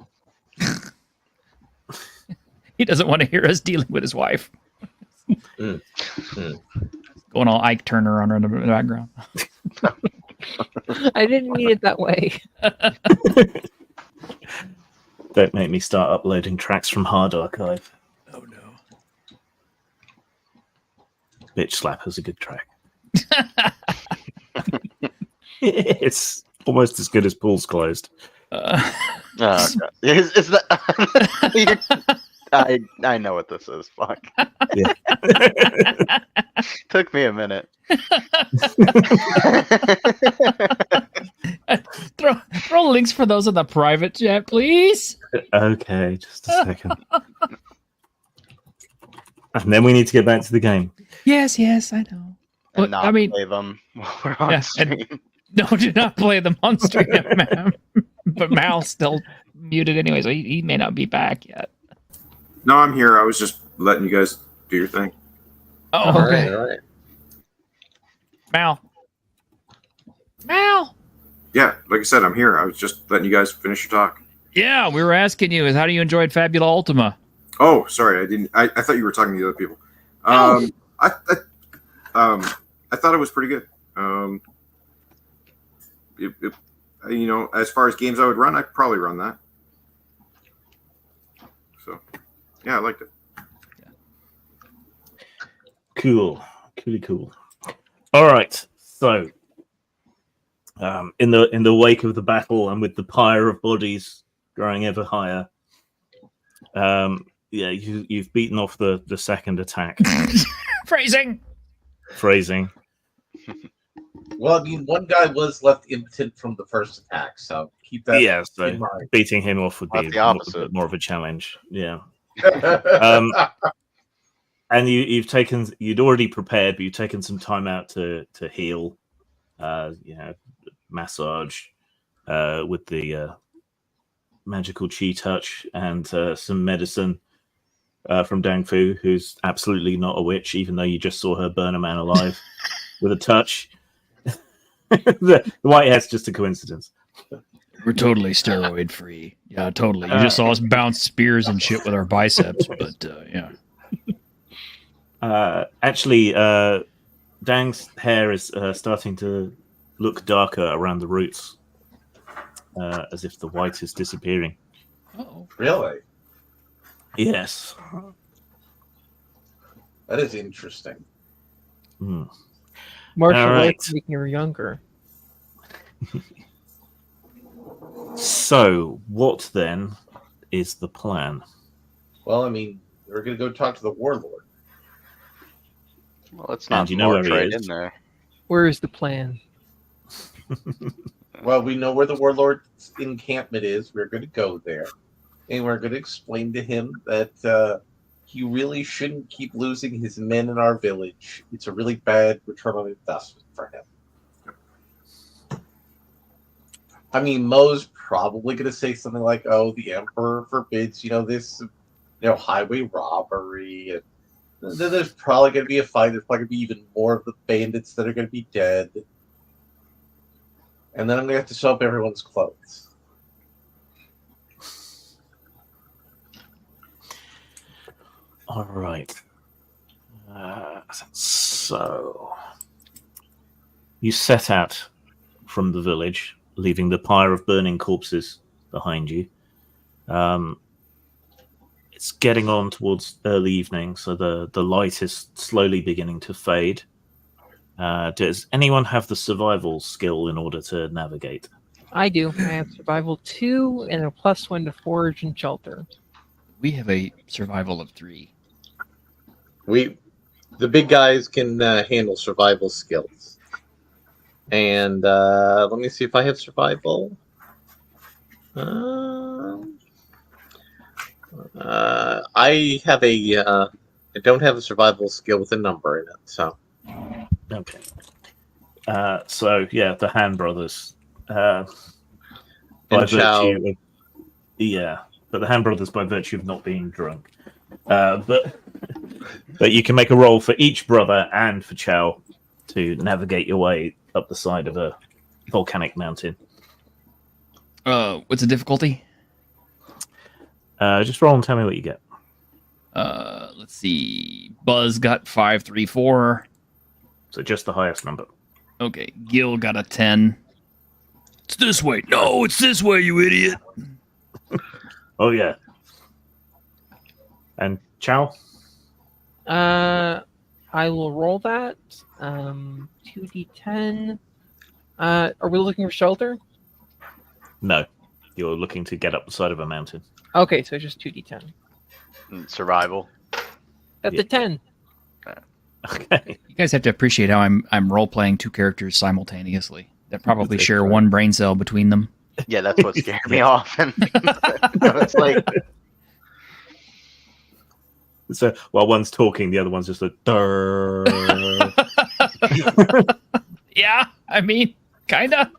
He doesn't want to hear us dealing with his wife. Going all Ike Turner on her in the background. I didn't mean it that way. Don't make me start uploading tracks from Hard Archive. Oh no. Bitch Slap has a good track. It's almost as good as Pool's Closed. God. Is that? I know what this is. Fuck. Yeah. Took me a minute. throw links for those in the private chat, please. Okay, just a second. And then we need to get back to the game. Yes, I know. And not play them while we're on stream. No, do not play them on stream, ma'am. But Mal's still muted anyway, so he may not be back yet. No, I'm here. I was just letting you guys do your thing. Oh, okay. All right. Mal. Yeah, like I said, I'm here. I was just letting you guys finish your talk. Yeah, we were asking you, how do you enjoy Fabula Ultima? Oh, sorry, I didn't. I thought you were talking to the other people. Oh. I thought it was pretty good. You know, as far as games I would run, I'd probably run that. So, yeah, I liked it. Cool. All right. So, in the wake of the battle and with the pyre of bodies growing ever higher, you've beaten off the second attack. Phrasing. Well, I mean, one guy was left impotent from the first attack, so keep that in mind. Beating him off would be the opposite. more of a challenge. Yeah. And you'd already prepared, but you've taken some time out to heal, massage with the magical chi touch and some medicine from Dang Fu, who's absolutely not a witch, even though you just saw her burn a man alive with a touch. The white hair's just a coincidence. We're totally steroid free. Yeah, totally. You just saw us bounce spears and shit with our biceps, but yeah. Actually, Dang's hair is starting to look darker around the roots, as if the white is disappearing. Oh, really? Yes. That is interesting. Martial All right. arts making her younger. So, what then is the plan? Well, I mean, we're going to go talk to the warlord. Well, it's not And you know where he right is. in there. Where is the plan? Well, we know where the warlord's encampment is. We're going to go there. And we're going to explain to him that he really shouldn't keep losing his men in our village. It's a really bad return on investment for him. I mean, Mo's probably going to say something like, "Oh, the Emperor forbids, this, highway robbery." And then there's probably going to be a fight. There's probably going to be even more of the bandits that are going to be dead. And then I'm going to have to sew up everyone's clothes. All right. So you set out from the village, leaving the pyre of burning corpses behind you. It's getting on towards early evening, so the light is slowly beginning to fade. Does anyone have the survival skill in order to navigate? I do. I have survival 2 and a +1 to forage and shelter. We have a survival of 3. The big guys can handle survival skills. And let me see if I have survival. I have I don't have a survival skill with a number in it, so. Okay. So yeah, the Han brothers. By virtue of, but the Han brothers by virtue of not being drunk. But you can make a roll for each brother and for Chow to navigate your way up the side of a volcanic mountain. What's the difficulty? Just roll and tell me what you get. Let's see. Buzz got 5, 3, 4. So just the highest number. Okay. Gil got a 10. It's this way. No, it's this way, you idiot. Oh yeah. And Chow? I will roll that. 2d10. Are we looking for shelter? No. You're looking to get up the side of a mountain. Okay, so just 2d10. Survival. That's a 10. Okay. You guys have to appreciate how I'm role playing two characters simultaneously that probably That's share right. one brain cell between them. Yeah, that's what scared me off. And it's like, So while one's talking, the other one's just like, "Durr." Yeah, I mean, kinda.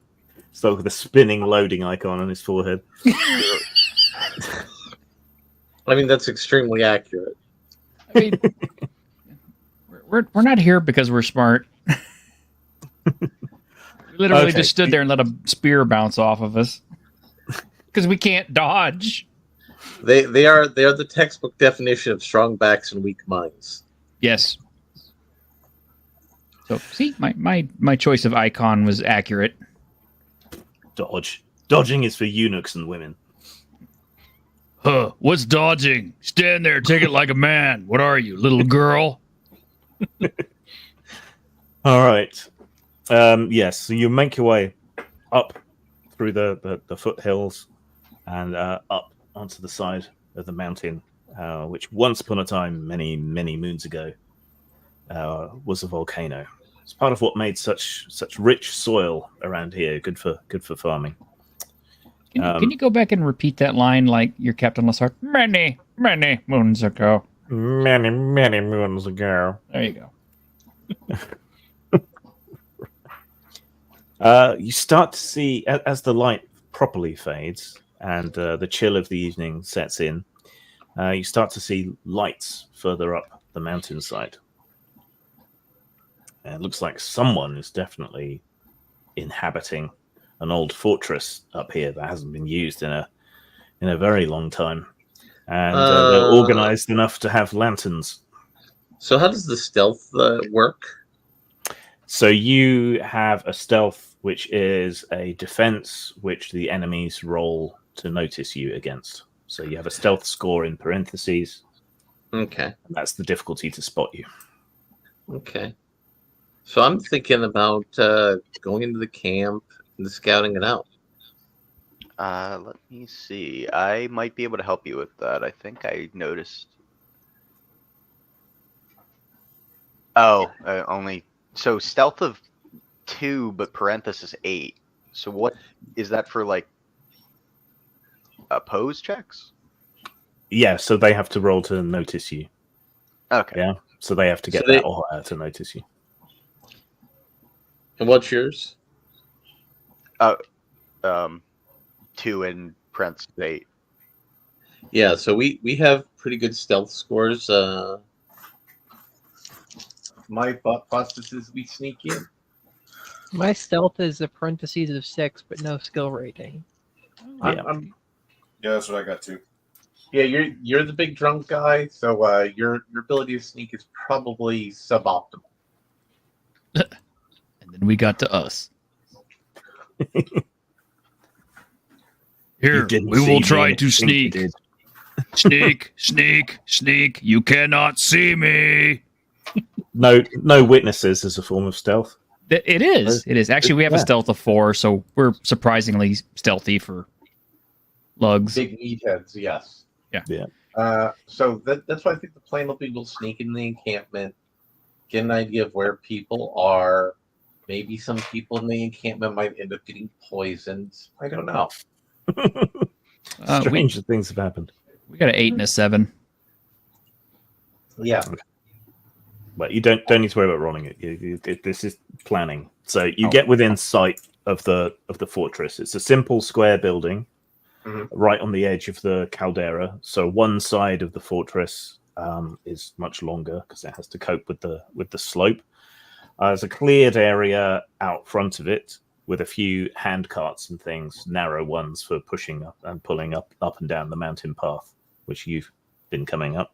So with a spinning loading icon on his forehead. I mean, that's extremely accurate. I mean, we're not here because we're smart. We literally Okay. just stood there and let a spear bounce off of us because we can't dodge. They are the textbook definition of strong backs and weak minds. Yes. So see, my choice of icon was accurate. Dodge. Dodging is for eunuchs and women. Huh, what's dodging? Stand there, take it like a man. What are you, little girl? All right. Yes, so you make your way up through the foothills and up onto the side of the mountain, which once upon a time, many moons ago, was a volcano. It's part of what made such rich soil around here, good for farming. Can you go back and repeat that line like you're Captain Lassard? Many moons ago. Many moons ago. There you go. You start to see, as the light properly fades and the chill of the evening sets in, you start to see lights further up the mountainside. And it looks like someone is definitely inhabiting an old fortress up here that hasn't been used in a very long time. And they're organized enough to have lanterns. So how does the stealth work? So you have a stealth, which is a defense which the enemies roll to notice you against. So you have a stealth score in parentheses. Okay. And that's the difficulty to spot you. Okay. So I'm thinking about going into the camp and scouting it out. let me see. I might be able to help you with that. I think I noticed. Oh, only so stealth of 2, but parenthesis 8. So what is that for? Like pose checks? Yeah, so they have to roll to notice you. Okay. Yeah, so they have to get So that or higher to notice you. And what's yours? 2 in parenthesis 8. Yeah, so we have pretty good stealth scores. My thought process is we sneak in. My stealth is a parentheses of 6, but no skill rating. Yeah. Yeah, that's what I got too. Yeah, you're the big drunk guy, so your ability to sneak is probably suboptimal. And then we got to us. Here, didn't we see will me, try I to think you sneak. did. Sneak, sneak, sneak. You cannot see me. No witnesses as a form of stealth. It is. It is. Actually, we have a Yeah. stealth of 4, so we're surprisingly stealthy for lugs. Big meatheads, yes. Yeah. So that's why I think the plan will be we'll sneak in the encampment, get an idea of where people are. Maybe some people in the encampment might end up getting poisoned. I don't know. Stranger things have happened. We got an 8 and a 7. Yeah. But you don't need to worry about rolling it. This is planning. So you get within sight of the fortress. It's a simple square building, right on the edge of the caldera. So one side of the fortress is much longer because it has to cope with the slope. There's a cleared area out front of it with a few hand carts and things, narrow ones for pushing up and pulling up and down the mountain path, which you've been coming up.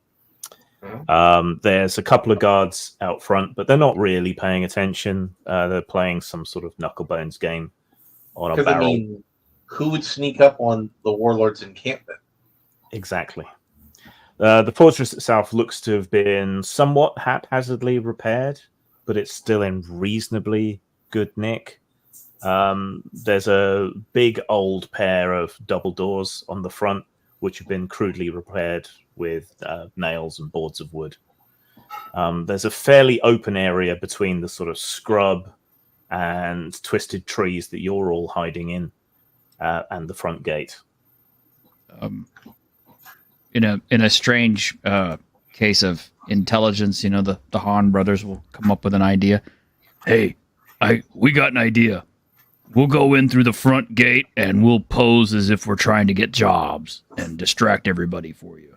There's a couple of guards out front, but they're not really paying attention. They're playing some sort of knucklebones game on a barrel. I mean, who would sneak up on the warlord's encampment? Exactly. The fortress itself looks to have been somewhat haphazardly repaired, but it's still in reasonably good nick. There's a big old pair of double doors on the front, which have been crudely repaired with nails and boards of wood. There's a fairly open area between the sort of scrub and twisted trees that you're all hiding in, and the front gate. In a strange case of intelligence, the Hahn brothers will come up with an idea. Hey, we got an idea. We'll go in through the front gate and we'll pose as if we're trying to get jobs and distract everybody for you.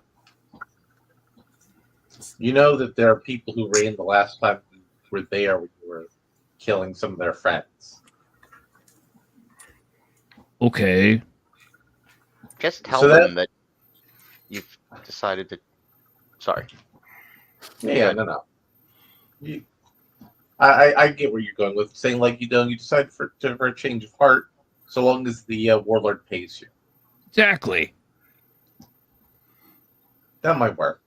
You know that there are people who ran the last time we were there when you were killing some of their friends. Okay. Just tell So them that you've decided to. Sorry. Yeah, no. I get where you're going with saying, like, you decide for a change of heart, so long as the warlord pays you. Exactly. That might work.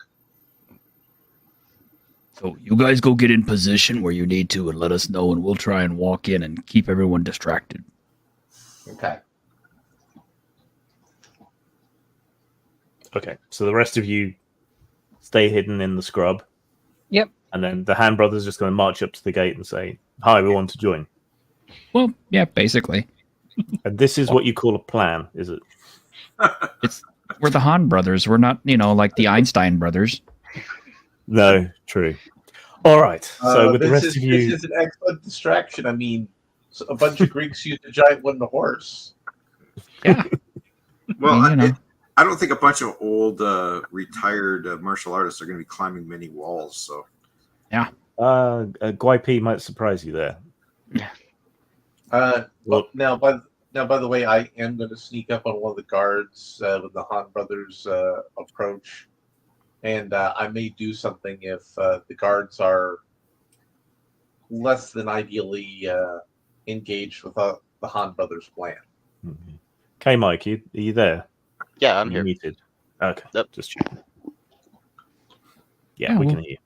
So you guys go get in position where you need to and let us know, and we'll try and walk in and keep everyone distracted. Okay. Okay, so the rest of you stay hidden in the scrub. Yep. And then the Hand Brothers just going to march up to the gate and say, "Hi, we want to join." Well, yeah, basically. And this is what you call a plan, is it? We're the Hahn brothers. We're not, like the Einstein brothers. No, true. All right. So with the rest of you, this is an excellent distraction. I mean, a bunch of Greeks used a giant wooden horse. Yeah. Well, I mean, I don't think a bunch of old retired martial artists are going to be climbing many walls. So, yeah. Guai P might surprise you there. Well, now by the way, I am going to sneak up on one of the guards when the Hahn brothers approach, and I may do something if the guards are less than ideally engaged with the Hahn brothers' plan. Mm-hmm. Okay, Mike, are you there? Yeah, I'm here. Muted. Okay, Yep. just checking. Yeah, we we'll- can hear you.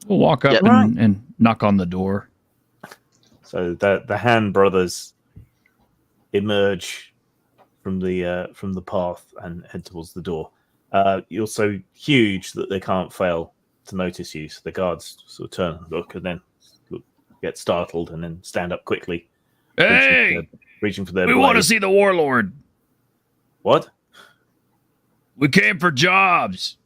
We'll walk up Yep. and knock on the door. So the Hand Brothers emerge from the path and head towards the door. You're so huge that they can't fail to notice you. So the guards sort of turn and look, and then get startled, and then stand up quickly, Hey! reaching for their We want to blade. see the warlord. What? We came for jobs.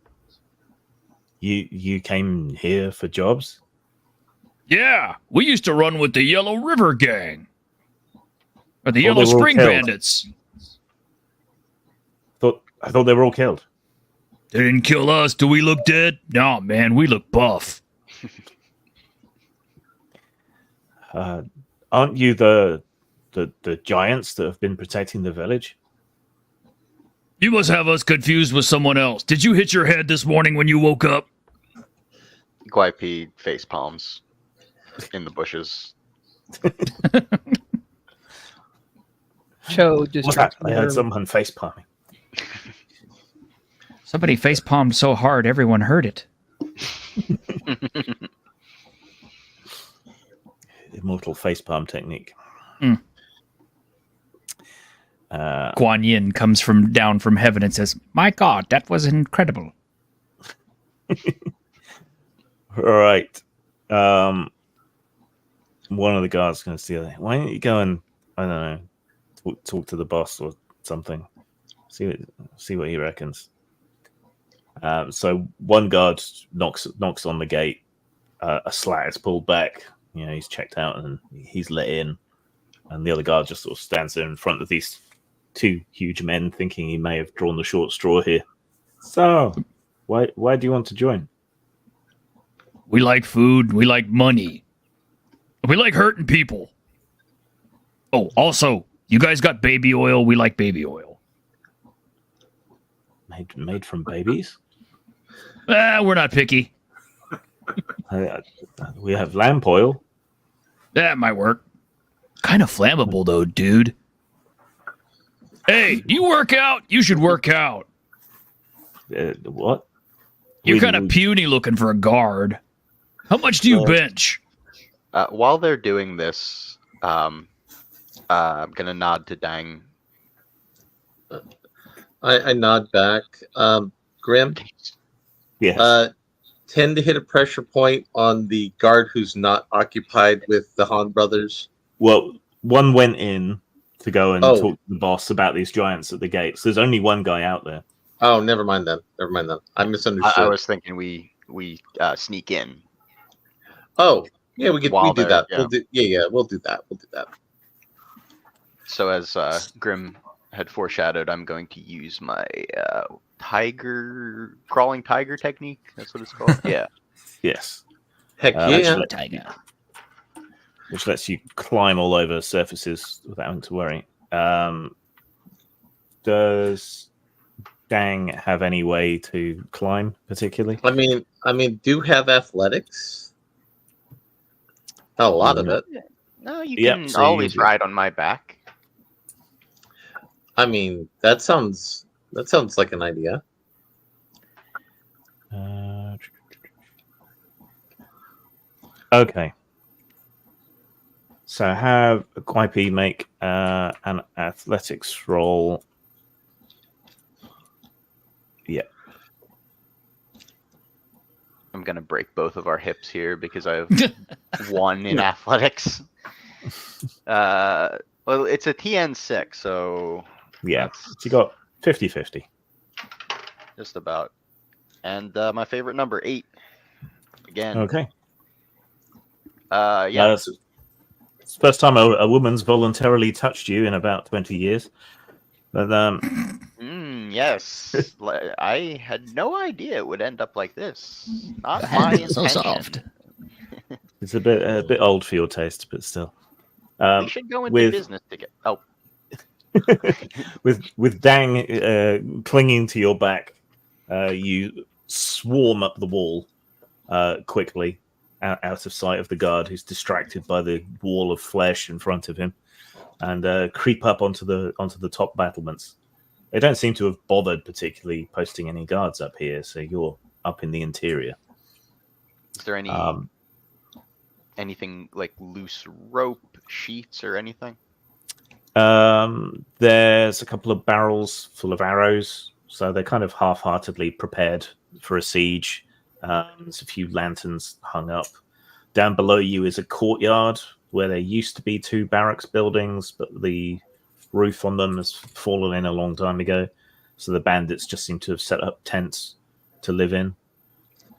You came here for jobs? Yeah, we used to run with the Yellow River Gang. Or the Oh, Yellow they were all Spring killed. Bandits. I thought they were all killed. They didn't kill us. Do we look dead? No, man, we look buff. Aren't you the giants that have been protecting the village? You must have us confused with someone else. Did you hit your head this morning when you woke up? Guai P face palms in the bushes. Cho just What's that? I heard someone face palming. Somebody face palmed so hard everyone heard it. Immortal face palm technique. Mm. Guan Yin comes down from heaven and says, "My God, that was incredible." All right. One of the guards going to see it. Why don't you go and, I don't know, talk to the boss or something? See what he reckons. So one guard knocks on the gate. A slat is pulled back. He's checked out and he's let in. And the other guard just sort of stands there in front of these two huge men, thinking he may have drawn the short straw here. So, why do you want to join? We like food. We like money. We like hurting people. Oh, also, you guys got baby oil. We like baby oil. Made from babies? We're not picky. We have lamp oil. That might work. Kind of flammable, though, dude. Hey, do you work out? You should work out. What? You're kind of puny looking for a guard. How much do you bench? While they're doing this, I'm going to nod to Dang. I nod back. Grim, Yes. 10 to hit a pressure point on the guard who's not occupied with the Han brothers. Well, one went in to go and Oh. talk to the boss about these giants at the gates. There's only one guy out there. Oh, never mind then. I misunderstood. I was thinking we sneak in. Oh, yeah, we do that. Yeah. We'll do that. So as Grim had foreshadowed, I'm going to use my crawling tiger technique. That's what it's called. Yeah. Yes. Heck yeah. Tiger. Which lets you climb all over surfaces without having to worry. Does Dang have any way to climb particularly? I mean, do have athletics? Not a lot of it. No, you can always ride on my back. I mean, that sounds like an idea. Okay. So have Guipe make an athletics roll. Yeah. I'm gonna break both of our hips here because I have 1 in athletics. Well, it's a TN6, so yeah, you got 50-50. Just about. And my favorite number, 8. Again. Okay. Yeah. It's the first time a woman's voluntarily touched you in about 20 years. But yes, I had no idea it would end up like this. Not my intention. So soft. It's a bit old for your taste, but still. We should go into business together. Oh. with Dang clinging to your back, you swarm up the wall quickly, out of sight of the guard who's distracted by the wall of flesh in front of him, and creep up onto the top battlements. They don't seem to have bothered particularly posting any guards up here, so you're up in the interior. Is there any anything like loose rope, sheets, or anything? There's a couple of barrels full of arrows, so they're kind of half-heartedly prepared for a siege. There's a few lanterns hung up. Down below you is a courtyard where there used to be 2 barracks buildings, but the roof on them has fallen in a long time ago, so the bandits just seem to have set up tents to live in.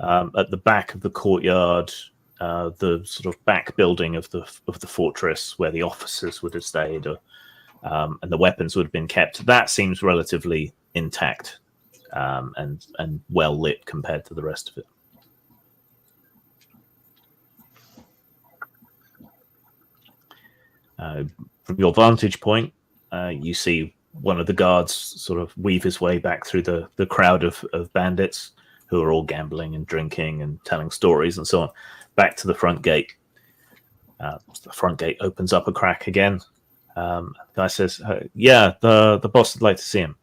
At the back of the courtyard, the sort of back building of the fortress where the officers would have stayed, and the weapons would have been kept, that seems relatively intact and well lit compared to the rest of it. From your vantage point, you see one of the guards sort of weave his way back through the crowd of bandits who are all gambling and drinking and telling stories and so on, back to the front gate. The front gate opens up a crack again. The guy says, yeah, the boss would like to see him.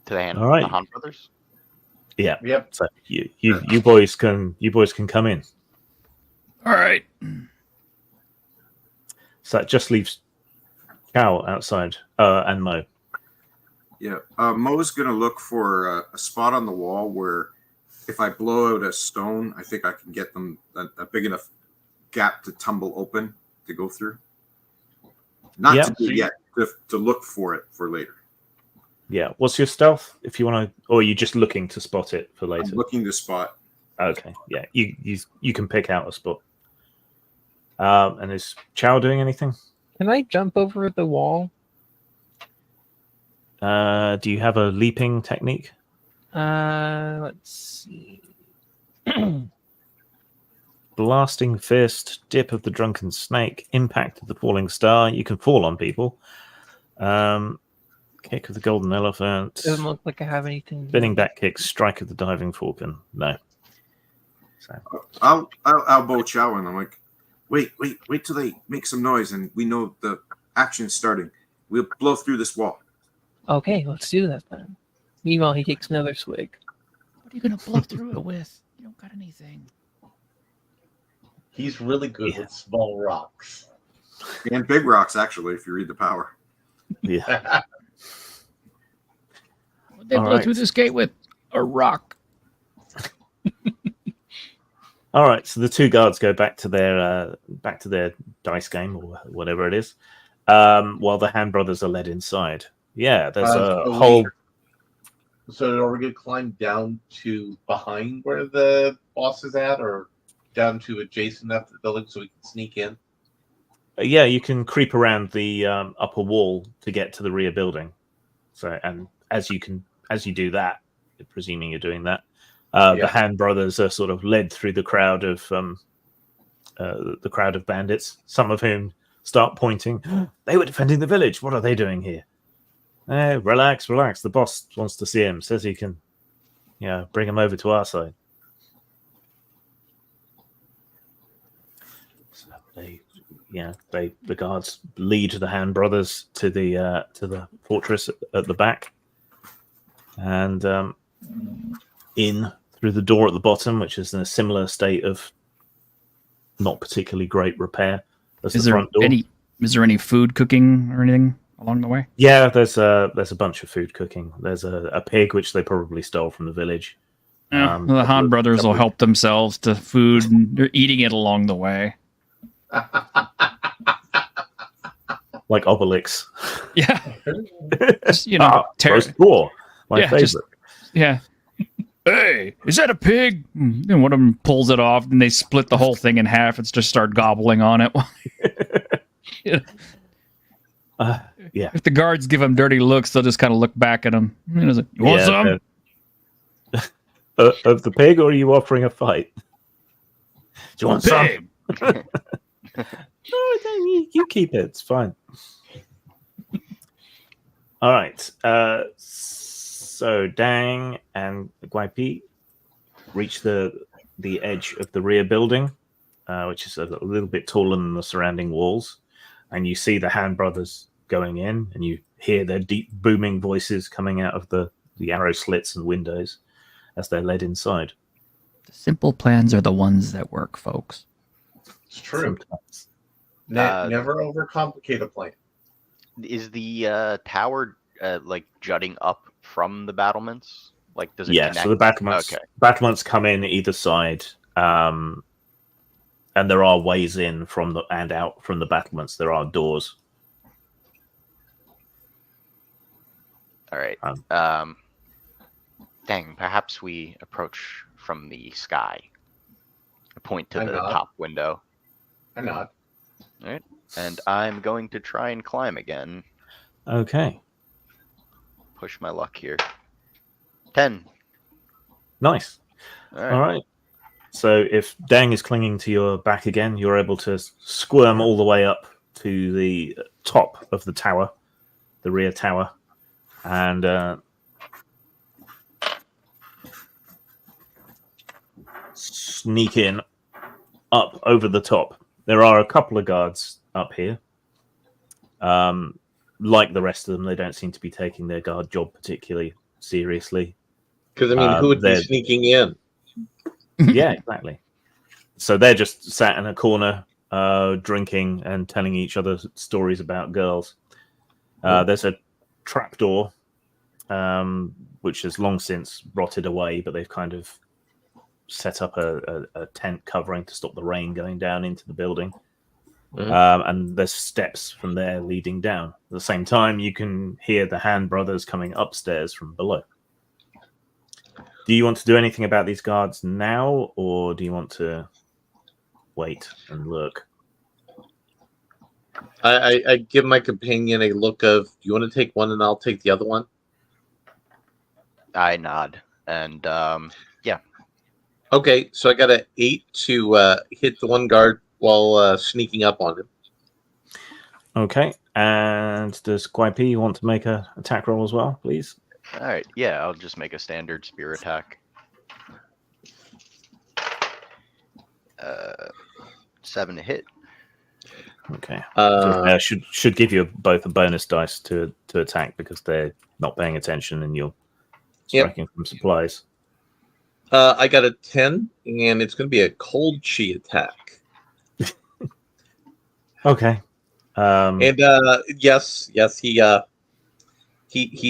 To the hand All right. the Han brothers? Yeah. Yep. So you boys can come in. All right. So that just leaves Chow outside and Mo. Yeah, Mo's gonna look for a spot on the wall where, if I blow out a stone, I think I can get them a big enough gap to tumble open to go through. Not to do yet, to look for it for later. Yeah. What's your stealth? If you want to, or are you just looking to spot it for later? I'm looking to spot. Okay. Yeah. You can pick out a spot. And is Chow doing anything? Can I jump over the wall? Do you have a leaping technique? Let's see. Blasting fist, dip of the drunken snake, impact of the falling star. You can fall on people. Kick of the golden elephant. Doesn't look like I have anything. Spinning back kick, strike of the diving falcon. No. So. I'll elbow Chow and I'm like, wait till they make some noise and we know the action's starting. We'll blow through this wall. Okay, let's do that then. Meanwhile, he takes another swig. What are you gonna blow through it with? You don't got anything. He's really good with small rocks. And big rocks, actually, if you read the power. Yeah. What they All blow right. through this gate with? A rock. All right. So the two guards go back to their dice game or whatever it is, while the Hand Brothers are led inside. Yeah, there's a whole. So did Ogre climb down to behind where the boss is at, or down to adjacent after the building so we can sneak in? Yeah, you can creep around the upper wall to get to the rear building. So, and as you do that, presuming you're doing that, the Hand Brothers are sort of led through the crowd of bandits. Some of whom start pointing. They were defending the village. What are they doing here? Relax. The boss wants to see him. Says he can, bring him over to our side. So the guards lead the Hand Brothers to the fortress at the back, and in through the door at the bottom, which is in a similar state of not particularly great repair as the front door. Is there any food cooking or anything along the way? Yeah, there's a bunch of food cooking. There's a pig which they probably stole from the village. Yeah, the Han brothers will help themselves to food, and they're eating it along the way. Like Obelix. Yeah. Just, roast boar, my favorite. Hey, is that a pig? And one of them pulls it off, and they split the whole thing in half and just start gobbling on it. If the guards give them dirty looks, they'll just kind of look back at them. You want some? Of the pig, or are you offering a fight? Do you want some? No, you keep it. It's fine. All right. So Dang and Guaipi reach the edge of the rear building, which is a little bit taller than the surrounding walls, and you see the Hand Brothers going in, and you hear their deep booming voices coming out of the arrow slits and windows as they're led inside. The simple plans are the ones that work, folks. It's true. Never overcomplicate a plan. Is the tower like jutting up from the battlements? Like, does it? Yeah, connect? so the battlements come in either side, and there are ways in from and out from the battlements. There are doors. All right. Dang, perhaps we approach from the sky. I point to the top window. I nod. All right. And I'm going to try and climb again. Okay. Push my luck here. 10. Nice. All right. So if Dang is clinging to your back again, you're able to squirm all the way up to the top of the tower, the rear tower, and sneak in up over the top. There are a couple of guards up here. Like the rest of them, they don't seem to be taking their guard job particularly seriously. Because, who would be sneaking in? Yeah, exactly. So they're just sat in a corner, drinking and telling each other stories about girls. There's a trapdoor, which has long since rotted away, but they've kind of set up a tent covering to stop the rain going down into the building. And there's steps from there leading down. At the same time, you can hear the Hand Brothers coming upstairs from below. Do you want to do anything about these guards now, or do you want to wait and look? I give my companion a look of, do you want to take one and I'll take the other one? I nod. And, yeah. Okay, so I got an 8 to hit the one guard while sneaking up on him. Okay, and does Guaipi want to make an attack roll as well, please? All right, yeah, I'll just make a standard spear attack. 7 to hit. Okay. Should give you both a bonus dice to attack because they're not paying attention and you're striking from supplies. I got a 10, and it's going to be a cold chi attack. Okay. And yes, he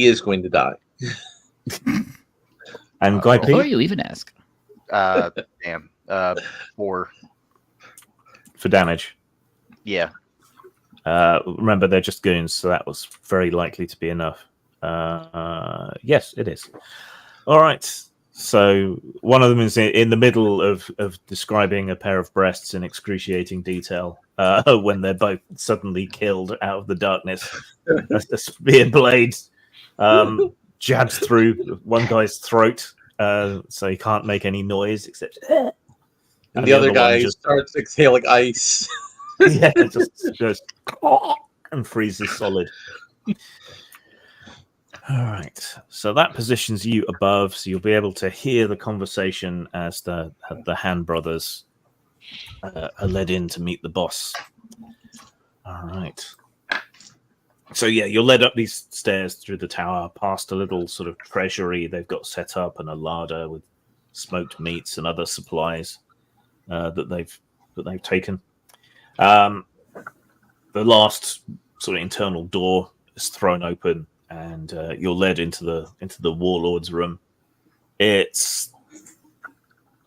is going to die. And Guy Before P you even ask. Damn. 4. for damage. Yeah. Remember, they're just goons, so that was very likely to be enough. Yes, it is. All right. So one of them is in the middle of describing a pair of breasts in excruciating detail when they're both suddenly killed out of the darkness. A spear blade jabs through one guy's throat, so he can't make any noise except. And the other guy just starts exhaling ice. yeah, just goes and freezes solid. All right, so that positions you above, so you'll be able to hear the conversation as the Han brothers are led in to meet the boss. All right. So yeah, you're led up these stairs through the tower, past a little sort of treasury they've got set up, and a larder with smoked meats and other supplies that they've taken. The last sort of internal door is thrown open, and you're led into the warlord's room. It's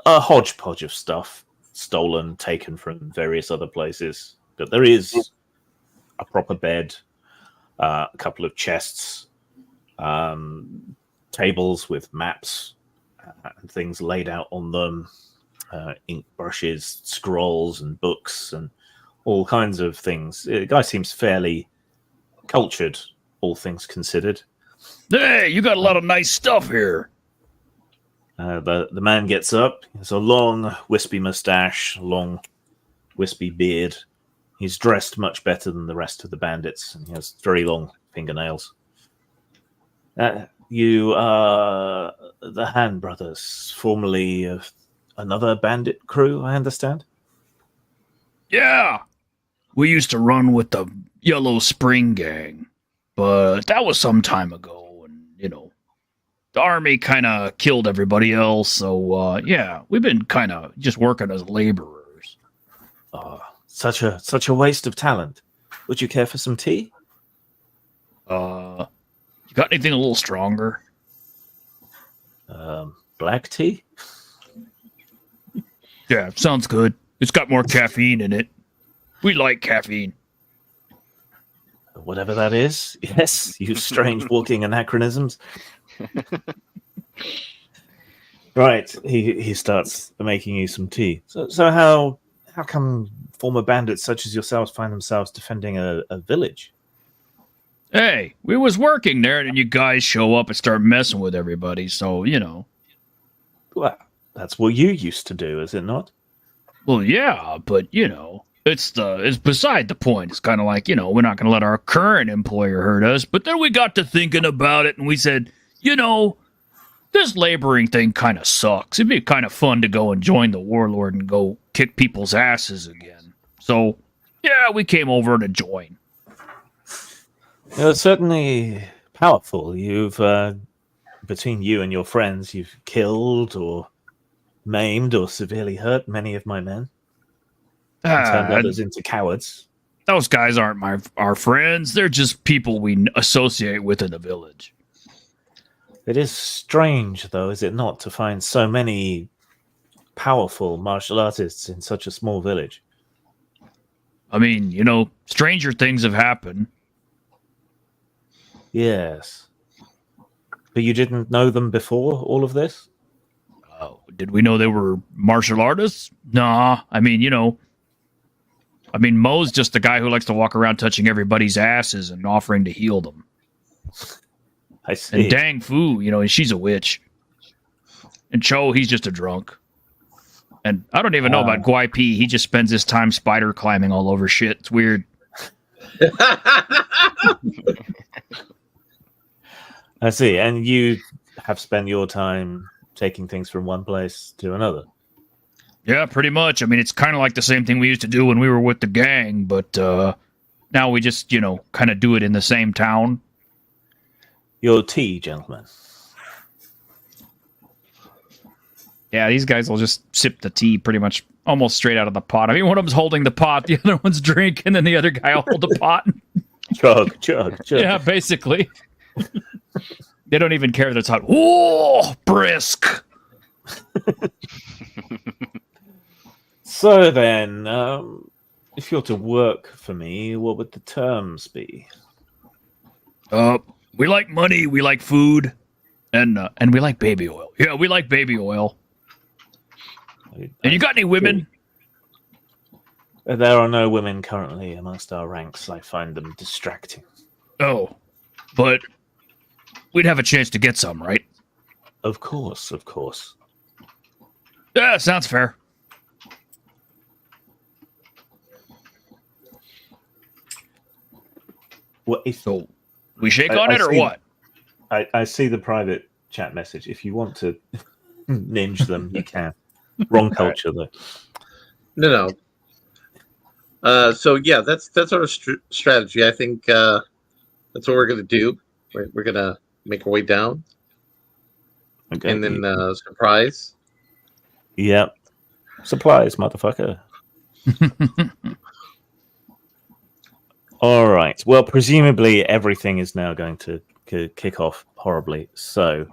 a hodgepodge of stuff stolen, taken from various other places, but there is a proper bed, a couple of chests, tables with maps and things laid out on them, ink brushes, scrolls, and books, and all kinds of things. The guy seems fairly cultured, all things considered. Hey, you got a lot of nice stuff here. The man gets up. He has a long, wispy mustache, long, wispy beard. He's dressed much better than the rest of the bandits, and he has very long fingernails. You are the Han brothers, formerly of another bandit crew, I understand? Yeah. We used to run with the Yellow Spring Gang, but that was some time ago, and, the army kind of killed everybody else, so, yeah, we've been kind of just working as laborers. Such a waste of talent. Would you care for some tea? You got anything a little stronger? Black tea? Yeah, sounds good. It's got more caffeine in it. We like caffeine. Whatever that is. Yes, you strange walking anachronisms. Right, he starts making you some tea. So how come former bandits such as yourselves find themselves defending a village? Hey, we was working there, and then you guys show up and start messing with everybody, so, Well, that's what you used to do, is it not? Well, yeah, but, it's beside the point. It's kind of like, we're not going to let our current employer hurt us, but then we got to thinking about it, and we said, this laboring thing kind of sucks. It'd be kind of fun to go and join the warlord and go kick people's asses again. So, yeah, we came over to join. You're certainly powerful. You've, between you and your friends, you've killed or maimed or severely hurt many of my men. And turned others into cowards. Those guys aren't our friends. They're just people we associate with in the village. It is strange, though, is it not, to find so many powerful martial artists in such a small village? I mean, stranger things have happened. Yes. But you didn't know them before all of this? Oh, did we know they were martial artists? Nah. I mean, Mo's just the guy who likes to walk around touching everybody's asses and offering to heal them. I see. And Dang Fu, she's a witch. And Cho, he's just a drunk. And I don't even know about Guai P. He just spends his time spider climbing all over shit. It's weird. I see. And you have spent your time taking things from one place to another. Yeah, pretty much. I mean, it's kind of like the same thing we used to do when we were with the gang, but now we just, kind of do it in the same town. Your tea, gentlemen. Yeah, these guys will just sip the tea pretty much almost straight out of the pot. I mean, one of them's holding the pot, the other one's drinking, and then the other guy will hold the pot. Chug, chug, chug. Yeah, basically. They don't even care if it's hot. Oh, brisk. So then, if you're to work for me, what would the terms be? We like money, we like food, and we like baby oil. Yeah, we like baby oil. And you got any women? There are no women currently amongst our ranks. I find them distracting. Oh, but we'd have a chance to get some, right? Of course, of course. Yeah, sounds fair. Well, if So we shake on it or what? I see the private chat message. If you want to ninja them, you can. Wrong culture, though. No. So yeah, that's our strategy. I think that's what we're gonna do. We're gonna make our way down, Okay. and then surprise. Yep. Supplies, motherfucker. All right. Well, presumably everything is now going to kick off horribly. So,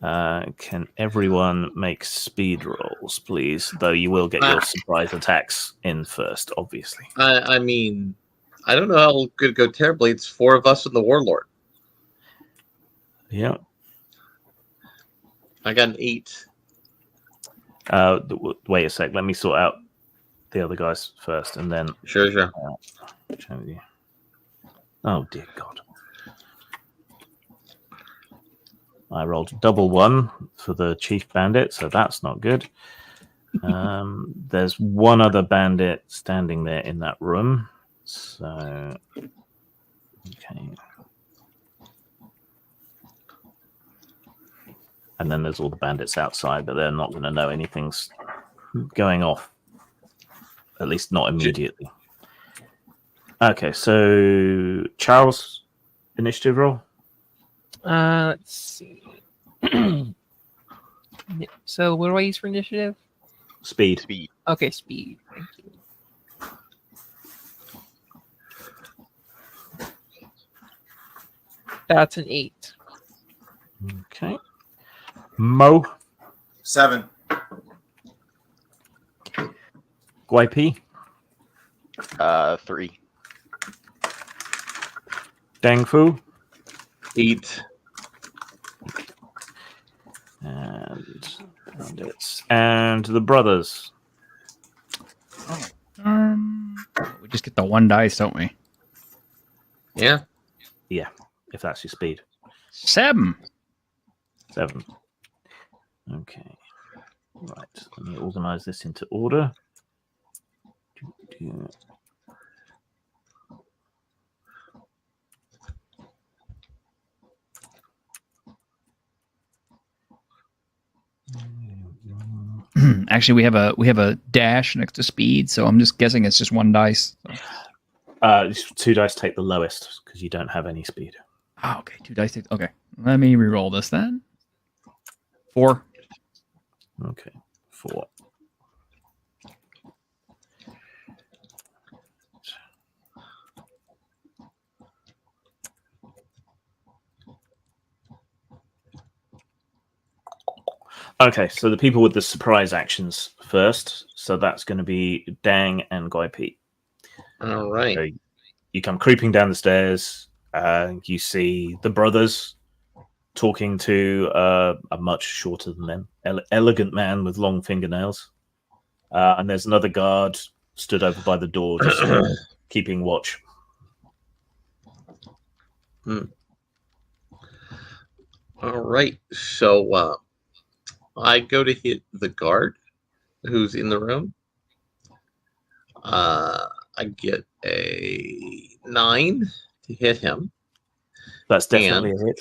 can everyone make speed rolls, please? Though you will get your surprise attacks in first, obviously. I mean, I don't know how it could go terribly. It's 4 of us and the warlord. Yeah. I got an 8. Wait a sec. Let me sort out the other guys first, and then Sure. Oh dear God! I rolled double 1 for the chief bandit, so that's not good. There's one other bandit standing there in that room, so okay. And then there's all the bandits outside, but they're not going to know anything's going off. At least not immediately. Okay, so Charles, initiative roll. Let's see. So what do I use for initiative? Speed. Okay, speed. Thank you. That's an 8. Okay. Mo. 7. Guaypi. 3. Dang Fu. 8. And bandits. And the brothers. We just get the 1 dice, don't we? Yeah. Yeah, if that's your speed. 7. 7. Okay. Right. Let me organize this into order. Actually, we have a dash next to speed, so I'm just guessing it's just 1 dice. 2 dice take the lowest because you don't have any speed. Oh, okay. 2 dice. Okay. Let me re-roll this then. 4. Okay. 4. Okay, so the people with the surprise actions first. So that's going to be Dang and Guy Pete. All right. So you come creeping down the stairs. You see the brothers talking to a much shorter than them, elegant man with long fingernails. And there's another guard stood over by the door, just keeping watch. All right. So I go to hit the guard who's in the room. I get a 9 to hit him. That's definitely a hit.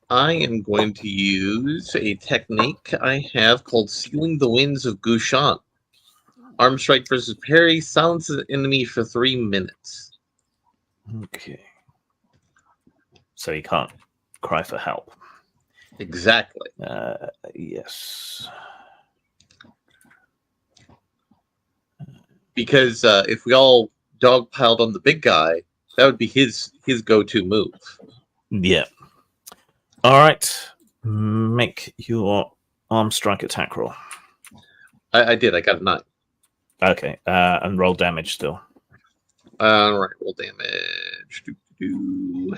I am going to use a technique I have called Sealing the Winds of Gushan. Arm strike versus parry, silence an enemy for 3 minutes. Okay. So you can't cry for help. Exactly. Yes. Because if we all dogpiled on the big guy, that would be his go-to move. Yeah. All right. Make your arm strike attack roll. I did. I got a 9. Okay. And roll damage still. All right. Roll damage. Doo-doo-doo.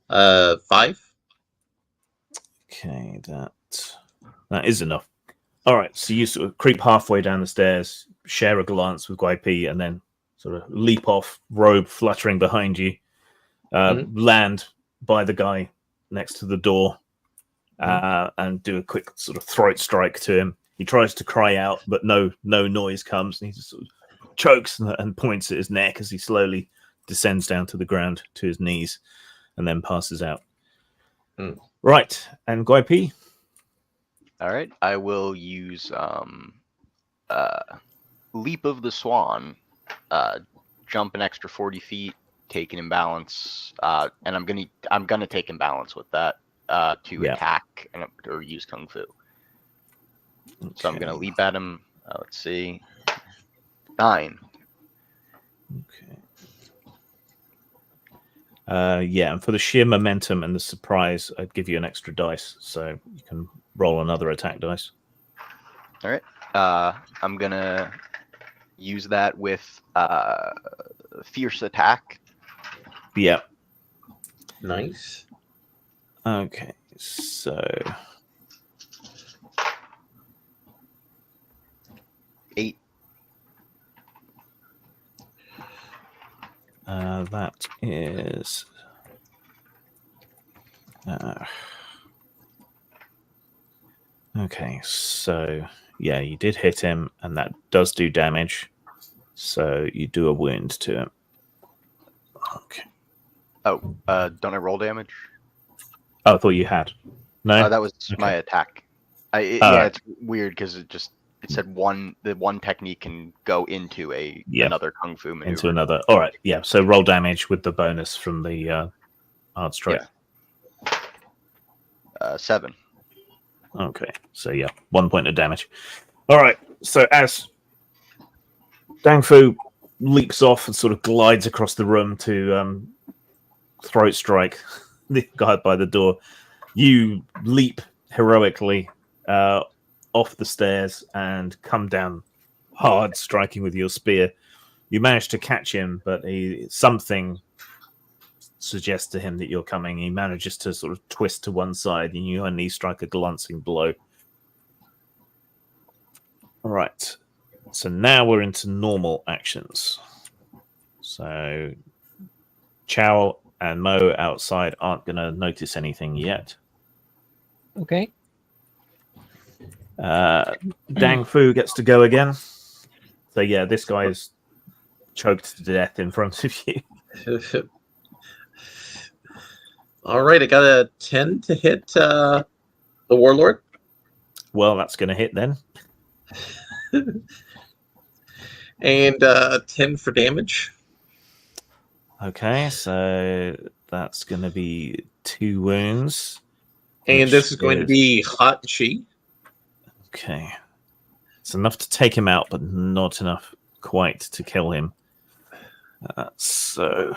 5. Okay, that is enough. All right, so you sort of creep halfway down the stairs, share a glance with Guai, and then sort of leap off, robe fluttering behind you, land by the guy next to the door, and do a quick sort of throat strike to him. He tries to cry out, but no noise comes, and he just sort of chokes and points at his neck as he slowly descends down to the ground to his knees, and then passes out. Right, and Guai. All right, I will use Leap of the Swan, jump an extra 40 feet, take an imbalance, and I'm gonna take imbalance with that to attack or use Kung Fu. Okay. So I'm gonna leap at him. Let's see, 9. Okay. Yeah, and for the sheer momentum and the surprise, I'd give you an extra dice, so you can roll another attack dice. All right. I'm gonna use that with fierce attack. Yeah. Nice. Okay, so 8. That is okay, so yeah, you did hit him, and that does do damage. So you do a wound to him. Okay. Oh, don't I roll damage? Oh, I thought you had. No, that was my attack. Yeah, it's weird because it said the one technique can go into another kung fu maneuver. Into another. All right, yeah. So roll damage with the bonus from the hard strike. Yeah. 7. Okay, so yeah, 1 point of damage. All right, so as Dang Fu leaps off and sort of glides across the room to throat strike the guy by the door, you leap heroically off the stairs and come down hard, striking with your spear. You manage to catch him, but something suggests to him that you're coming. He manages to sort of twist to one side, and you only strike a glancing blow. All right. So now we're into normal actions. So Chow and Mo outside aren't going to notice anything yet. Okay. Dang Fu gets to go again. So yeah, this guy is choked to death in front of you. All right, I got a 10 to hit the Warlord. Well, that's going to hit then. And 10 for damage. Okay, so that's going to be 2 wounds. And this is going to be Hot Chi. Okay. It's enough to take him out, but not enough quite to kill him. So...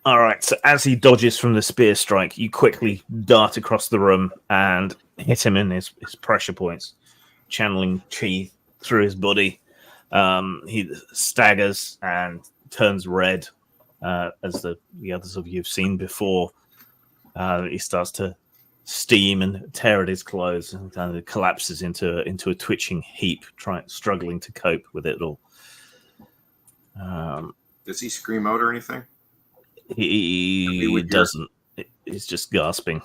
All right, so as he dodges from the spear strike, you quickly dart across the room and hit him in his pressure points, channeling chi through his body. He staggers and turns red, as the others of you have seen before. He starts to steam and tear at his clothes and kind of collapses into a twitching heap, struggling to cope with it all. Does he scream out or anything? He doesn't. He's just gasping.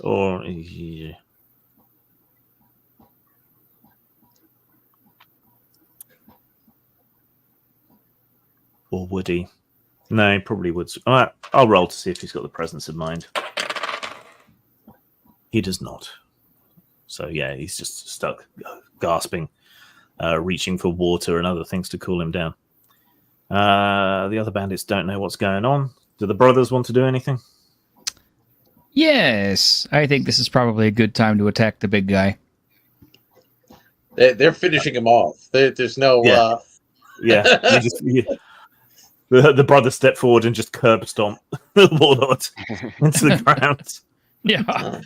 Or would he? No, he probably would. All right, I'll roll to see if he's got the presence of mind. He does not. So yeah, he's just stuck gasping, reaching for water and other things to cool him down. The other bandits don't know what's going on. Do the brothers want to do anything? Yes, I think this is probably a good time to attack the big guy. They're finishing him off. There's no. Yeah. The brothers step forward and just curb stomp the warlord into the ground. Yeah. That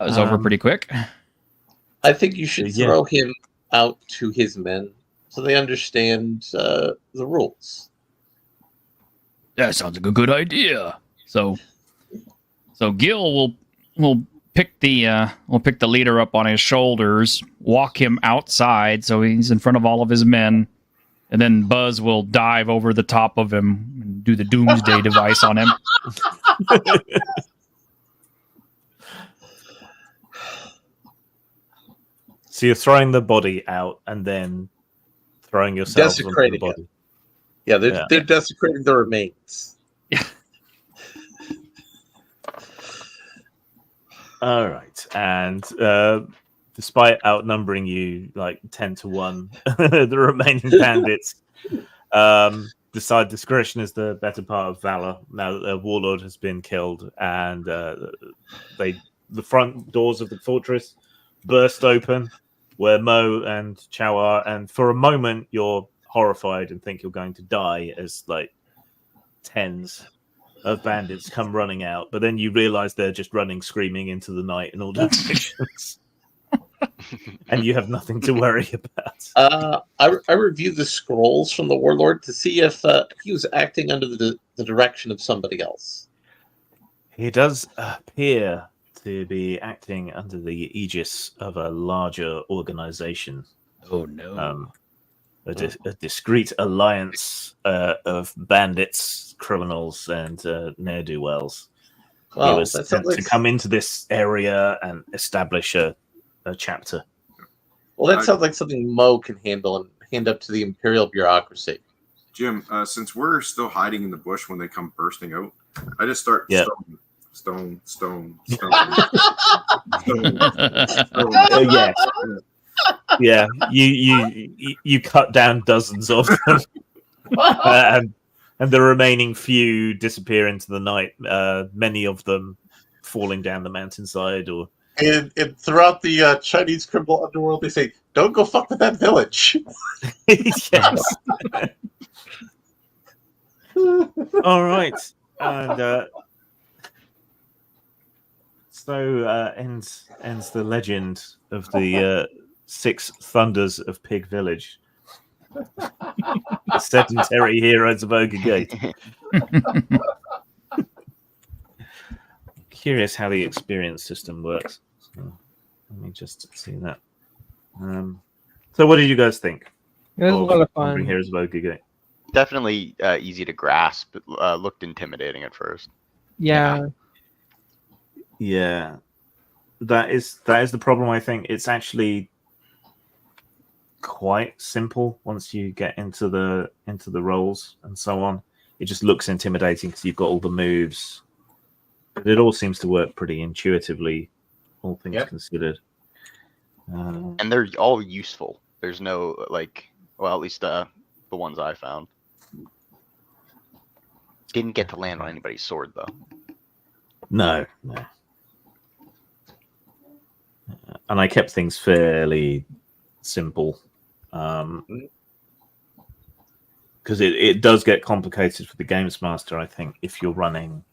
was over pretty quick. I think you should throw him out to his men so they understand the rules. That sounds like a good idea. So Gil will pick the leader up on his shoulders, walk him outside so he's in front of all of his men, and then Buzz will dive over the top of him and do the doomsday device on him. So you're throwing the body out and then throwing yourself Desecrating onto the body. Yeah, they're desecrating the remains. All right, and despite outnumbering you like 10-1, the remaining bandits decide discretion is the better part of valor. Now that their warlord has been killed, and the front doors of the fortress burst open, where Mo and Chow are, and for a moment you're horrified and think you're going to die as like tens of bandits come running out, but then you realize they're just running screaming into the night in all directions. And you have nothing to worry about. I reviewed the scrolls from the warlord to see if he was acting under the direction of somebody else. He does appear to be acting under the aegis of a larger organization. Oh no. A discreet alliance of bandits, criminals, and ne'er-do-wells. Wow, he was sent to come into this area and establish a chapter. Well, that sounds like something Mo can handle and hand up to the Imperial bureaucracy. Jim, since we're still hiding in the bush when they come bursting out, I just start stone. Yeah. Yeah, you cut down dozens of them, and the remaining few disappear into the night. Many of them falling down the mountainside, or and throughout the Chinese criminal underworld, they say, "Don't go fuck with that village." Yes. All right, and so ends the legend of the 6 Thunders of Pig Village. Sedentary heroes of Ogre Gate. Curious how the experience system works. So, let me just see that. So what did you guys think? It was a lot of fun. Heroes of Ogre Gate. Definitely easy to grasp. Looked intimidating at first. Yeah. That is the problem. I think it's actually quite simple once you get into the roles and so on. It just looks intimidating because you've got all the moves, but it all seems to work pretty intuitively, all things considered. And they're all useful. There's no at least the ones I found. Didn't get to land on anybody's sword though. No. And I kept things fairly simple. Because it does get complicated for the games master. I think if you're running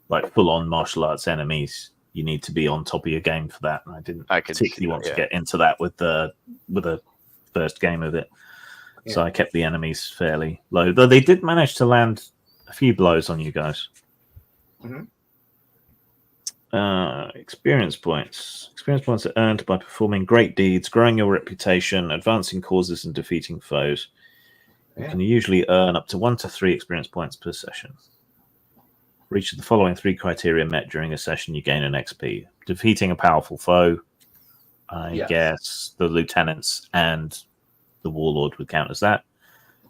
like full-on martial arts enemies, you need to be on top of your game for that. And I didn't particularly want to get into that with the first game of it. Yeah. So I kept the enemies fairly low, though they did manage to land a few blows on you guys. Mm-hmm. Experience points. Experience points are earned by performing great deeds, growing your reputation, advancing causes, and defeating foes. You can usually earn up to 1 to 3 experience points per session. For each of the following 3 criteria met during a session, you gain an XP. Defeating a powerful foe, I guess the lieutenants and the warlord would count as that.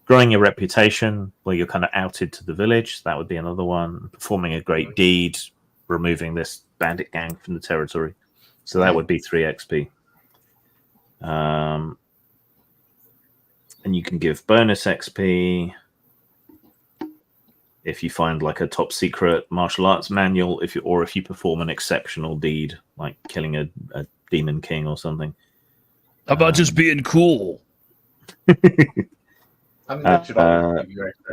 Growing your reputation, where you're kind of outed to the village, that would be another one. Performing a great deed, removing this bandit gang from the territory. So that would be 3 XP. And you can give bonus XP if you find like a top secret martial arts manual, if you perform an exceptional deed, like killing a demon king or something. How about just being cool? I mean, that should always give you extra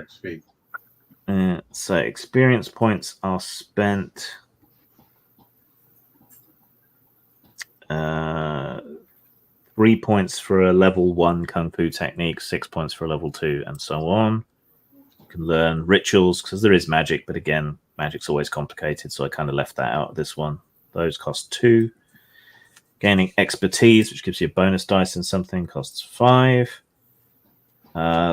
XP. So experience points are spent. 3 points for a level 1 kung fu technique, 6 points for a level 2, and so on. You can learn rituals because there is magic, but again, magic's always complicated, so I kind of left that out of this one. Those cost 2. Gaining expertise, which gives you a bonus dice in something, costs 5.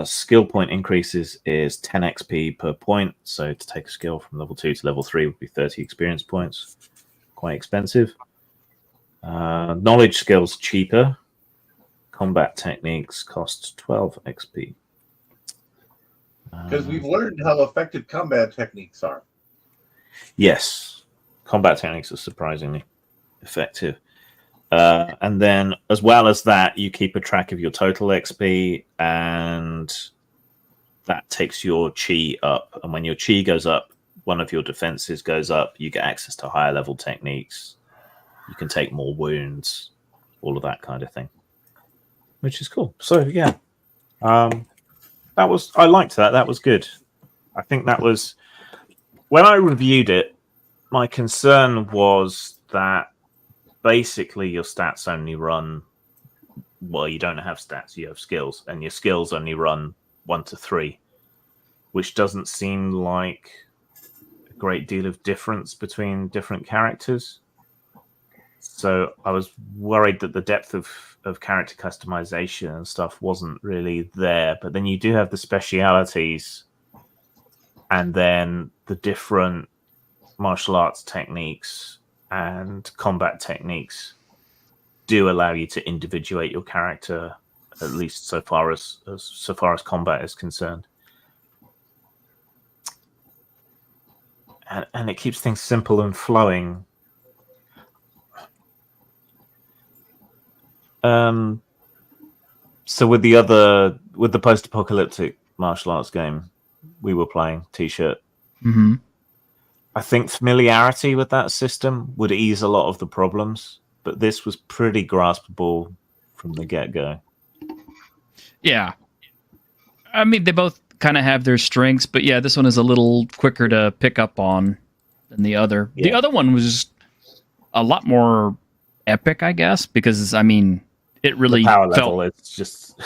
Skill point increases is 10 XP per point, so to take a skill from level 2 to level 3 would be 30 experience points. Quite expensive. Knowledge skills cheaper. Combat techniques cost 12 XP. Because we've learned how effective combat techniques are. Yes, combat techniques are surprisingly effective. And then, as well as that, you keep a track of your total XP, and that takes your chi up. And when your chi goes up, one of your defenses goes up. You get access to higher level techniques. You can take more wounds, all of that kind of thing, which is cool. So yeah, I liked that. That was good. I think that was, when I reviewed it, my concern was that basically your stats only run, well, you don't have stats, you have skills, and your skills only run 1 to 3, which doesn't seem like a great deal of difference between different characters. So I was worried that the depth of character customization and stuff wasn't really there. But then you do have the specialities, and then the different martial arts techniques and combat techniques do allow you to individuate your character, at least so far as combat is concerned. And it keeps things simple and flowing. So with the post-apocalyptic martial arts game we were playing, T-shirt, I think familiarity with that system would ease a lot of the problems, but this was pretty graspable from the get-go. Yeah. I mean, they both kind of have their strengths, but yeah, this one is a little quicker to pick up on than the other. Yeah. The other one was a lot more epic, I guess, because, I mean, it really power felt... level, it's just...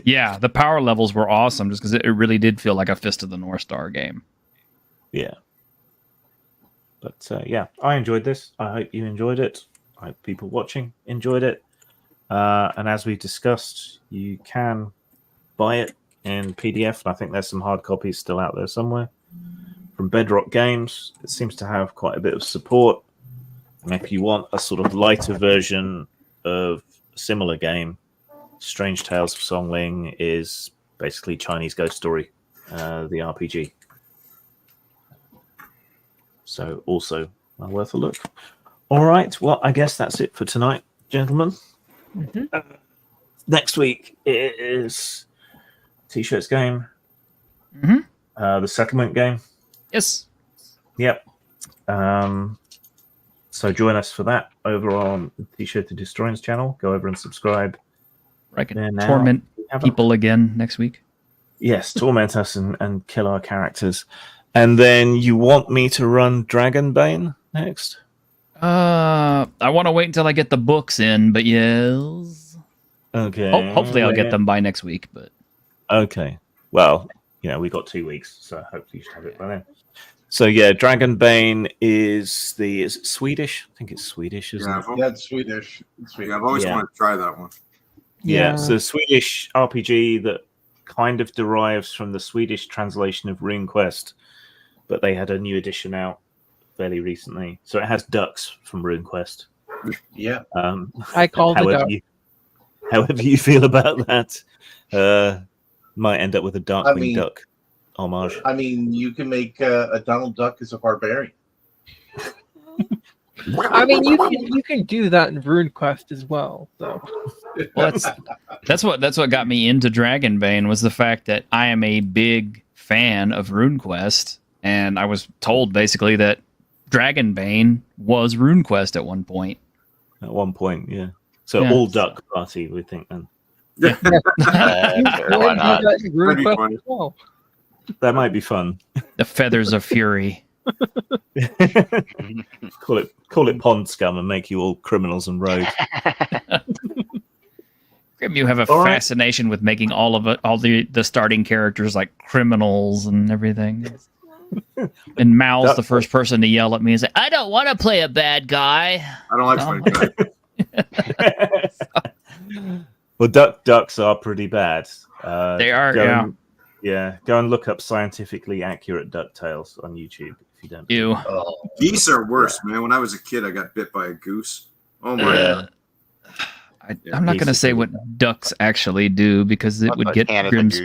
Yeah, the power levels were awesome, just because it really did feel like a Fist of the North Star game. Yeah. But, yeah, I enjoyed this. I hope you enjoyed it. I hope people watching enjoyed it. And as we discussed, you can buy it in PDF. And I think there's some hard copies still out there somewhere. From Bedrock Games, it seems to have quite a bit of support. And if you want a sort of lighter version of a similar game, Strange Tales of Songling is basically Chinese Ghost Story, the RPG. So also worth a look. All right, well, I guess that's it for tonight, gentlemen. Next week is T-shirts game, the settlement game. Yes. Yep. So join us for that over on the T-shirt to Destroyers channel. Go over and subscribe. I can torment people again next week. Yes, torment us and kill our characters. And then you want me to run Dragonbane next? I want to wait until I get the books in, but yes. Okay. Hopefully I'll get them by next week, but... Okay. Well, we got 2 weeks, so hopefully you should have it by then. So yeah, Dragonbane is it Swedish? I think it's Swedish, isn't it? Yeah, it's Swedish. Yeah, I've always wanted to try that one. Yeah, it's a Swedish RPG that kind of derives from the Swedish translation of RuneQuest, but they had a new edition out fairly recently. So it has ducks from RuneQuest. Yeah. I call the duck. However you feel about that, might end up with a Darkwing Duck homage. I mean, you can make a Donald Duck as a barbarian. I mean, you can do that in RuneQuest as well. So, Well, that's what got me into Dragonbane was the fact that I am a big fan of RuneQuest, and I was told basically that Dragonbane was RuneQuest at one point. At one point, yeah. So Yeah. all duck party, we think then. You Sure, why can do not? that in That'd be RuneQuest funny. as well. That might be fun. The Feathers of Fury. Call it pond scum and make you all criminals and rogues. Grim, you have a All right. fascination with making all the starting characters like criminals and everything. And Mal's the first person to yell at me and say, "I don't want to play a bad guy." I don't like funny guys. Well, ducks are pretty bad. They are, go go and look up scientifically accurate ducktails on YouTube if you don't. You. Geese are worse, man. When I was a kid, I got bit by a goose. Oh my god. I'm not going to say what ducks actually do because it would get Grim's.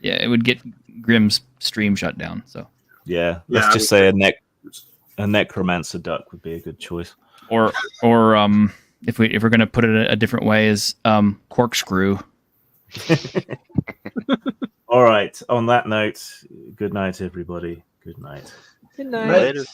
Yeah, it would get Grim's stream shut down. So yeah, let's just say a necromancer duck would be a good choice. Or if we're going to put it a different way, is corkscrew. All right. On that note, good night, everybody. Good night. Good night. Later.